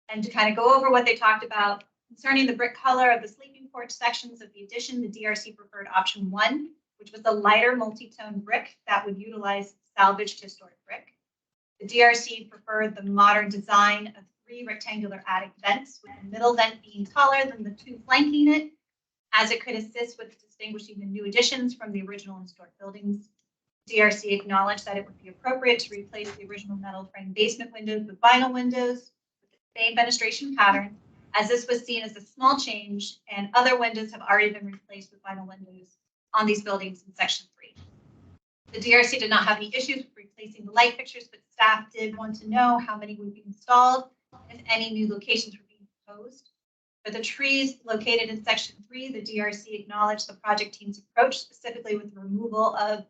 Speaker 21: And to kind of go over what they talked about concerning the brick color of the sleeping porch sections of the addition, the DRC preferred option 1, which was the lighter multi-tone brick that would utilize salvaged historic brick. The DRC preferred the modern design of 3 rectangular attic vents, with the middle vent being taller than the 2 flanking it, as it could assist with distinguishing the new additions from the original historic buildings. DRC acknowledged that it would be appropriate to replace the original metal frame basement windows with vinyl windows with the same fenestration pattern, as this was seen as a small change, and other windows have already been replaced with vinyl windows on these buildings in Section 3. The DRC did not have any issues with replacing the light fixtures, but staff did want to know how many would be installed and if any new locations were being proposed. For the trees located in Section 3, the DRC acknowledged the project team's approach, specifically with the removal of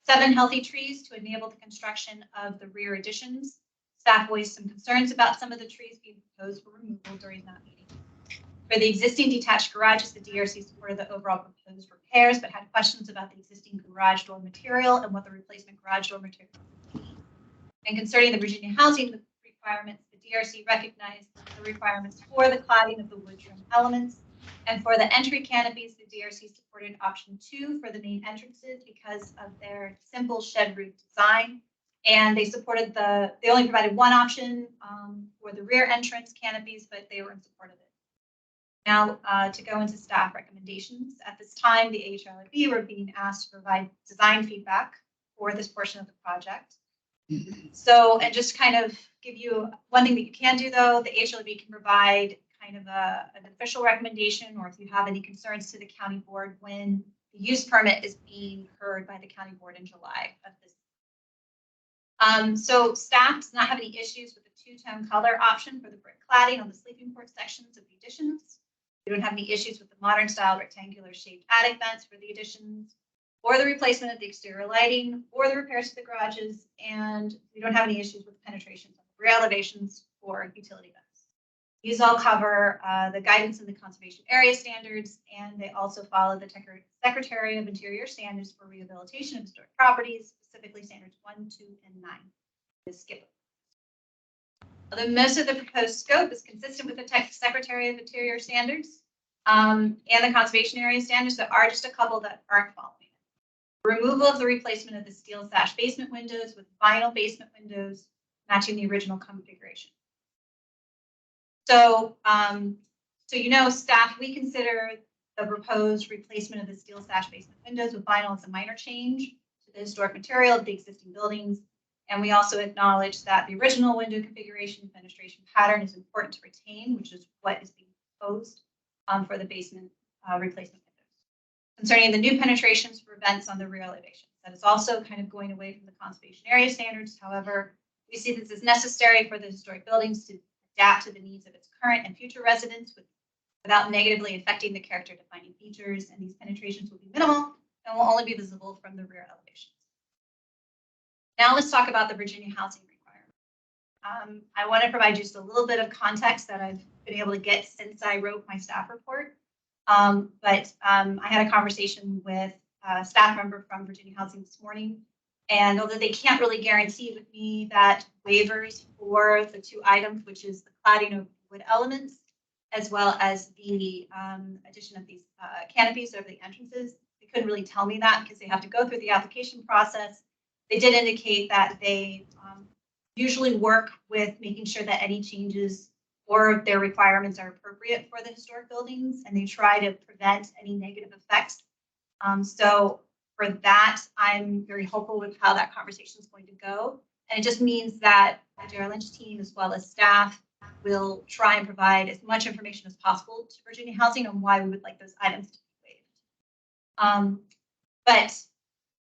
Speaker 21: 7 healthy trees to enable the construction of the rear additions. Staff voiced some concerns about some of the trees being proposed for removal during that meeting. For the existing detached garages, the DRC supported the overall proposed repairs, but had questions about the existing garage door material and what the replacement garage door material would be. And concerning the Virginia housing requirements, the DRC recognized the requirements for the cladding of the wood trim elements. And for the entry canopies, the DRC supported option 2 for the main entrances because of their simple shed roof design. And they supported they only provided one option for the rear entrance canopies, but they were in support of it. Now, to go into staff recommendations. At this time, the HLRB were being asked to provide design feedback for this portion of the project. So, and just kind of give you one thing that you can do, though, the HLRB can provide kind of an official recommendation, or if you have any concerns to the county board when the use permit is being heard by the county board in July of this. So staff does not have any issues with the two-tone color option for the brick cladding on the sleeping port sections of the additions. We don't have any issues with the modern style rectangular shaped attic vents for the additions, or the replacement of the exterior lighting, or the repairs to the garages, and we don't have any issues with penetrations on the rear elevations or utility vents. These all cover the guidance in the conservation area standards, and they also follow the Secretary of Interior standards for rehabilitation of historic properties, specifically standards 1, 2, and 9. Just skip it. Although most of the proposed scope is consistent with the Secretary of Interior standards and the conservation area standards, there are just a couple that aren't following. Removal of the replacement of the steel sash basement windows with vinyl basement windows matching the original configuration. So, staff, we consider the proposed replacement of the steel sash basement windows with vinyl as a minor change to the historic material of the existing buildings. And we also acknowledge that the original window configuration and fenestration pattern is important to retain, which is what is being proposed for the basement replacement windows. Concerning the new penetrations for vents on the rear elevation, that is also kind of going away from the conservation area standards. However, we see this as necessary for the historic buildings to adapt to the needs of its current and future residents without negatively affecting the character defining features, and these penetrations will be minimal and will only be visible from the rear elevations. Now let's talk about the Virginia housing requirement. I want to provide just a little bit of context that I've been able to get since I wrote my staff report. I had a conversation with a staff member from Virginia Housing this morning, and although they can't really guarantee with me that waivers for the 2 items, which is the cladding of wood elements, as well as the addition of these canopies over the entrances, they couldn't really tell me that because they have to go through the application process. They did indicate that they usually work with making sure that any changes or their requirements are appropriate for the historic buildings, and they try to prevent any negative effects. So for that, I'm very hopeful with how that conversation is going to go. And it just means that the J.R. Lynch team, as well as staff, will try and provide as much information as possible to Virginia Housing on why we would like those items to be waived. But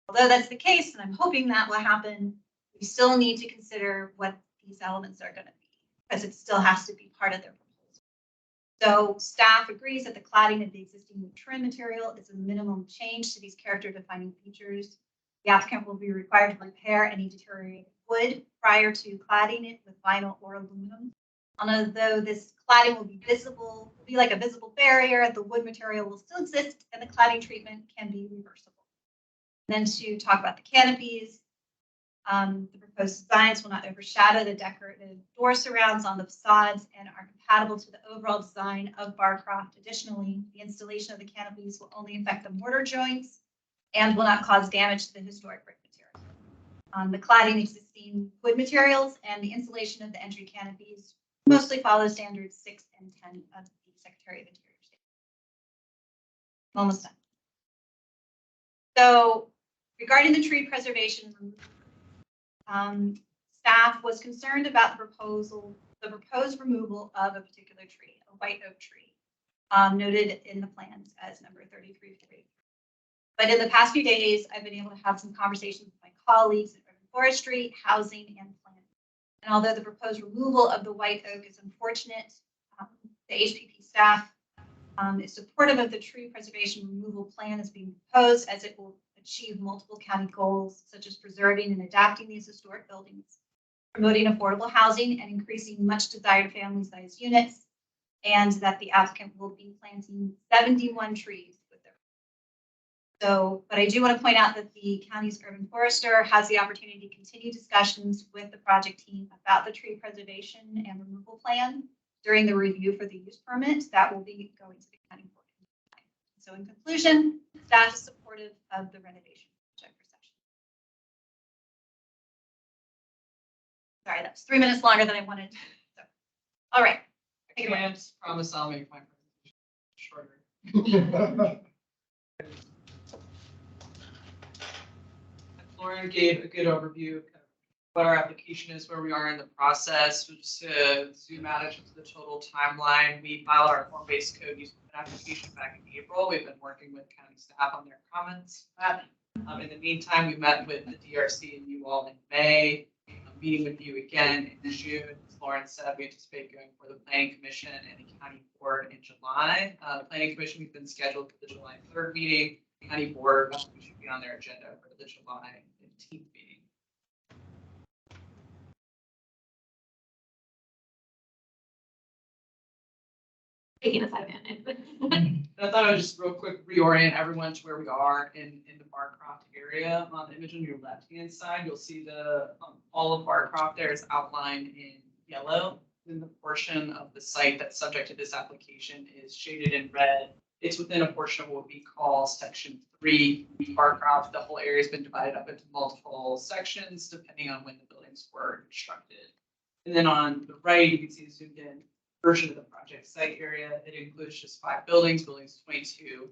Speaker 21: although that's the case, and I'm hoping that will happen, we still need to consider what these elements are going to be, because it still has to be part of their proposal. So staff agrees that the cladding of the existing wood trim material is a minimum change to these character defining features. The applicant will be required to repair any deteriorated wood prior to cladding it with vinyl or aluminum. Although this cladding will be visible, will be like a visible barrier, the wood material will still exist and the cladding treatment can be reversible. And then to talk about the canopies, the proposed designs will not overshadow the decorative door surrounds on the facades and are compatible to the overall design of Barcroft. Additionally, the installation of the canopies will only affect the mortar joints and will not cause damage to the historic brick material. The cladding existing wood materials and the installation of the entry canopies mostly follow standards 6 and 10 of the Secretary of Interior standards. Almost done. So regarding the tree preservation, staff was concerned about the proposed removal of a particular tree, a white oak tree, noted in the plans as number 33. But in the past few days, I've been able to have some conversations with my colleagues in urban forestry, housing, and planning. And although the proposed removal of the white oak is unfortunate, the HPP staff is supportive of the tree preservation removal plan as being proposed, as it will achieve multiple county goals, such as preserving and adapting these historic buildings, promoting affordable housing, and increasing much desired family size units, and that the applicant will be planting 71 trees with their. So, but I do want to point out that the county's urban forester has the opportunity to continue discussions with the project team about the tree preservation and removal plan during the review for the use permit that will be going to the county board. So in conclusion, staff is supportive of the renovation project for section. Sorry, that's 3 minutes longer than I wanted. So, all right.
Speaker 20: I can't promise I'll make my presentation shorter. Lauren gave a good overview of what our application is, where we are in the process. Just to zoom out into the total timeline, we filed our form-based code use application back in April. We've been working with county staff on their comments. In the meantime, we met with the DRC and you all in May, meeting with you again in June. As Lauren said, we anticipate going for the Planning Commission and the County Board in July. The Planning Commission, we've been scheduled for the July 3rd meeting. The County Board, we should be on their agenda for the July 15th meeting.
Speaker 21: Taking us out of it.
Speaker 20: I thought I would just real quick reorient everyone to where we are in the Barcroft area. On the image on your left-hand side, you'll see the all of Barcroft there is outlined in yellow. Then the portion of the site that's subject to this application is shaded in red. It's within a portion of what we call Section 3 Barcroft. The whole area has been divided up into multiple sections depending on when the buildings were constructed. And then on the right, you can see the zoomed in version of the project site area. It includes just 5 buildings, buildings 22.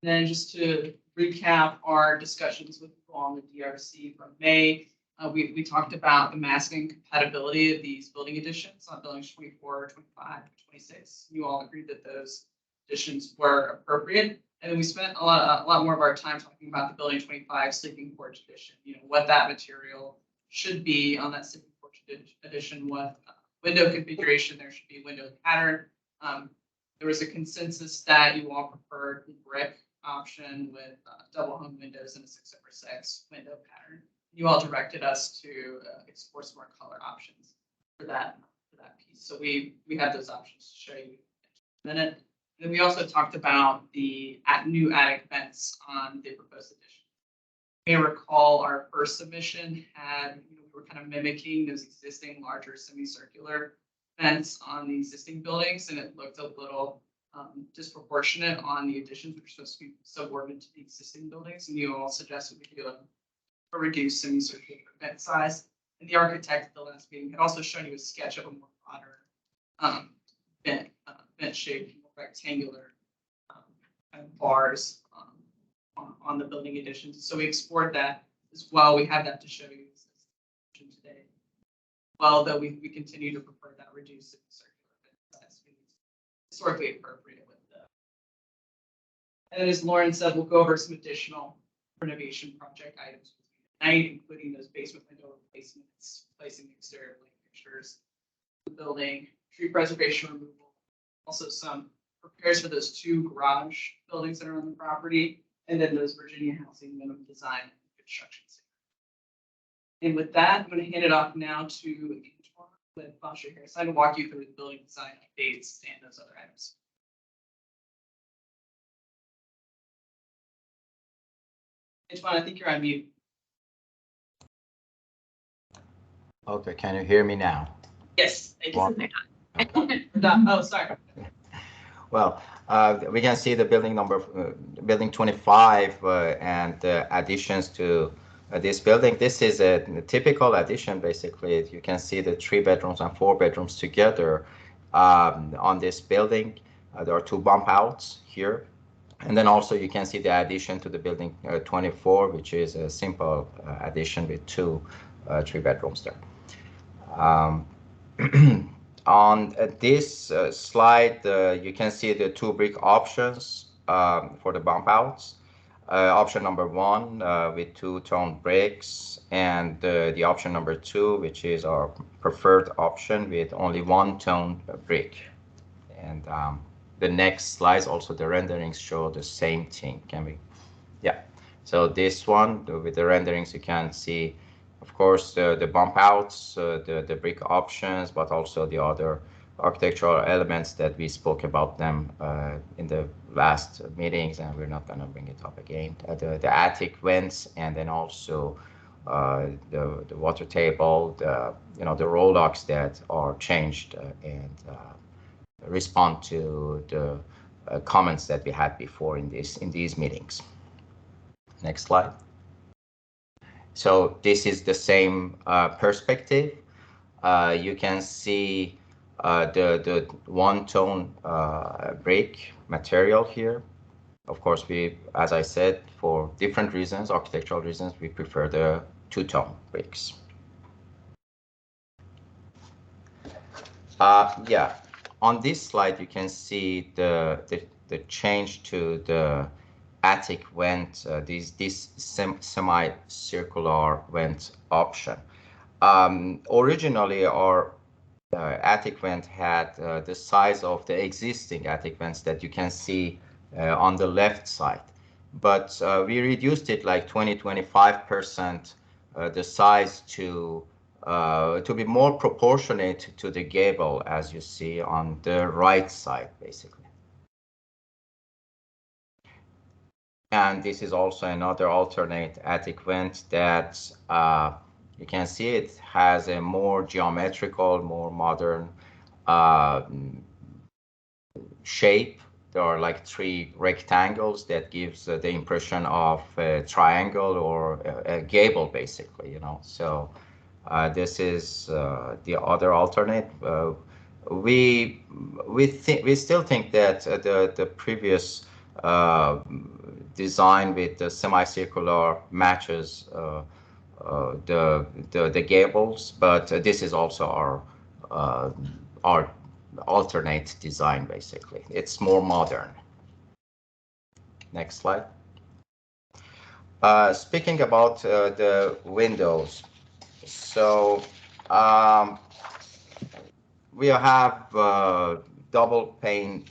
Speaker 20: And then just to recap our discussions with people on the DRC from May, we talked about the massing compatibility of these building additions on buildings 24, 25, 26. You all agreed that those additions were appropriate. And then we spent a lot more of our time talking about the building 25 sleeping porch addition, what that material should be on that sleeping porch addition, what window configuration there should be, window pattern. There was a consensus that you all preferred the brick option with double hung windows and a 6/6 window pattern. You all directed us to explore some more color options for that piece. So we have those options to show you in a minute. And then we also talked about the new attic vents on the proposed addition. You may recall our first submission had, we were kind of mimicking those existing larger semicircular vents on the existing buildings, and it looked a little disproportionate on the additions, which are supposed to be subordinate to the existing buildings. And you all suggested we could do a reduced semicircular vent size. And the architect at the last meeting had also shown you a sketch of a more modern vent shape, more rectangular kind of bars on the building additions. So we explored that as well. We have that to show you today. Well, though we continue to prefer that reduced circular vent size. Historically appropriate with the. And then as Lauren said, we'll go over some additional renovation project items tonight, including those basement window replacements, placing exterior light fixtures, the building, tree preservation removal, also some repairs for those 2 garage buildings that are on the property, and then those Virginia housing minimum design and construction. And with that, I'm going to hand it off now to with Foster Harris. I'm going to walk you through the building design updates and those other items. Antoine, I think you're on mute.
Speaker 24: Okay, can you hear me now?
Speaker 20: Yes.
Speaker 24: Well,
Speaker 20: Oh, sorry.
Speaker 24: Well, we can see the building number, building 25, and additions to this building. This is a typical addition. Basically, you can see the 3 bedrooms and 4 bedrooms together on this building. There are 2 bump outs here. And then also you can see the addition to the building 24, which is a simple addition with 2 3 bedrooms there. On this slide, you can see the 2 brick options for the bump outs. Option number 1 with 2-tone bricks, and the option number 2, which is our preferred option with only 1-tone brick. And the next slides, also the renderings show the same thing. Can we? Yeah. So this one with the renderings, you can see of course, the bump outs, the brick options, but also the other architectural elements that we spoke about them in the last meetings, and we're not going to bring it up again. The attic vents, and then also the water table, the roll locks that are changed and respond to the comments that we had before in these meetings. Next slide. So this is the same perspective. You can see the one-tone brick material here. Of course, as I said, for different reasons, architectural reasons, we prefer the two-tone bricks. Yeah, on this slide, you can see the change to the attic vent, this semi-circular vent option. Originally, our attic vent had the size of the existing attic vents that you can see on the left side. But we reduced it like 20–25% the size to be more proportionate to the gable, as you see on the right side, basically. And this is also another alternate attic vent that you can see it has a more geometrical, more modern shape. There are like 3 rectangles that gives the impression of a triangle or a gable, basically, So this is the other alternate. We still think that the previous design with the semicircular matches the gables, but this is also our alternate design, basically. It's more modern. Next slide. Speaking about the windows, so we have double pane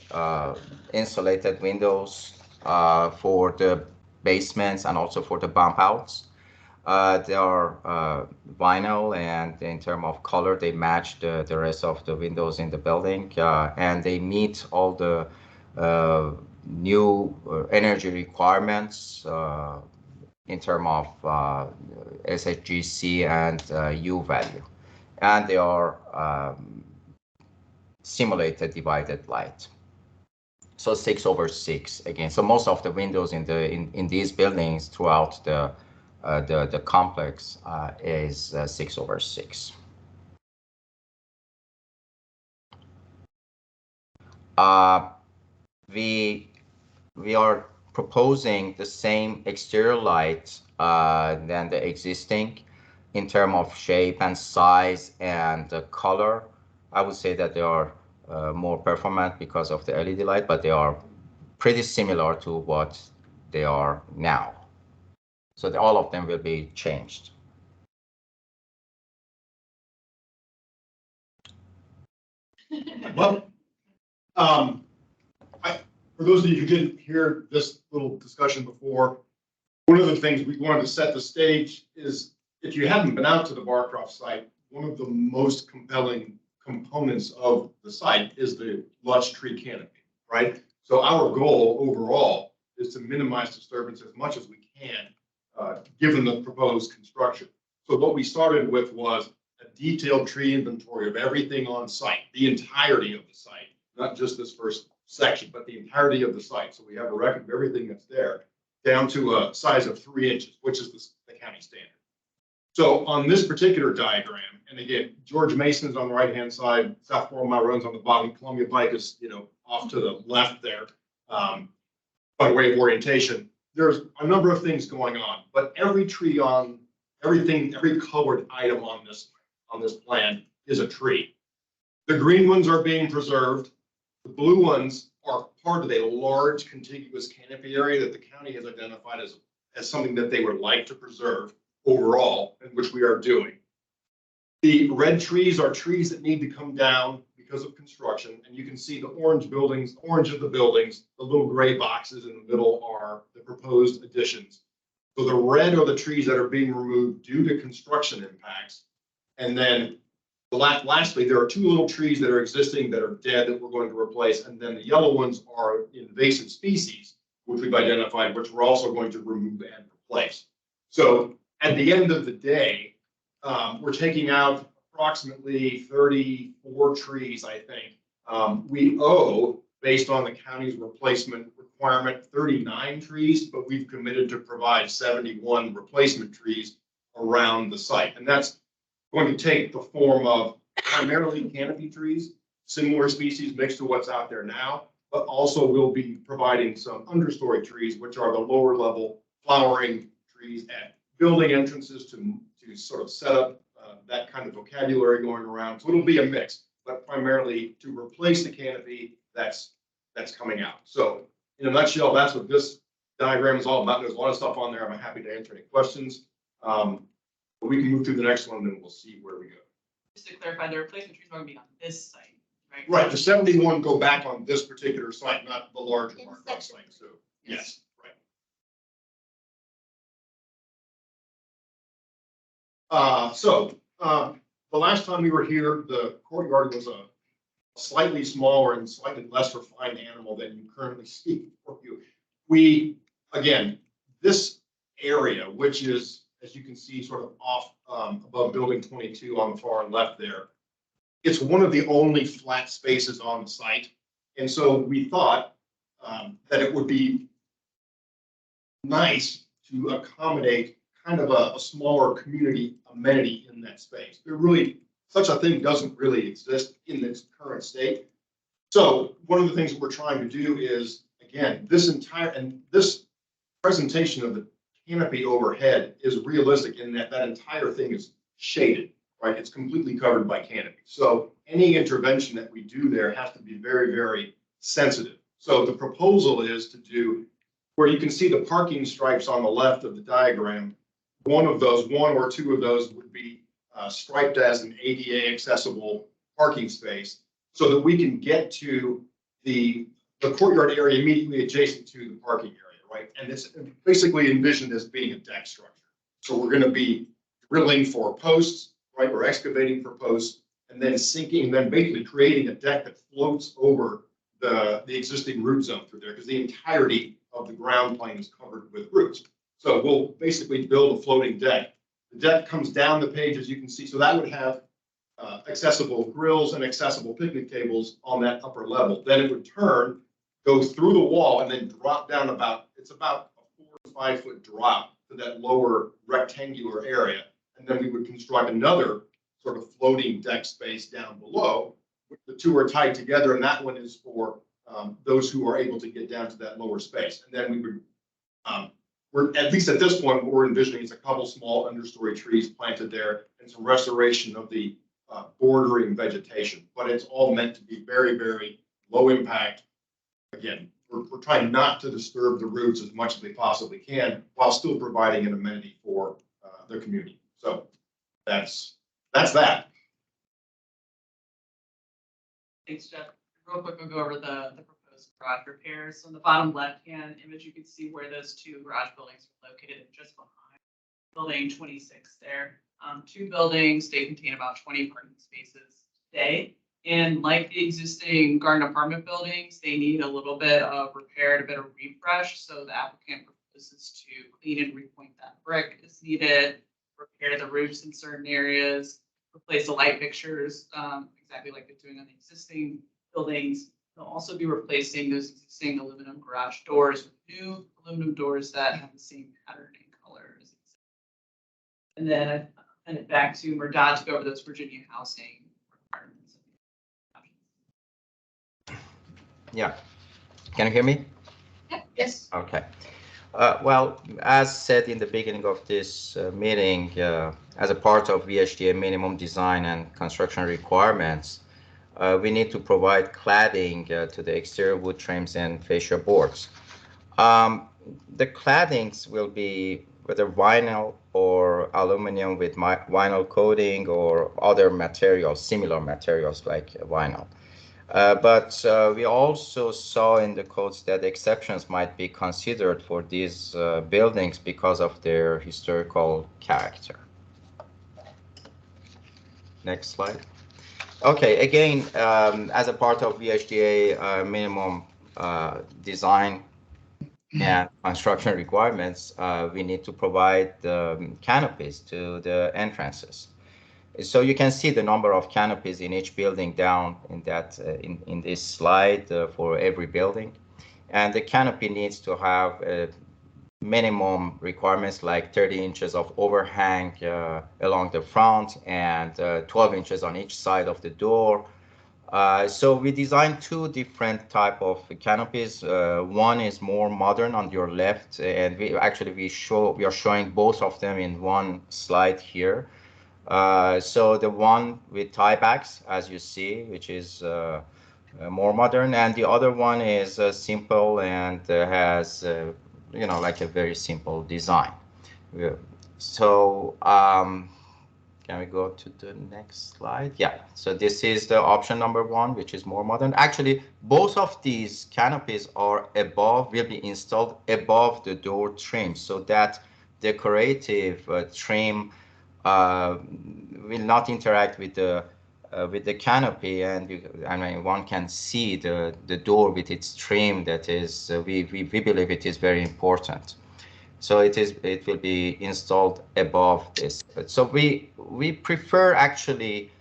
Speaker 24: insulated windows for the basements and also for the bump outs. They are vinyl, and in terms of color, they match the rest of the windows in the building, and they meet all the new energy requirements in terms of SHGC and U value. And they are simulated divided light. So 6/6 again. So most of the windows in these buildings throughout the complex is 6/6. We are proposing the same exterior light than the existing in terms of shape and size and the color. I would say that they are more performant because of the LED light, but they are pretty similar to what they are now. So all of them will be changed.
Speaker 22: Well, for those of you who didn't hear this little discussion before, one of the things we wanted to set the stage is, if you haven't been out to the Barcroft site, one of the most compelling components of the site is the lush tree canopy, right? So our goal overall is to minimize disturbance as much as we can, given the proposed construction. So what we started with was a detailed tree inventory of everything on site, the entirety of the site, not just this first section, but the entirety of the site. So we have a record of everything that's there, down to a size of 3 inches, which is the county standard. So on this particular diagram, and again, George Mason is on the right-hand side, South 4 Mile Road's on the bottom, Columbia Pike is, off to the left there, by way of orientation. There's a number of things going on, but every tree on every colored item on this plan is a tree. The green ones are being preserved. The blue ones are part of a large contiguous canopy area that the county has identified as something that they would like to preserve overall, and which we are doing. The red trees are trees that need to come down because of construction, and you can see the orange of the buildings, the little gray boxes in the middle are the proposed additions. So the red are the trees that are being removed due to construction impacts. And then lastly, there are two little trees that are existing that are dead that we're going to replace. And then the yellow ones are invasive species, which we've identified, which we're also going to remove and replace. So at the end of the day, we're taking out approximately 34 trees, I think. We owe, based on the county's replacement requirement, 39 trees, but we've committed to provide 71 replacement trees around the site. And that's going to take the form of primarily canopy trees, similar species mixed to what's out there now, but also we'll be providing some understory trees, which are the lower level flowering trees at building entrances to sort of set up that kind of vocabulary going around. So it'll be a mix, but primarily to replace the canopy that's coming out. So in a nutshell, that's what this diagram is all about. There's a lot of stuff on there. I'm happy to answer any questions. But we can move through the next one and then we'll see where we go.
Speaker 20: Just to clarify, the replacement trees are going to be on this site, right?
Speaker 22: Right, the 71 go back on this particular site, not the larger Markov site. So yes, right. The last time we were here, the courtyard was a slightly smaller and slightly less refined animal than you currently see before you. We, again, this area, which is, as you can see, sort of off above building 22 on the far left there, it's one of the only flat spaces on the site. And so we thought that it would be nice to accommodate kind of a smaller community amenity in that space. There really, such a thing doesn't really exist in its current state. So one of the things that we're trying to do is, again, this presentation of the canopy overhead is realistic in that entire thing is shaded, right? It's completely covered by canopy. So any intervention that we do there has to be very, very sensitive. So the proposal is to do, where you can see the parking stripes on the left of the diagram, one or two of those would be striped as an ADA accessible parking space so that we can get to the courtyard area immediately adjacent to the parking area, right? And it's basically envisioned as being a deck structure. So we're going to be drilling for posts, right? We're excavating for posts and then sinking, and then basically creating a deck that floats over the existing root zone through there, because the entirety of the ground plane is covered with roots. So we'll basically build a floating deck. The deck comes down the page, as you can see. So that would have accessible grills and accessible picnic tables on that upper level. Then it would turn, go through the wall, and then drop down it's about a 4 to 5 foot drop to that lower rectangular area. And then we would construct another sort of floating deck space down below. The two are tied together, and that one is for those who are able to get down to that lower space. And then we would we're, at least at this point, what we're envisioning is a couple small understory trees planted there and some restoration of the bordering vegetation. But it's all meant to be very, very low impact. Again, we're trying not to disturb the roots as much as we possibly can while still providing an amenity for the community. So that's that.
Speaker 20: Thanks, Jeff. Real quick, we'll go over the proposed garage repairs. So in the bottom left-hand image, you can see where those two garage buildings are located just behind building 26 there. Two buildings, they contain about 20 parking spaces today. And like the existing garden apartment buildings, they need a little bit of repair, a bit of refresh. So the applicant proposes to clean and repoint that brick as needed, repair the roofs in certain areas, replace the light fixtures, exactly like they're doing on the existing buildings. They'll also be replacing those existing aluminum garage doors with new aluminum doors that have the same pattern and color as existing. And then I send it back to Merdad to go over those Virginia housing requirements.
Speaker 24: Yeah. Can you hear me?
Speaker 20: Yes.
Speaker 24: Okay. Well, as said in the beginning of this meeting, as a part of VHDA minimum design and construction requirements, we need to provide cladding to the exterior wood trims and fascia boards. The claddings will be whether vinyl or aluminum with vinyl coating or other materials, similar materials like vinyl. But we also saw in the codes that exceptions might be considered for these buildings because of their historical character. Next slide. Okay, again, as a part of VHDA minimum design and construction requirements, we need to provide canopies to the entrances. So you can see the number of canopies in each building down in that in this slide for every building, and the canopy needs to have minimum requirements like 30 inches of overhang along the front and 12 inches on each side of the door. So we designed two different type of canopies. One is more modern on your left, and we are showing both of them in one slide here. So the one with tiebacks, as you see, which is more modern, and the other one is simple and has, like a very simple design. So can we go to the next slide? Yeah, so this is the option number one, which is more modern. Actually, both of these canopies are will be installed above the door trim, so that decorative trim will not interact with the canopy, and I mean, one can see the door with its trim. That is, we believe it is very important. So it will be installed above this. So we prefer actually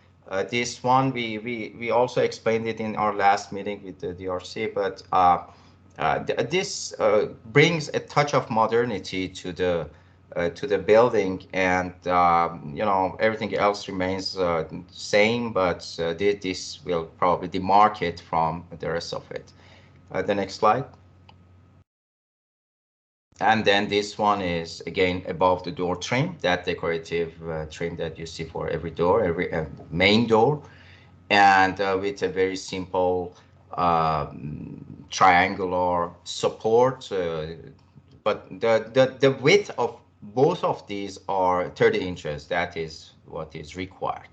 Speaker 24: this one. We also explained it in our last meeting with the DRC, but this brings a touch of modernity to the building, and everything else remains same, but this will probably demarcate from the rest of it. The next slide. And then this one is again above the door trim, that decorative trim that you see for every door, every main door, and with a very simple triangular support. But the width of both of these are 30 inches. That is what is required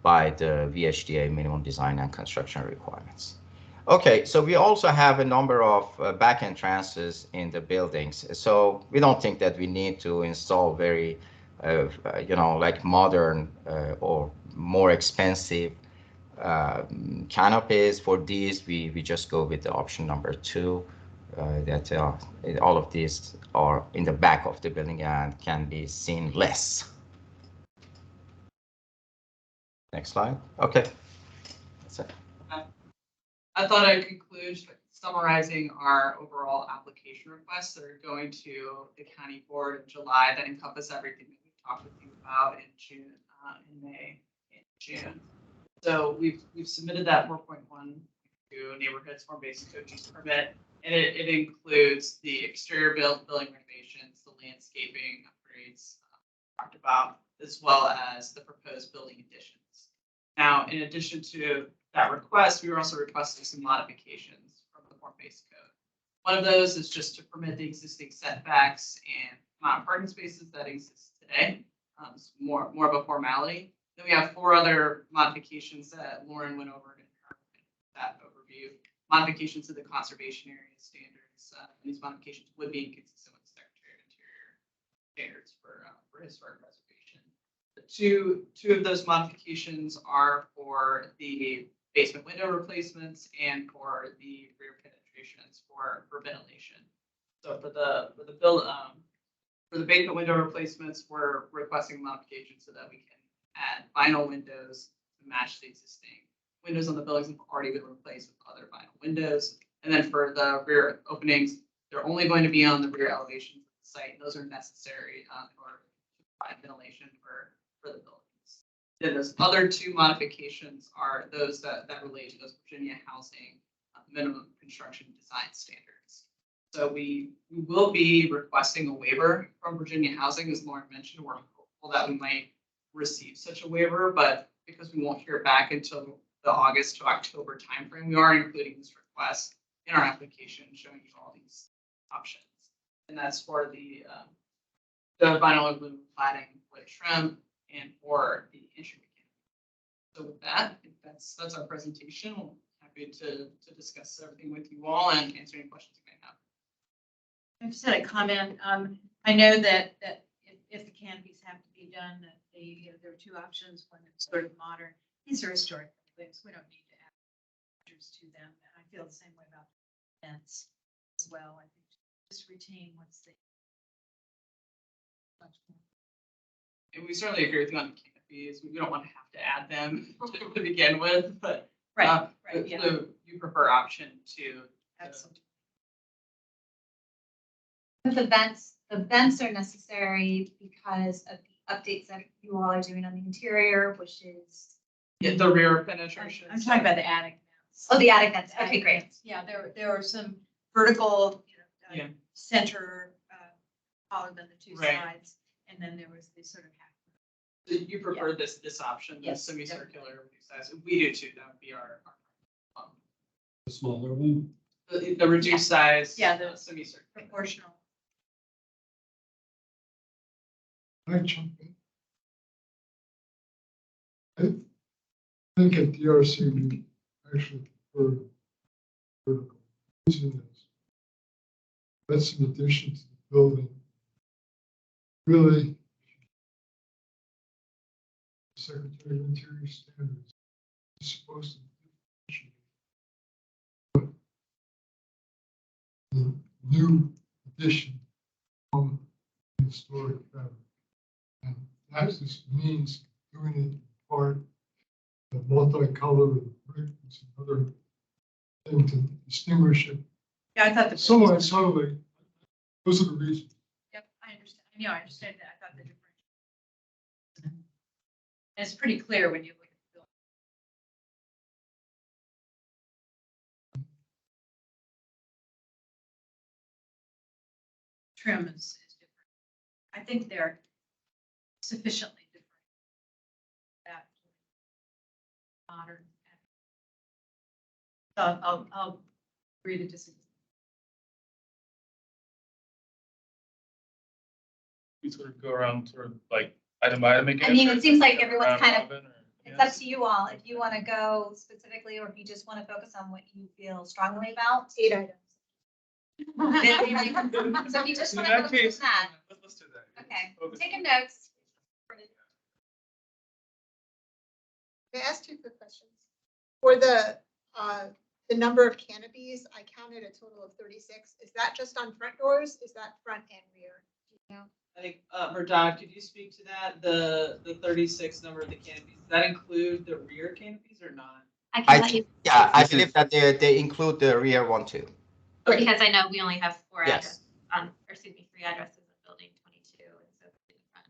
Speaker 24: by the VHDA minimum design and construction requirements. Okay, so we also have a number of back entrances in the buildings. So we don't think that we need to install very, like modern or more expensive canopies. For these, we just go with the option number two, that all of these are in the back of the building and can be seen less. Next slide. Okay. That's it.
Speaker 20: I thought I'd conclude summarizing our overall application requests that are going to the county board in July that encompass everything that we've talked with you about in June, in May, and June. So we've submitted that 4.1 to neighborhoods form-based code use permit, and it includes the exterior building renovations, the landscaping upgrades talked about, as well as the proposed building additions. Now, in addition to that request, we were also requesting some modifications from the form-based code. One of those is just to permit the existing setbacks and amount of parking spaces that exist today. It's more of a formality. Then we have 4 other modifications that Lauren went over in that overview. Modifications to the conservation area standards. And these modifications would be inconsistent with the Secretary of Interior standards for historic preservation. The two of those modifications are for the basement window replacements and for the rear penetrations for ventilation. So for the basement window replacements, we're requesting modifications so that we can add vinyl windows to match the existing windows on the buildings that have already been replaced with other vinyl windows. And then for the rear openings, they're only going to be on the rear elevations of the site. Those are necessary in order to provide ventilation for the buildings. Then those other 2 modifications are those that relate to those Virginia housing minimum construction design standards. So we will be requesting a waiver from Virginia Housing, as Lauren mentioned. We're hopeful that we might receive such a waiver, but because we won't hear back until the August to October timeframe, we are including this request in our application, showing you all these options. And that's for the vinyl aluminum cladding with trim and for the entry So with that, I think that's our presentation. We're happy to discuss everything with you all and answer any questions you may have.
Speaker 14: I just had a comment. I know that if the canopies have to be done, that there are two options. One that's sort of modern. These are historic things. We don't need to add features to them. And I feel the same way about fence as well. I think just retain what's there.
Speaker 20: And we certainly agree with you on the canopies. We don't want to have to add them to begin with, but
Speaker 14: Right.
Speaker 20: so you prefer option 2.
Speaker 14: Absolutely.
Speaker 21: The vents are necessary because of the updates that you all are doing on the interior, which is.
Speaker 20: Yeah, the rear penetration.
Speaker 14: I'm talking about the attic vents.
Speaker 21: Oh, the attic vents. Okay, great.
Speaker 14: Yeah, there are some vertical,
Speaker 20: Yeah.
Speaker 14: center, taller than the two
Speaker 20: Right.
Speaker 14: sides, and then there was this sort of half.
Speaker 20: So you prefer this option, the
Speaker 14: Yes,
Speaker 20: semicircular size? We do too. That would be our
Speaker 10: The smaller one.
Speaker 20: the reduced size.
Speaker 14: Yeah, the
Speaker 20: semicircular.
Speaker 14: proportional.
Speaker 8: Can I jump in? I think at DRC, we actually prefer vertical. Reason is, that's in addition to the building. Really, Secretary of Interior standards is supposed to differentiate what the new addition from the historic fabric. And that just means doing it in part, the multicolored brick is another thing to distinguish it.
Speaker 14: Yeah, I thought the.
Speaker 8: Somewhat subtly, those are the reasons.
Speaker 14: Yep, I understand. Yeah, I understand that. I thought the difference. And it's pretty clear when you look at the building. Trim is different. I think they're sufficiently different. That modern. So I'll agree to disagree.
Speaker 1: We sort of go around sort of like item by item again.
Speaker 21: I mean, it seems like
Speaker 1: Or
Speaker 21: everyone's
Speaker 1: round
Speaker 21: kind of,
Speaker 1: robin, or-
Speaker 21: it's up to you all. If you want to go specifically, or if you just want to focus on what you feel strongly about.
Speaker 2: 8 items.
Speaker 21: So if you just
Speaker 1: In
Speaker 21: want to
Speaker 1: that
Speaker 21: focus
Speaker 1: case,
Speaker 21: on that.
Speaker 1: let's do that.
Speaker 21: Okay,
Speaker 1: Focus.
Speaker 21: taking notes.
Speaker 2: May I ask 2 quick questions? For the number of canopies, I counted a total of 36. Is that just on front doors? Is that front and rear? Do you know?
Speaker 20: I think, Murdoch, could you speak to that? The 36 number of the canopies, does that include the rear canopies or not?
Speaker 21: I can let you,
Speaker 24: Yeah, I believe that they include the rear one too.
Speaker 21: because I know we only have 4
Speaker 24: Yes.
Speaker 21: addresses, or excuse me, 3 addresses in building 22, and so in the front.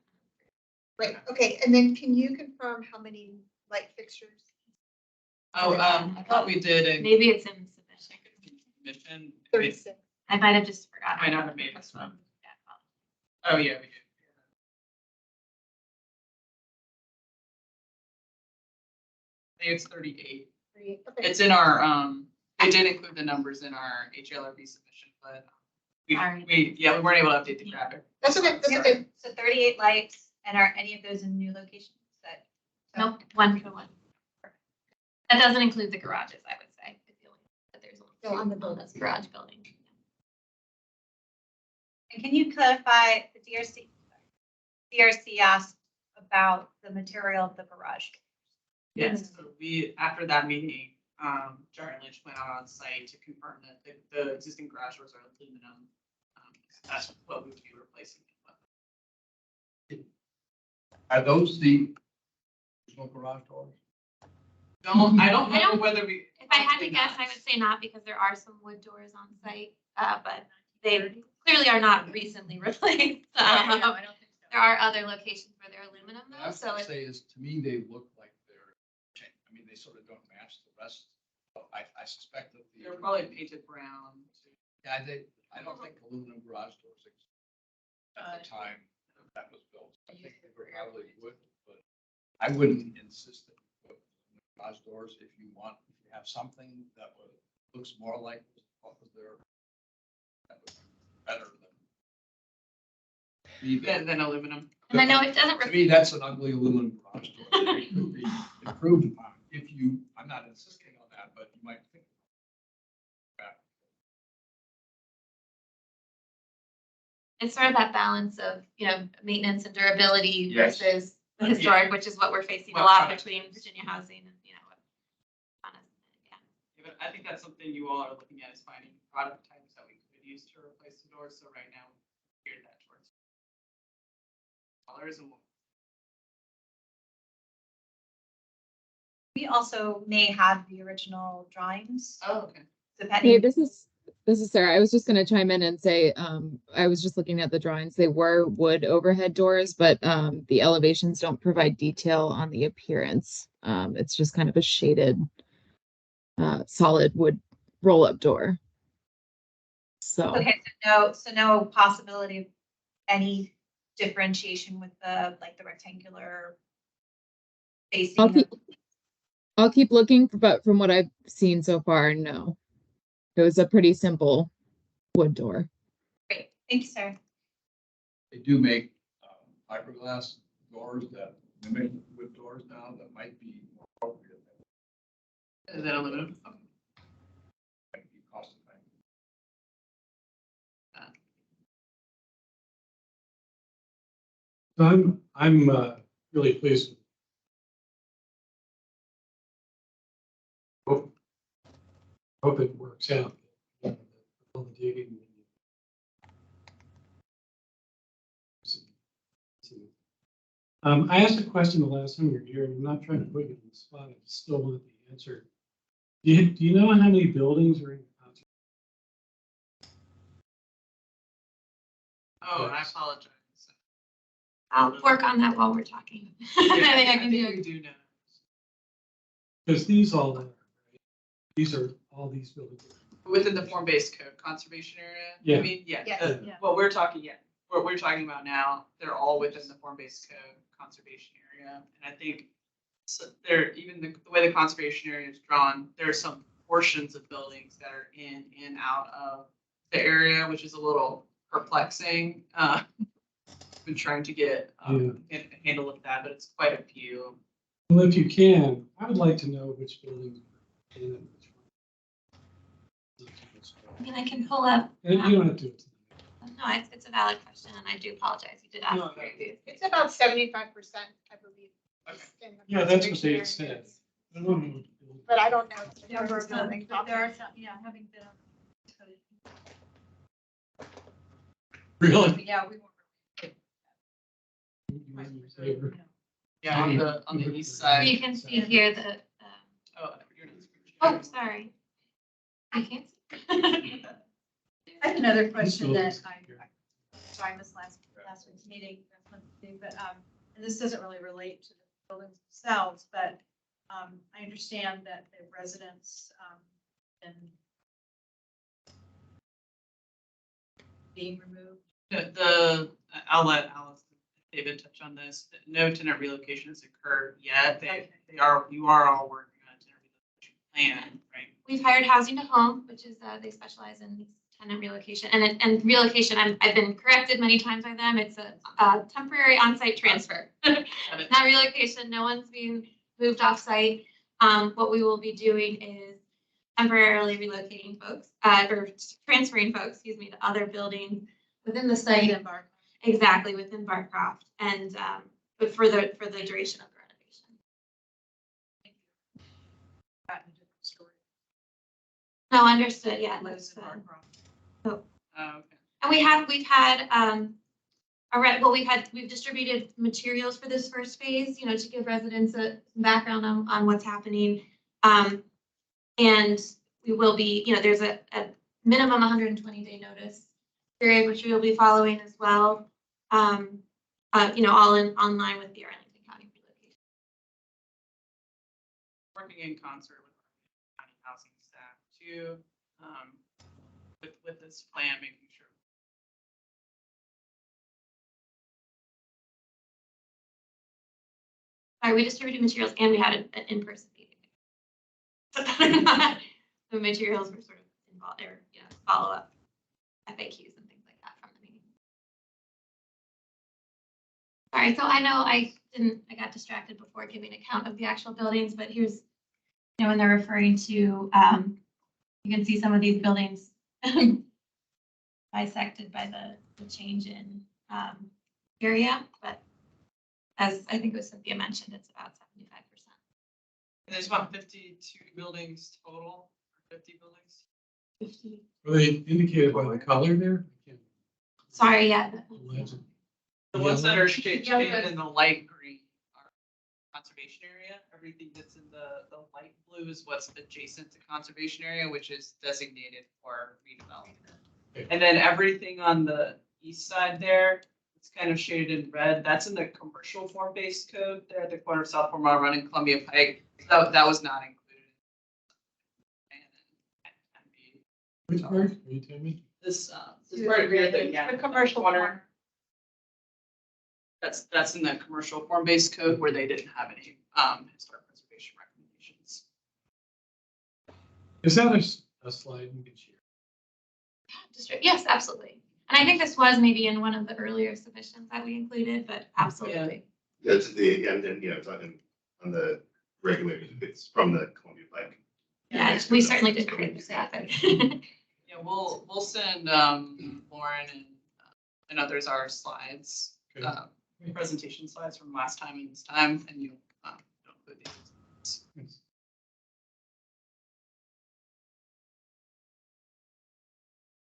Speaker 2: Right, okay, and then can you confirm how many light fixtures?
Speaker 20: Oh, I thought we did a
Speaker 21: Maybe it's in submission.
Speaker 20: mission.
Speaker 2: 36.
Speaker 21: I might have just forgotten.
Speaker 20: I might not have made this one.
Speaker 21: Yeah,
Speaker 20: Oh, yeah, we did. I think it's 38.
Speaker 2: Okay.
Speaker 20: It's in our, they did include the numbers in our HLRB submission, but we weren't able to update the graphic.
Speaker 2: That's okay, that's okay.
Speaker 21: So 38 lights, and are any of those in new locations that? Nope, 1 for 1. That doesn't include the garages, I would say. But there's
Speaker 2: No, on the
Speaker 21: building.
Speaker 2: building.
Speaker 21: Garage building. And can you clarify, the DRC asked about the material of the garage?
Speaker 20: Yes, so we, after that meeting, Jerry Lynch went out on site to confirm that the existing garage doors are aluminum. That's what we would be replacing it with.
Speaker 5: Are those the original garage doors?
Speaker 20: I don't know whether we.
Speaker 21: If I had to guess, I would say not, because there are some wood doors on site, but they clearly are not recently replaced.
Speaker 14: I don't think so.
Speaker 21: There are other locations where they're aluminum
Speaker 5: What
Speaker 21: though,
Speaker 5: I
Speaker 21: so
Speaker 5: would
Speaker 21: if,
Speaker 5: say is, to me, they look like they're, I mean, they sort of don't match the rest. I suspect that the.
Speaker 20: They're probably painted brown.
Speaker 5: Yeah, I don't think aluminum garage doors existed at the time that was built. I think they were probably wood, but I wouldn't insist that you put garage doors if you have something that looks more like what was there. That was better than.
Speaker 20: than aluminum.
Speaker 21: And I know it doesn't.
Speaker 5: To me, that's an ugly aluminum garage door. It could be improved upon if you, I'm not insisting on that, but you might think.
Speaker 21: It's sort of that balance of, maintenance and durability
Speaker 5: Yes.
Speaker 21: versus the
Speaker 5: Yeah.
Speaker 21: historic, which is what we're facing a
Speaker 20: Well,
Speaker 21: lot
Speaker 20: right.
Speaker 21: between Virginia housing and,
Speaker 20: Yeah, but I think that's something you all are looking at is finding product types that we could use to replace the doors. So right now, we're geared that towards colors and
Speaker 21: We also may have the original drawings.
Speaker 20: oh, okay.
Speaker 25: Hey,
Speaker 21: Depending.
Speaker 25: this is Sarah. I was just gonna chime in and say, I was just looking at the drawings. They were wood overhead doors, but the elevations don't provide detail on the appearance. It's just kind of a shaded, solid wood roll-up door. So
Speaker 21: Okay, so no possibility of any differentiation with the rectangular facing.
Speaker 25: I'll keep looking, but from what I've seen so far, no. It was a pretty simple wood door.
Speaker 21: Great, thank you, Sarah.
Speaker 5: They do make fiberglass doors that mimic wood doors now that might be more appropriate.
Speaker 20: Is that aluminum?
Speaker 5: Might be cost effective.
Speaker 10: So I'm really pleased. Hope it works out. All the digging. I asked a question the last time you were here, and I'm not trying to put you on the spot. I still want the answer. Do you know how many buildings are in the concert?
Speaker 20: Oh, I apologize.
Speaker 21: I'll work on that while we're talking. I think I can do
Speaker 20: We
Speaker 21: it.
Speaker 20: do know.
Speaker 10: Because these all, right? These are all these buildings.
Speaker 20: Within the form-based code conservation area?
Speaker 10: Yeah.
Speaker 20: I mean, yeah,
Speaker 21: Yes.
Speaker 20: what we're talking about now, they're all within the form-based code conservation area. And I think so even the way the conservation area is drawn, there are some portions of buildings that are in and out of the area, which is a little perplexing. Been trying to get a handle of that, but it's quite a few.
Speaker 10: Well, if you can, I would like to know which buildings are in and which ones.
Speaker 21: I mean, I can pull up.
Speaker 10: And you don't have to do it.
Speaker 21: No, it's a valid question, and I do apologize. You did ask.
Speaker 10: No,
Speaker 2: It's about 75%, I believe. in the
Speaker 10: Yeah, that's what
Speaker 2: conservation
Speaker 10: they
Speaker 2: area.
Speaker 10: said. I don't know.
Speaker 2: But I don't know the
Speaker 14: Number
Speaker 2: number
Speaker 14: of
Speaker 2: of buildings.
Speaker 14: buildings, there are some, having been on.
Speaker 10: Really?
Speaker 14: Yeah, we weren't.
Speaker 20: Yeah, on the east side.
Speaker 21: You can see here the.
Speaker 20: Oh, you're not.
Speaker 21: Oh, sorry. I can't. See.
Speaker 14: I have another question that I missed last week's meeting, but, and this doesn't really relate to the buildings themselves, but, I understand that the residents, and being removed.
Speaker 20: I'll let Alice, David touch on this. No tenant relocation has occurred yet. You are all working on a tenant relocation plan, right?
Speaker 21: We've hired Housing to Home, which is, they specialize in tenant relocation and relocation. I've been corrected many times by them. It's a temporary on-site transfer, not relocation. No one's being moved off-site. What we will be doing is temporarily relocating folks, or transferring folks, excuse me, to other buildings within the site.
Speaker 14: Within Barcroft.
Speaker 21: Exactly, within Barcroft, and but for the duration of the renovation.
Speaker 14: Gotten a different story.
Speaker 21: No, understood. Yeah.
Speaker 14: Lives in Barcroft.
Speaker 21: So,
Speaker 20: Oh, okay.
Speaker 21: and we've distributed materials for this first phase, to give residents a background on what's happening. And we will be, there's a minimum 120-day notice period, which we will be following as well. All online with the Arlington County relocation.
Speaker 20: Working in concert with county housing staff too, with this plan, making sure.
Speaker 21: Sorry, we distributed materials and we had an in-person meeting. The materials were sort of involved there, follow up FAQs and things like that from the meeting. Sorry, so I know I got distracted before giving account of the actual buildings, but here's, when they're referring to, you can see some of these buildings bisected by the change in, area, but as I think it was Cynthia mentioned, it's about 75%.
Speaker 20: And there's about 52 buildings total, 50 buildings.
Speaker 21: 50.
Speaker 10: Were they indicated by the color there? I can't
Speaker 21: Sorry, yeah.
Speaker 10: imagine.
Speaker 20: The ones that are shaded
Speaker 21: Yellow.
Speaker 20: in the light green are conservation area. Everything that's in the light blue is what's adjacent to conservation area, which is designated for redevelopment. And then everything on the east side there, it's kind of shaded in red. That's in the commercial form-based code there at the corner of South Formal Run and Columbia Pike. That was not included.
Speaker 10: Which part? Are you telling me?
Speaker 20: This part here,
Speaker 21: The commercial corner.
Speaker 20: That's in the commercial form-based code where they didn't have any historic preservation recommendations.
Speaker 10: Is that a slide you can share?
Speaker 21: District, yes, absolutely. And I think this was maybe in one of the earlier submissions that we included, but absolutely.
Speaker 22: That's the, and then, it's on the regulators, it's from the Columbia Pike.
Speaker 21: Yeah, we certainly did create this graphic.
Speaker 20: Yeah, we'll send Lauren and others our slides,
Speaker 10: Okay.
Speaker 20: presentation slides from last time and this time, and you'll include these.
Speaker 10: Yes.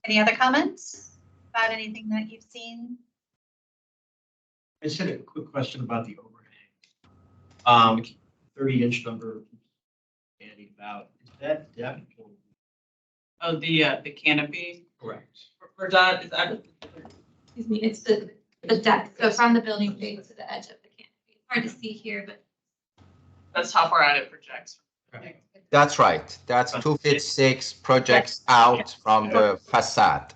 Speaker 21: Any other comments about anything that you've seen?
Speaker 6: I just had a quick question about the overhang. 30-inch number bandied about, is that depth?
Speaker 20: Oh, the canopy.
Speaker 6: Correct.
Speaker 20: For that, is that?
Speaker 21: Excuse me, it's the depth, so from the building face to the edge of the canopy. It's hard to see here, but
Speaker 20: That's how far out it projects.
Speaker 24: That's right. That's 2 feet 6 projects out from the facade.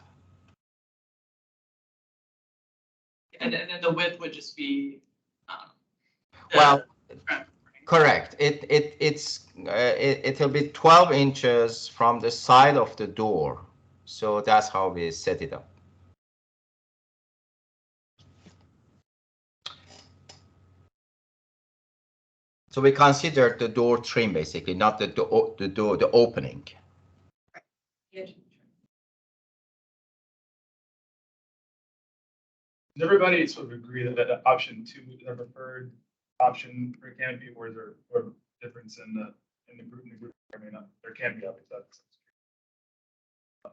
Speaker 20: And then the width would just be.
Speaker 24: Well, correct. It'll be 12 inches from the side of the door. So that's how we set it up. So we consider the door trim basically, not the opening.
Speaker 1: Does everybody sort of agree that option 2 is the preferred option for canopy, or is there a difference in the group? I mean, there can be obviously.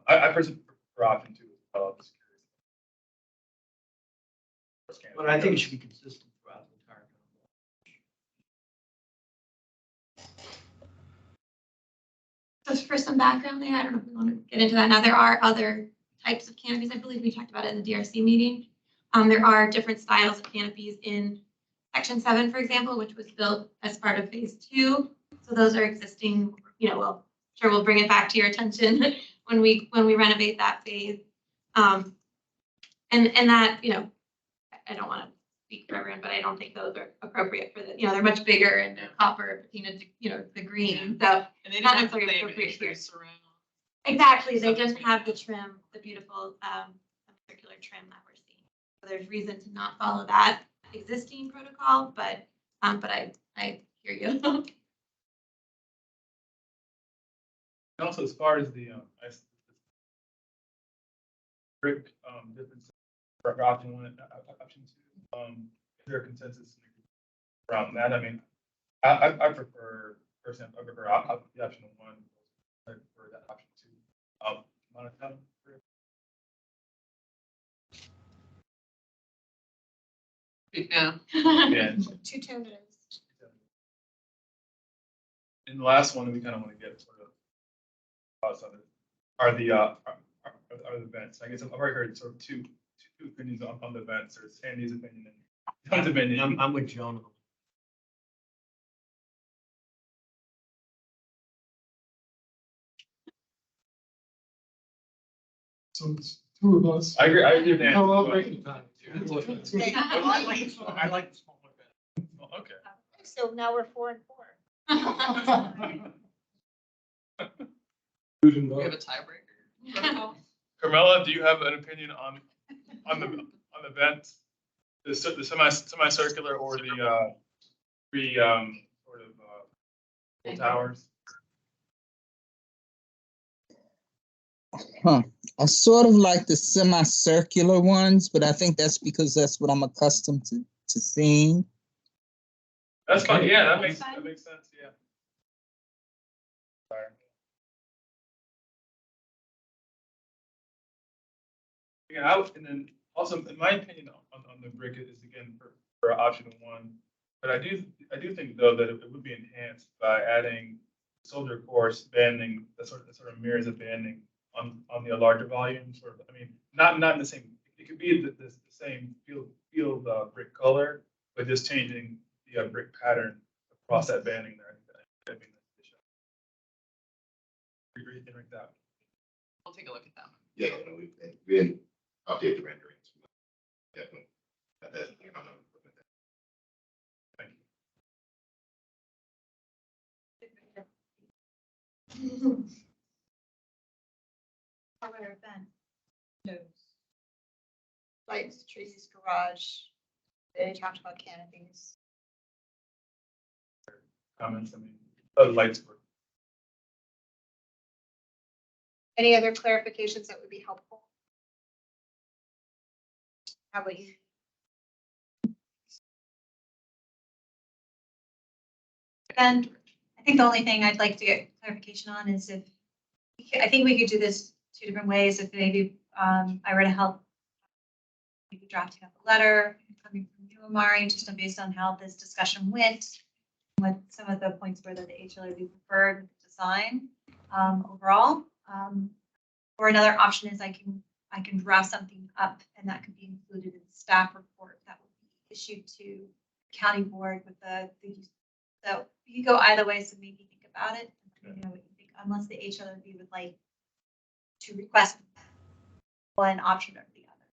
Speaker 1: I personally prefer option 2 as well. Just curious.
Speaker 6: But I think it should be consistent throughout the entire.
Speaker 21: just for some background there, I don't know if we want to get into that now. There are other types of canopies. I believe we talked about it in the DRC meeting. There are different styles of canopies in Section 7, for example, which was built as part of Phase 2. So those are existing, well, sure, we'll bring it back to your attention when we renovate that phase. And that, I don't want to speak for everyone, but I don't think those are appropriate for the, they're much bigger and copper, the green. So
Speaker 20: And they
Speaker 21: not
Speaker 20: didn't have
Speaker 21: necessarily
Speaker 20: the
Speaker 21: appropriate here.
Speaker 20: surround.
Speaker 21: Exactly, they didn't have the trim, the beautiful circular trim that we're seeing. So there's reason to not follow that existing protocol, but I hear you.
Speaker 1: And also, as far as the brick difference for option 1 and option 2, is there a consensus around that? I mean, I prefer personally, I prefer the option 1. I prefer that option 2. Monotone.
Speaker 20: Yeah.
Speaker 1: Yeah.
Speaker 2: Two-tone it is.
Speaker 1: And the last one we kind of want to get sort of thoughts on it are the vents. I guess I've already heard sort of two opinions on the vents. There's Andy's opinion and John's opinion.
Speaker 6: I'm with John.
Speaker 8: So it's 2 of us.
Speaker 1: I agree with Andy.
Speaker 8: No, I'll break it down.
Speaker 6: I like the smaller bed.
Speaker 1: Okay.
Speaker 2: So now we're 4 and 4.
Speaker 20: We have a tiebreaker.
Speaker 1: Carmela, do you have an opinion on the vent? the semicircular or the three sort of full towers.
Speaker 3: Huh. I sort of like the semicircular ones, but I think that's because that's what I'm accustomed to seeing.
Speaker 1: That's fine. Yeah, that makes sense. Yeah. Sorry. Yeah, and then also, in my opinion, on the brick is again for option one. But I do think though that it would be enhanced by adding soldier course banding that sort of mirrors a banding on the larger volume. Sort of, I mean, not in the same. It could be the same field brick color, but just changing the brick pattern across that banding there. I think that'd be nice. That.
Speaker 20: I'll take a look at that.
Speaker 22: Yeah, no, we didn't update the renderings. Definitely.
Speaker 1: Thank
Speaker 2: you. However, Ben.
Speaker 14: No.
Speaker 2: Lights, trees, garage. They talked about canopies.
Speaker 1: Comments. I mean, the lights were.
Speaker 2: Any other clarifications that would be helpful? How about you?
Speaker 21: And I think the only thing I'd like to get clarification on is if, I think we could do this two different ways. If maybe I were to help maybe drafting up a letter coming from you, Amari, just based on how this discussion went, what some of the points were that the HLRB preferred design overall. Or another option is I can draft something up and that could be included in the staff report that would be issued to county board with the so you could go either way, so maybe think about it. You know what you think, unless the HLRB would like to request one option or the other.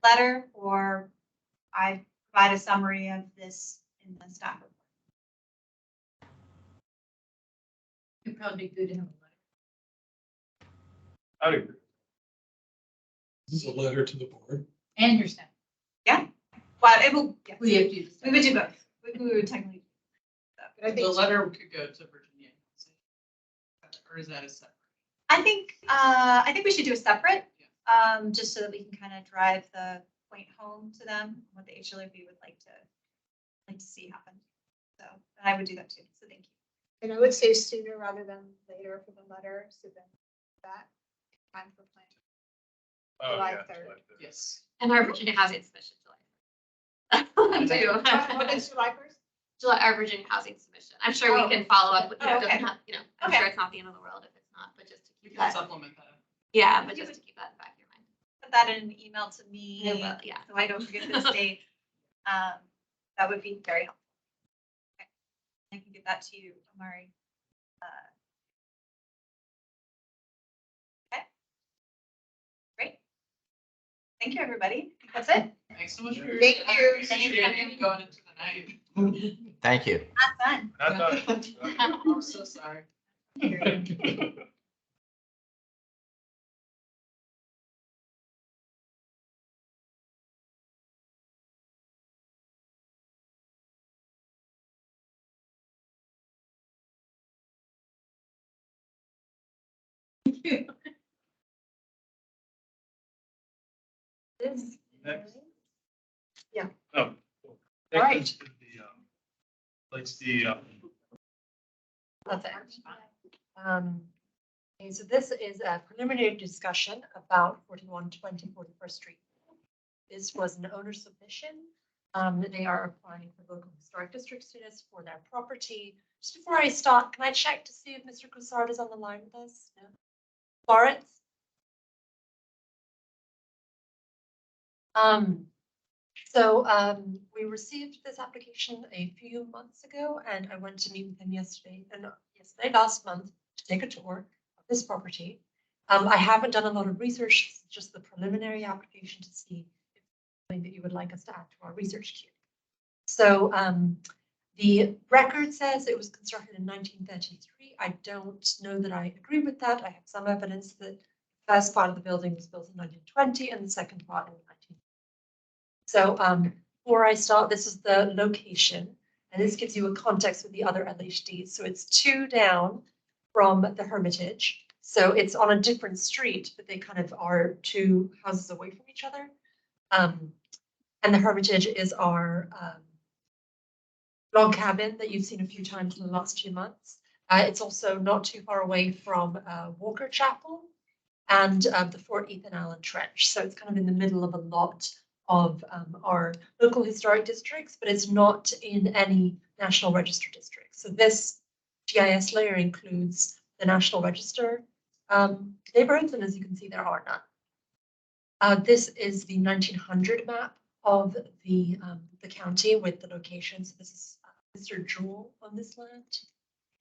Speaker 21: Letter, or I provide a summary of this in the staff report.
Speaker 14: It'd probably be good to have a letter.
Speaker 1: I would agree.
Speaker 10: This is a letter to the board.
Speaker 14: And your staff.
Speaker 21: Yeah. Well, it will. Yeah.
Speaker 14: We have to do
Speaker 21: We would do both. We would technically.
Speaker 2: I think
Speaker 20: The letter could go to Virginia. Or is that a separate?
Speaker 21: I think we should do a separate, just so that we can kind of drive the point home to them, what the HLRB would like to see happen. So, and I would do that too. So thank you.
Speaker 2: And I would say sooner rather than later for the letter, so then that time for planning.
Speaker 1: Oh,
Speaker 2: July
Speaker 1: yeah,
Speaker 2: 3rd.
Speaker 1: July 3rd.
Speaker 20: Yes.
Speaker 21: And our Virginia Housing Submission July.
Speaker 2: What is July 1st?
Speaker 21: Our Virginia Housing Submission. I'm sure we can follow up with, it doesn't have, I'm sure it's not the end of the world if it's not, but just to
Speaker 20: We
Speaker 21: keep
Speaker 20: can
Speaker 21: that.
Speaker 20: supplement that.
Speaker 21: Yeah, but just to keep that in the back of your mind. Put that in an email to me. Yeah, so I don't forget this date. That would be very helpful. Okay. I can get that to you, Amari. Okay. Great. Thank you, everybody. I think that's it.
Speaker 20: Thanks so much for your.
Speaker 2: Thank you.
Speaker 20: Appreciate going into the night.
Speaker 24: Thank you.
Speaker 21: Not fun.
Speaker 1: Not done.
Speaker 20: I'm so sorry.
Speaker 1: Next.
Speaker 2: Yeah.
Speaker 1: Oh. Cool.
Speaker 2: All right.
Speaker 1: Next is Let's see.
Speaker 4: That's it. Okay, so this is a preliminary discussion about 4120 41st Street. This was an owner submission. They are applying for local historic district status for their property. Just before I start, can I check to see if Mr. Coussard is on the line with us? No. Lawrence? We received this application a few months ago, and I went to meet with him last month to take a tour of this property. I haven't done a lot of research, just the preliminary application to see if it's something that you would like us to add to our research queue. So the record says it was constructed in 1933. I don't know that I agree with that. I have some evidence that the first part of the building was built in 1920 and the second part in So before I start, this is the location, and this gives you a context with the other LHDs. So it's 2 down from the Hermitage. So it's on a different street, but they kind of are 2 houses away from each other. And the Hermitage is our log cabin that you've seen a few times in the last 2 months. It's also not too far away from Walker Chapel and the Fort Ethan Allen Trench. So it's kind of in the middle of a lot of our local historic districts, but it's not in any National Register districts. So this GIS layer includes the National Register neighborhoods, and as you can see, there are none. This is the 1900 map of the county with the locations. So this is Mr. Jewell on this land,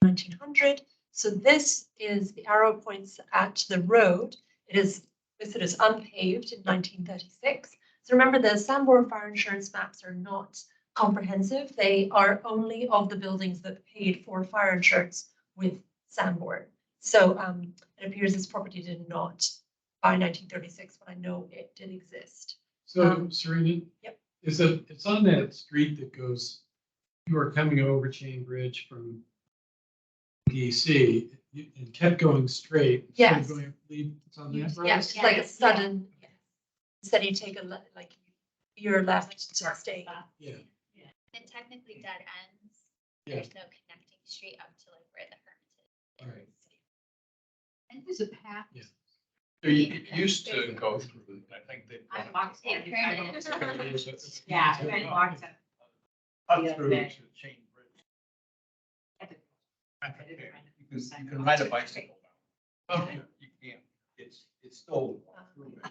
Speaker 4: 1900. So this is the arrow points at the road. It is listed as unpaved in 1936. So remember, the Sanborn fire insurance maps are not comprehensive. They are only of the buildings that paid for fire insurance with Sanborn. So it appears this property did not by 1936, but I know it did exist.
Speaker 10: So Serena?
Speaker 4: Yep.
Speaker 10: It's on that street that goes, you are coming over Chain Bridge from DC and kept going straight. instead of
Speaker 4: Yes.
Speaker 10: Going, it's on that road?
Speaker 4: Yeah, it's like a sudden, instead you take a like your left to stay.
Speaker 10: Yeah.
Speaker 9: And technically dead ends.
Speaker 10: Yeah.
Speaker 9: There's no connecting street up to like where the Hermitage.
Speaker 10: All right.
Speaker 14: And there's a path.
Speaker 10: Yeah.
Speaker 5: It used to go through, I think they.
Speaker 11: I walked
Speaker 9: It
Speaker 11: it.
Speaker 9: currently-
Speaker 11: Yeah, I walked it.
Speaker 5: Up
Speaker 11: the other
Speaker 5: through
Speaker 11: day.
Speaker 5: to Chain Bridge.
Speaker 11: At the-
Speaker 5: You can ride a bicycle down.
Speaker 10: Okay.
Speaker 5: You can't, it's still. through it.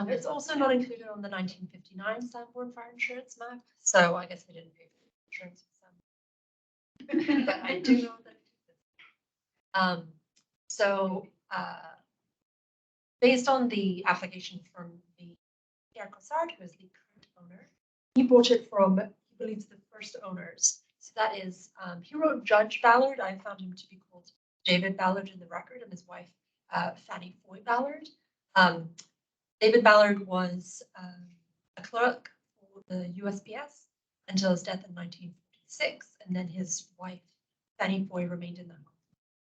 Speaker 4: It's also not included on the 1959 Sanborn fire insurance map, so I guess they didn't pay for insurance for Sanborn. But I do know that. So based on the application from the Pierre Cossard, who is the current owner, he bought it from, he believes, the first owners. So that is, he wrote Judge Ballard. I found him to be called David Ballard in the record, and his wife, Fanny Foy Ballard. David Ballard was a clerk for the USPS until his death in 1946, and then his wife, Fanny Foy, remained in the home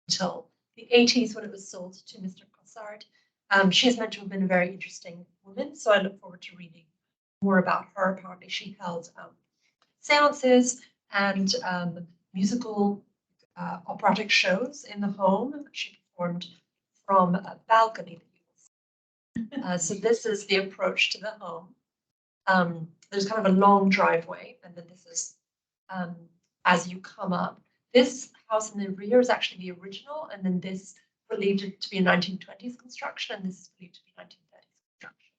Speaker 4: until the 80s when it was sold to Mr. Cossard. She is meant to have been a very interesting woman, so I look forward to reading more about her. Apparently, she held seances and musical operatic shows in the home. She performed from a balcony. So this is the approach to the home. There's kind of a long driveway, and then this is as you come up. This house in the rear is actually the original, and then this believed to be a 1920s construction, and this is believed to be 1930s construction.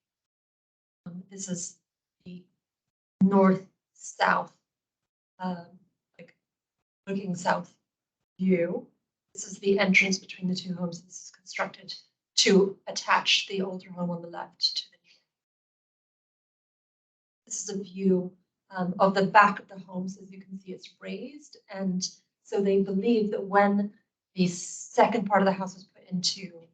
Speaker 4: This is the north-south, like looking south view. This is the entrance between the 2 homes. This is constructed to attach the older home on the left to the new. This is a view of the back of the homes. As you can see, it's raised, and so they believe that when the second part of the house was put into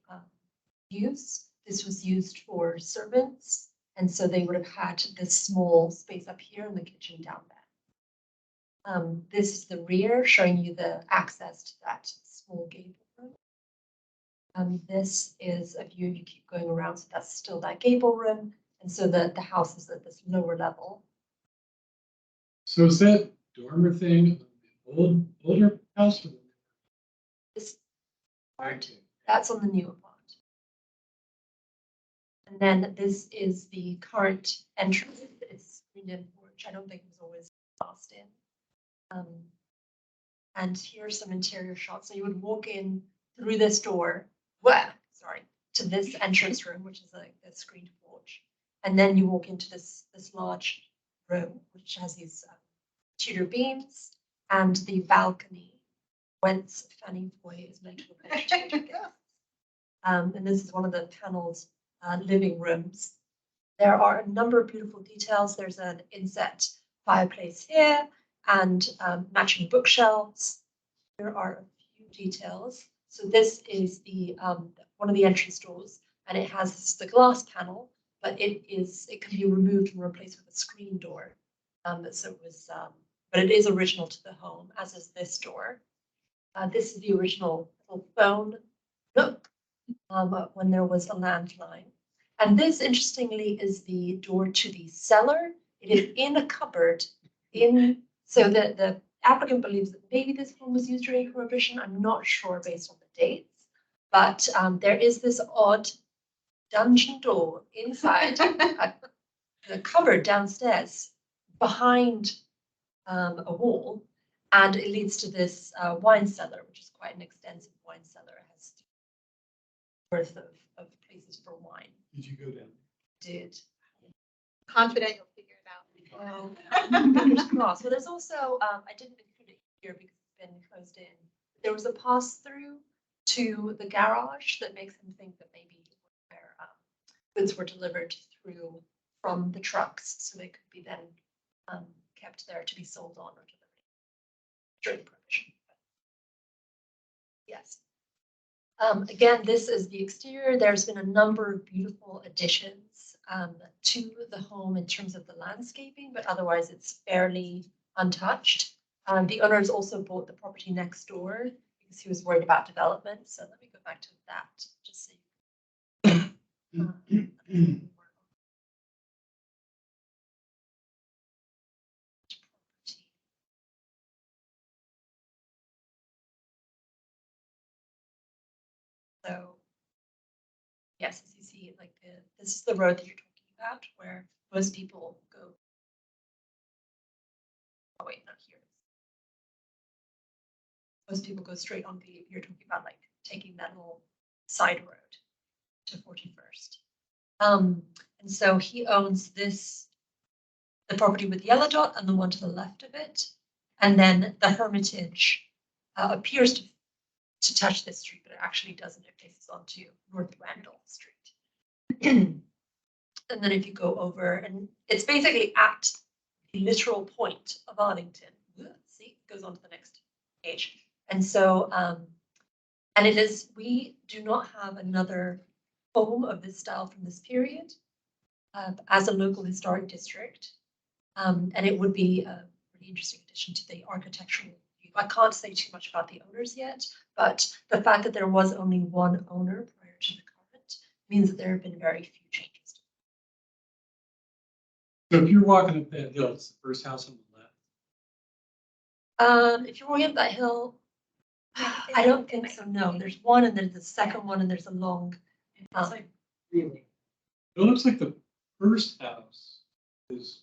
Speaker 4: use, this was used for servants, and so they would have had this small space up here and the kitchen down there. This is the rear, showing you the access to that small gable room. This is a view, you keep going around, so that's still that gable room, and so the house is at this lower level.
Speaker 10: So is that dormer thing older house?
Speaker 4: This part, that's on the newer part. And then this is the current entrance. It's screened-in porch. I don't think it was always glassed in. And here's some interior shots. So you would walk in through this door, to this entrance room, which is like a screened porch. And then you walk into this large room, which has these Tudor beams and the balcony whence Fanny Foy is meant to have entertained guests. And this is one of the paneled living rooms. There are a number of beautiful details. There's an inset fireplace here and matching bookshelves. There are a few details. So this is the one of the entrance doors, and it has the glass panel, but it can be removed and replaced with a screen door. So it was, but it is original to the home, as is this door. This is the original little phone nook when there was a landline. And this, interestingly, is the door to the cellar. It is in a cupboard. So the applicant believes that maybe this home was used during Prohibition. I'm not sure based on the dates, but there is this odd dungeon door inside the cupboard downstairs behind a wall, and it leads to this wine cellar, which is quite an extensive wine cellar. It has worth of places for wine.
Speaker 10: Did you go down?
Speaker 4: Did.
Speaker 2: Confident you'll figure it out.
Speaker 4: Fingers crossed. Well, there's also, I didn't include it here because it's been closed in. There was a pass through to the garage that makes him think that maybe where goods were delivered through from the trucks, so they could be then kept there to be sold on or delivered during Prohibition. Yes. Again, this is the exterior. There's been a number of beautiful additions to the home in terms of the landscaping, but otherwise it's fairly untouched. The owner has also bought the property next door because he was worried about development. So let me go back to that just so you So, yes, as you see, like this is the road that you're talking about, where most people go. Oh wait, not here. Most people go straight on the. You're talking about like taking that little side road to 41st. And so he owns this, the property with the yellow dot and the one to the left of it, and then the Hermitage appears to touch this street, but it actually doesn't. It faces onto North Randall Street. And then if you go over, and it's basically at the literal point of Arlington. See, it goes on to the next page. And so, and it is, we do not have another home of this style from this period as a local historic district. And it would be a really interesting addition to the architectural. I can't say too much about the owners yet, but the fact that there was only one owner prior to the current means that there have been very few changes.
Speaker 10: So if you're walking up that hill, it's the first house on the left.
Speaker 4: If you're going up that hill, I don't think so. No, there's one, and there's the second one, and there's a long.
Speaker 10: Really? It looks like the first house is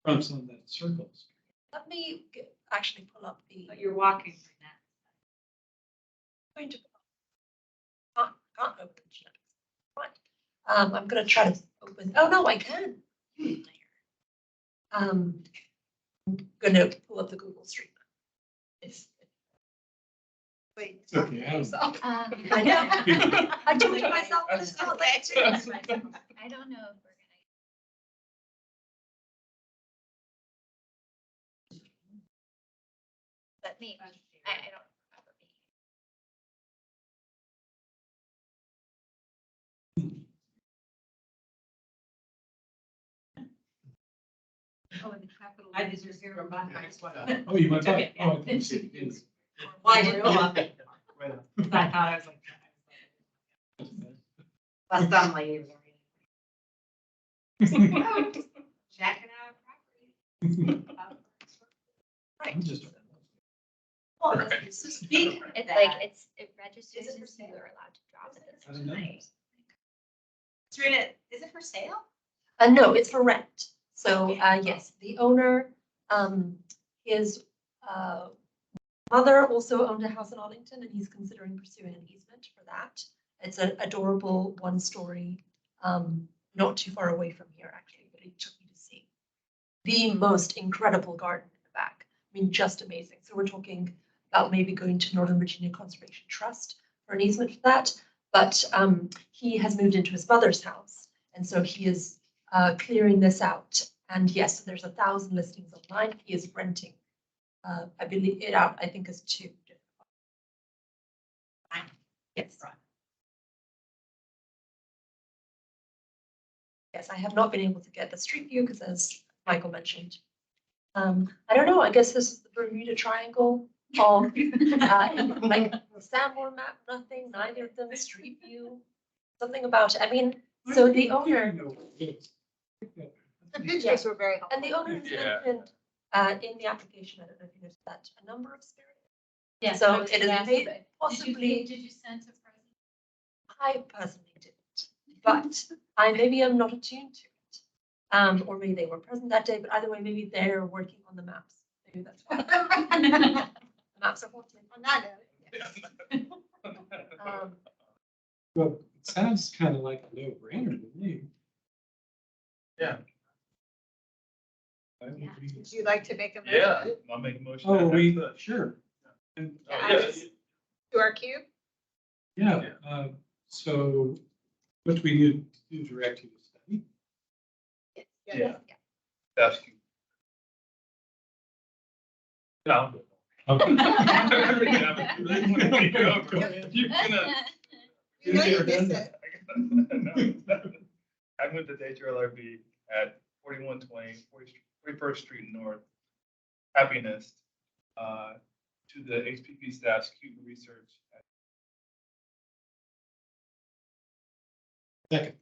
Speaker 10: fronts on that circle.
Speaker 4: Let me actually pull up the.
Speaker 11: But you're walking right now.
Speaker 4: I'm going to. Can't open it. Right. I'm going to try to open. Oh no, I can. I'm going to pull up the Google Street Map.
Speaker 2: Wait.
Speaker 10: Okay,
Speaker 4: I know. I told myself this is not late too.
Speaker 21: I don't know if we're gonna. But me, I don't remember
Speaker 14: Oh, and the capital.
Speaker 11: I just was here about my sweat.
Speaker 10: Oh, you went
Speaker 11: Okay,
Speaker 10: back. Oh, I
Speaker 11: yeah.
Speaker 10: thought you said you did.
Speaker 11: Well, I didn't go up it.
Speaker 10: Right up.
Speaker 11: I thought I was like. Last time my ears are. Checking out property.
Speaker 4: Right.
Speaker 10: I'm just.
Speaker 4: Well,
Speaker 5: Perfect.
Speaker 4: it's just speak.
Speaker 21: It's like, it registers
Speaker 11: Is it for
Speaker 21: as you
Speaker 11: sale?
Speaker 21: are allowed to drop it.
Speaker 10: I don't know.
Speaker 21: Serena, is it for sale?
Speaker 4: No, it's for rent. So, yes, the owner, his mother also owned a house in Arlington, and he's considering pursuing an easement for that. It's an adorable one-story, not too far away from here, actually, but he took me to see the most incredible garden in the back. I mean, just amazing. So we're talking about maybe going to Northern Virginia Conservation Trust for an easement for that. But he has moved into his mother's house, and so he is clearing this out. And yes, there's 1,000 listings online. He is renting, I believe it out, I think, as 2 different ones. Yes. Yes, I have not been able to get the street view because as Michael mentioned. I don't know, I guess this is the Bermuda Triangle of, like the Sanborn map, nothing, neither of them street view. Something about it. I mean, so the owner,
Speaker 2: The pictures were very helpful.
Speaker 4: and the owner has
Speaker 5: Yeah.
Speaker 4: mentioned, in the application, I don't know if you noticed that, a number of spirits.
Speaker 21: Yeah.
Speaker 4: So it is
Speaker 21: Exactly.
Speaker 4: possibly,
Speaker 21: Did you sense a presence?
Speaker 4: I personally didn't, but maybe I'm not attuned to it. Or maybe they were present that day, but either way, maybe they're working on the maps. Maybe that's why. The maps are haunted.
Speaker 2: On that note,
Speaker 10: Well, it sounds kind of like a no-brainer to me.
Speaker 1: Yeah.
Speaker 10: Why would
Speaker 21: Yeah.
Speaker 10: we-
Speaker 2: would you like to make a motion?
Speaker 1: Yeah, I'll make a motion.
Speaker 10: Oh, sure.
Speaker 1: And,
Speaker 2: Yeah. To our cube?
Speaker 10: Yeah, so what do we need to do direct you to study?
Speaker 1: Yeah. That's cute. No.
Speaker 10: Okay.
Speaker 1: Yeah, but you really wanna take it over. You're gonna-
Speaker 2: You know you missed it.
Speaker 1: I moved to HRLRB at 4120 41st Street North. Happiness, to the HPP staff's cube research.
Speaker 10: Second.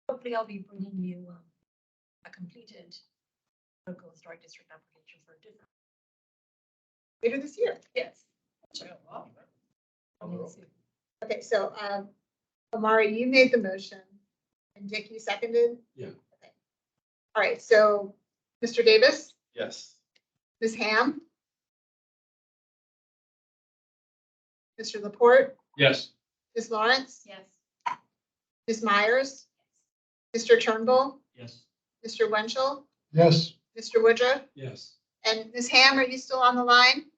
Speaker 4: Hopefully I'll be bringing you a completed local historic district application for a different.
Speaker 2: Later this year.
Speaker 4: Yes.
Speaker 2: Okay, so, Amari, you made the motion and Dick, you seconded?
Speaker 10: Yeah.
Speaker 2: Okay. All right, so Mr. Davis,
Speaker 1: Yes.
Speaker 2: Ms. Ham, Mr. Laporte,
Speaker 10: Yes.
Speaker 2: Ms. Lawrence,
Speaker 21: Yes.
Speaker 2: Ms. Myers, Mr. Turnbull,
Speaker 6: Yes.
Speaker 2: Mr. Winchell,
Speaker 8: Yes,
Speaker 2: Mr. Woodruff,
Speaker 10: Yes.
Speaker 2: and Ms. Ham, are you still on the line?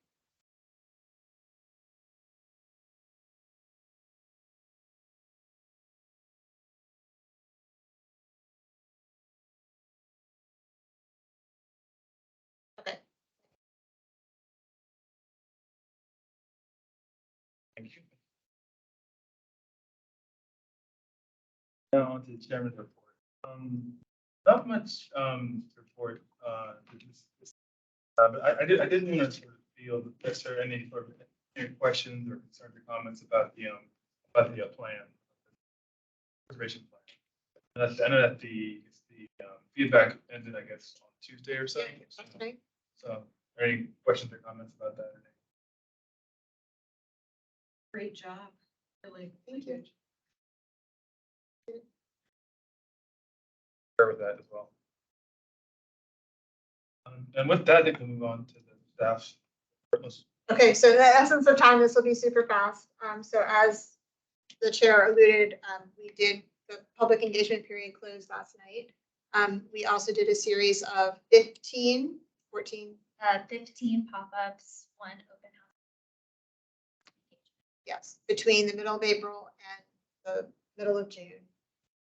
Speaker 2: Okay.
Speaker 1: Thank you. Now on to the chairman's report. Not much report. But I did want to sort of feel if there are any sort of any questions or concerns or comments about the plan, preservation plan. And I know that the feedback ended, I guess, on Tuesday or so.
Speaker 2: Okay.
Speaker 1: So, are there any questions or comments about that?
Speaker 14: Great job, really.
Speaker 2: Thank you.
Speaker 1: Share with that as well. And with that, I think we'll move on to the staff's.
Speaker 2: Okay, so in the essence of time, this will be super fast. So as the chair alluded, the public engagement period closed last night. We also did a series of 14,
Speaker 21: 15 pop-ups, one open house.
Speaker 2: yes, between the middle of April and the middle of June.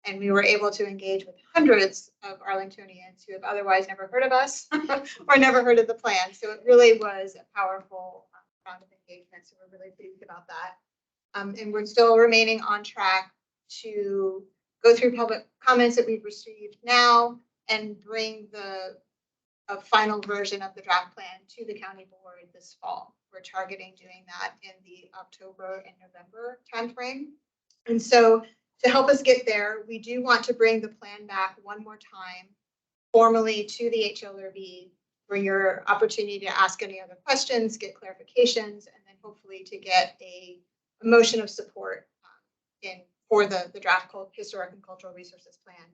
Speaker 2: And we were able to engage with hundreds of Arlingtonians who have otherwise never heard of us or never heard of the plan. So it really was a powerful round of engagement. So we're really pleased about that. And we're still remaining on track to go through public comments that we've received now and bring a final version of the draft plan to the county board this fall. We're targeting doing that in the October and November timeframe. And so to help us get there, we do want to bring the plan back one more time formally to the HLRB for your opportunity to ask any other questions, get clarifications, and then hopefully to get a motion of support for the draft historic and cultural resources plan.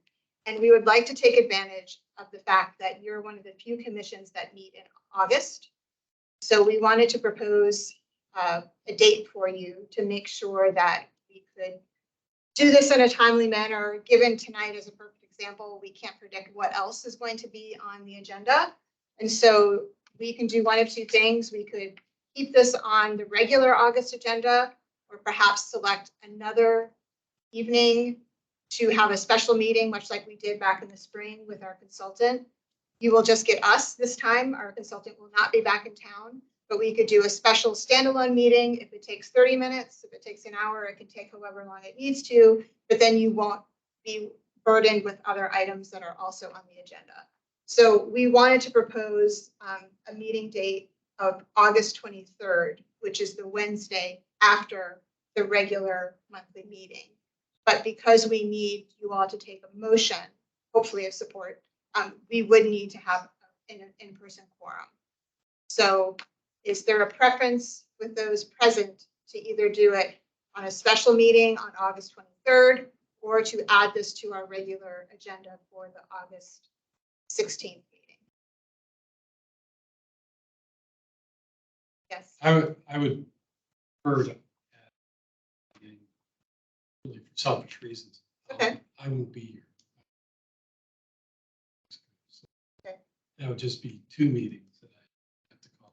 Speaker 2: And we would like to take advantage of the fact that you're one of the few commissions that meet in August. So we wanted to propose a date for you to make sure that we could do this in a timely manner. Given tonight as a perfect example, we can't predict what else is going to be on the agenda. And so we can do one of two things. We could keep this on the regular August agenda, or perhaps select another evening to have a special meeting, much like we did back in the spring with our consultant. You will just get us this time. Our consultant will not be back in town, but we could do a special standalone meeting. If it takes 30 minutes, if it takes an hour, it can take however long it needs to, but then you won't be burdened with other items that are also on the agenda. So we wanted to propose a meeting date of August 23rd, which is the Wednesday after the regular monthly meeting. But because we need you all to take a motion, hopefully of support, we would need to have an in-person quorum. So is there a preference with those present to either do it on a special meeting on August 23rd or to add this to our regular agenda for the August 16th meeting? Yes.
Speaker 10: I would prefer to, really for selfish reasons.
Speaker 2: Okay.
Speaker 10: I won't be here.
Speaker 2: Okay.
Speaker 10: That would just be 2 meetings that I have to call.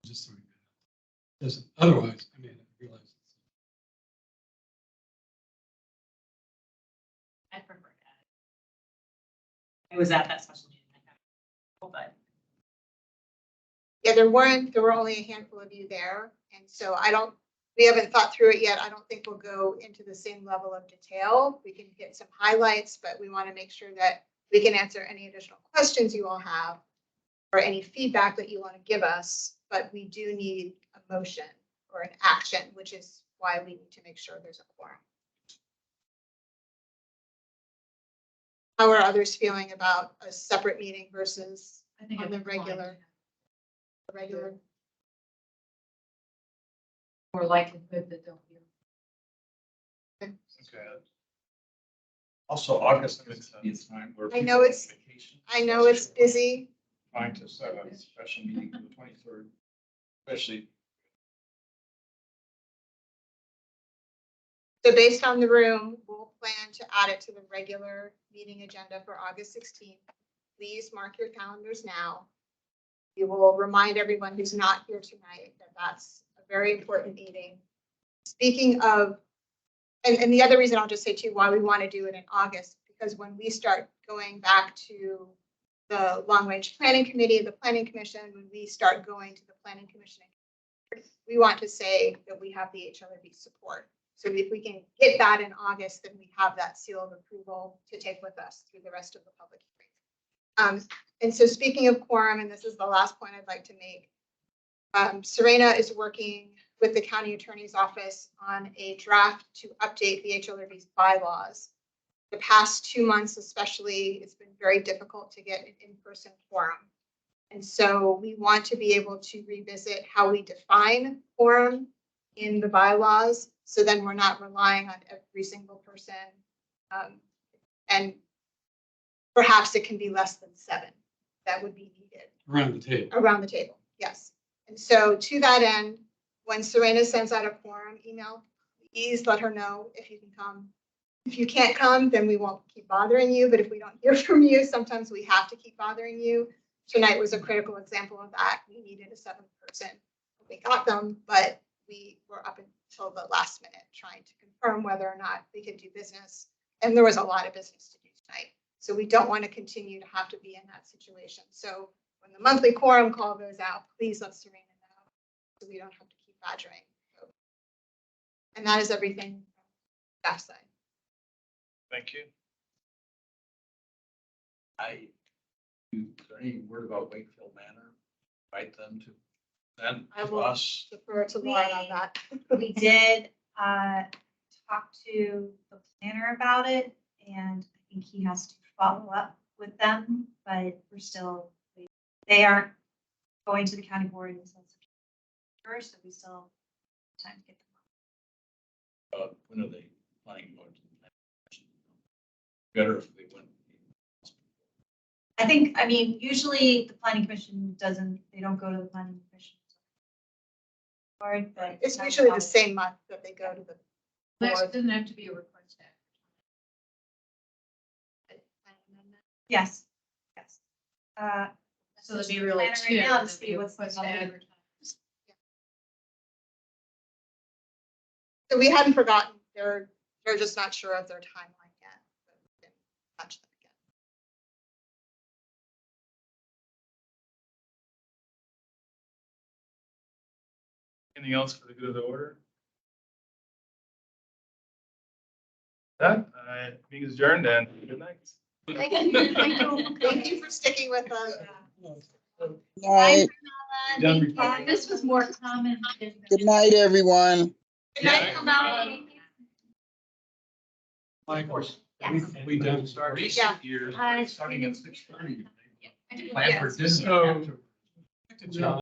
Speaker 10: Just throwing that out. Doesn't, otherwise, I mean, I realize.
Speaker 11: I prefer that. I was at that special meeting. But
Speaker 2: Yeah, there were only a handful of you there. And so we haven't thought through it yet. I don't think we'll go into the same level of detail. We can hit some highlights, but we want to make sure that we can answer any additional questions you all have or any feedback that you want to give us. But we do need a motion or an action, which is why we need to make sure there's a quorum. How are others feeling about a separate meeting versus
Speaker 14: I think
Speaker 2: on the
Speaker 14: it's fine.
Speaker 2: regular?
Speaker 14: More likelihood that they'll be.
Speaker 1: Okay. Also, August is time where.
Speaker 2: I know it's busy.
Speaker 5: Trying to set a special meeting for the 23rd, especially.
Speaker 2: So based on the room, we'll plan to add it to the regular meeting agenda for August 16th. Please mark your calendars now. We will remind everyone who's not here tonight that that's a very important meeting. Speaking of, and the other reason I'll just say too, why we want to do it in August, because when we start going back to the long range planning committee, the planning commission, when we start going to the planning commission, we want to say that we have the HLRB support. So if we can get that in August, then we have that seal of approval to take with us through the rest of the public hearing. And so speaking of quorum, and this is the last point I'd like to make, Serena is working with the county attorney's office on a draft to update the HLRB's bylaws. The past 2 months especially, it's been very difficult to get an in-person quorum. And so we want to be able to revisit how we define quorum in the bylaws. So then we're not relying on every single person. And perhaps it can be less than 7 that would be needed.
Speaker 10: Around the table.
Speaker 2: Around the table, yes. And so to that end, when Serena sends out a quorum email, please let her know if you can come. If you can't come, then we won't keep bothering you. But if we don't hear from you, sometimes we have to keep bothering you. Tonight was a critical example of that. We needed a 7th person. We got them, but we were up until the last minute trying to confirm whether or not we could do business. And there was a lot of business to do tonight. So we don't want to continue to have to be in that situation. So when the monthly quorum call goes out, please let Serena know so we don't have to keep badgering. And that is everything from staff side.
Speaker 1: Thank you.
Speaker 5: Is there any word about Wakefield Manor? Invite them to send
Speaker 2: I
Speaker 5: to
Speaker 2: will
Speaker 5: us.
Speaker 2: defer to Lauren on that.
Speaker 21: We did talk to the planner about it, and I think he has to follow up with them, but we're still, they aren't going to the county board until September, so we still have time to get them on.
Speaker 5: When are they planning on going to the planning? Better if they went.
Speaker 21: I think, I mean, usually the planning commission they don't go to the planning commission. Board, but
Speaker 2: It's usually the same month that they go to the
Speaker 14: Next,
Speaker 2: board.
Speaker 14: doesn't have to be a request.
Speaker 21: Yes, yes.
Speaker 14: So there'd be really
Speaker 21: planner
Speaker 14: two.
Speaker 21: right now to
Speaker 14: There'd
Speaker 21: see
Speaker 14: be a
Speaker 21: what's
Speaker 14: request to
Speaker 21: happening.
Speaker 14: advertise.
Speaker 2: So we hadn't forgotten. They're just not sure of their timeline yet. But we can touch them again.
Speaker 1: Anything else for the good of the order? That, meeting is adjourned and good night.
Speaker 2: Thank you for sticking with us.
Speaker 3: Good night.
Speaker 11: This was more common.
Speaker 3: Good night, everyone.
Speaker 2: Good night, Camilla.
Speaker 10: Of course. We done start.
Speaker 2: Yeah.
Speaker 5: Years, starting at 6:30.
Speaker 11: Yeah.
Speaker 5: Plan for dinner.
Speaker 10: So, John.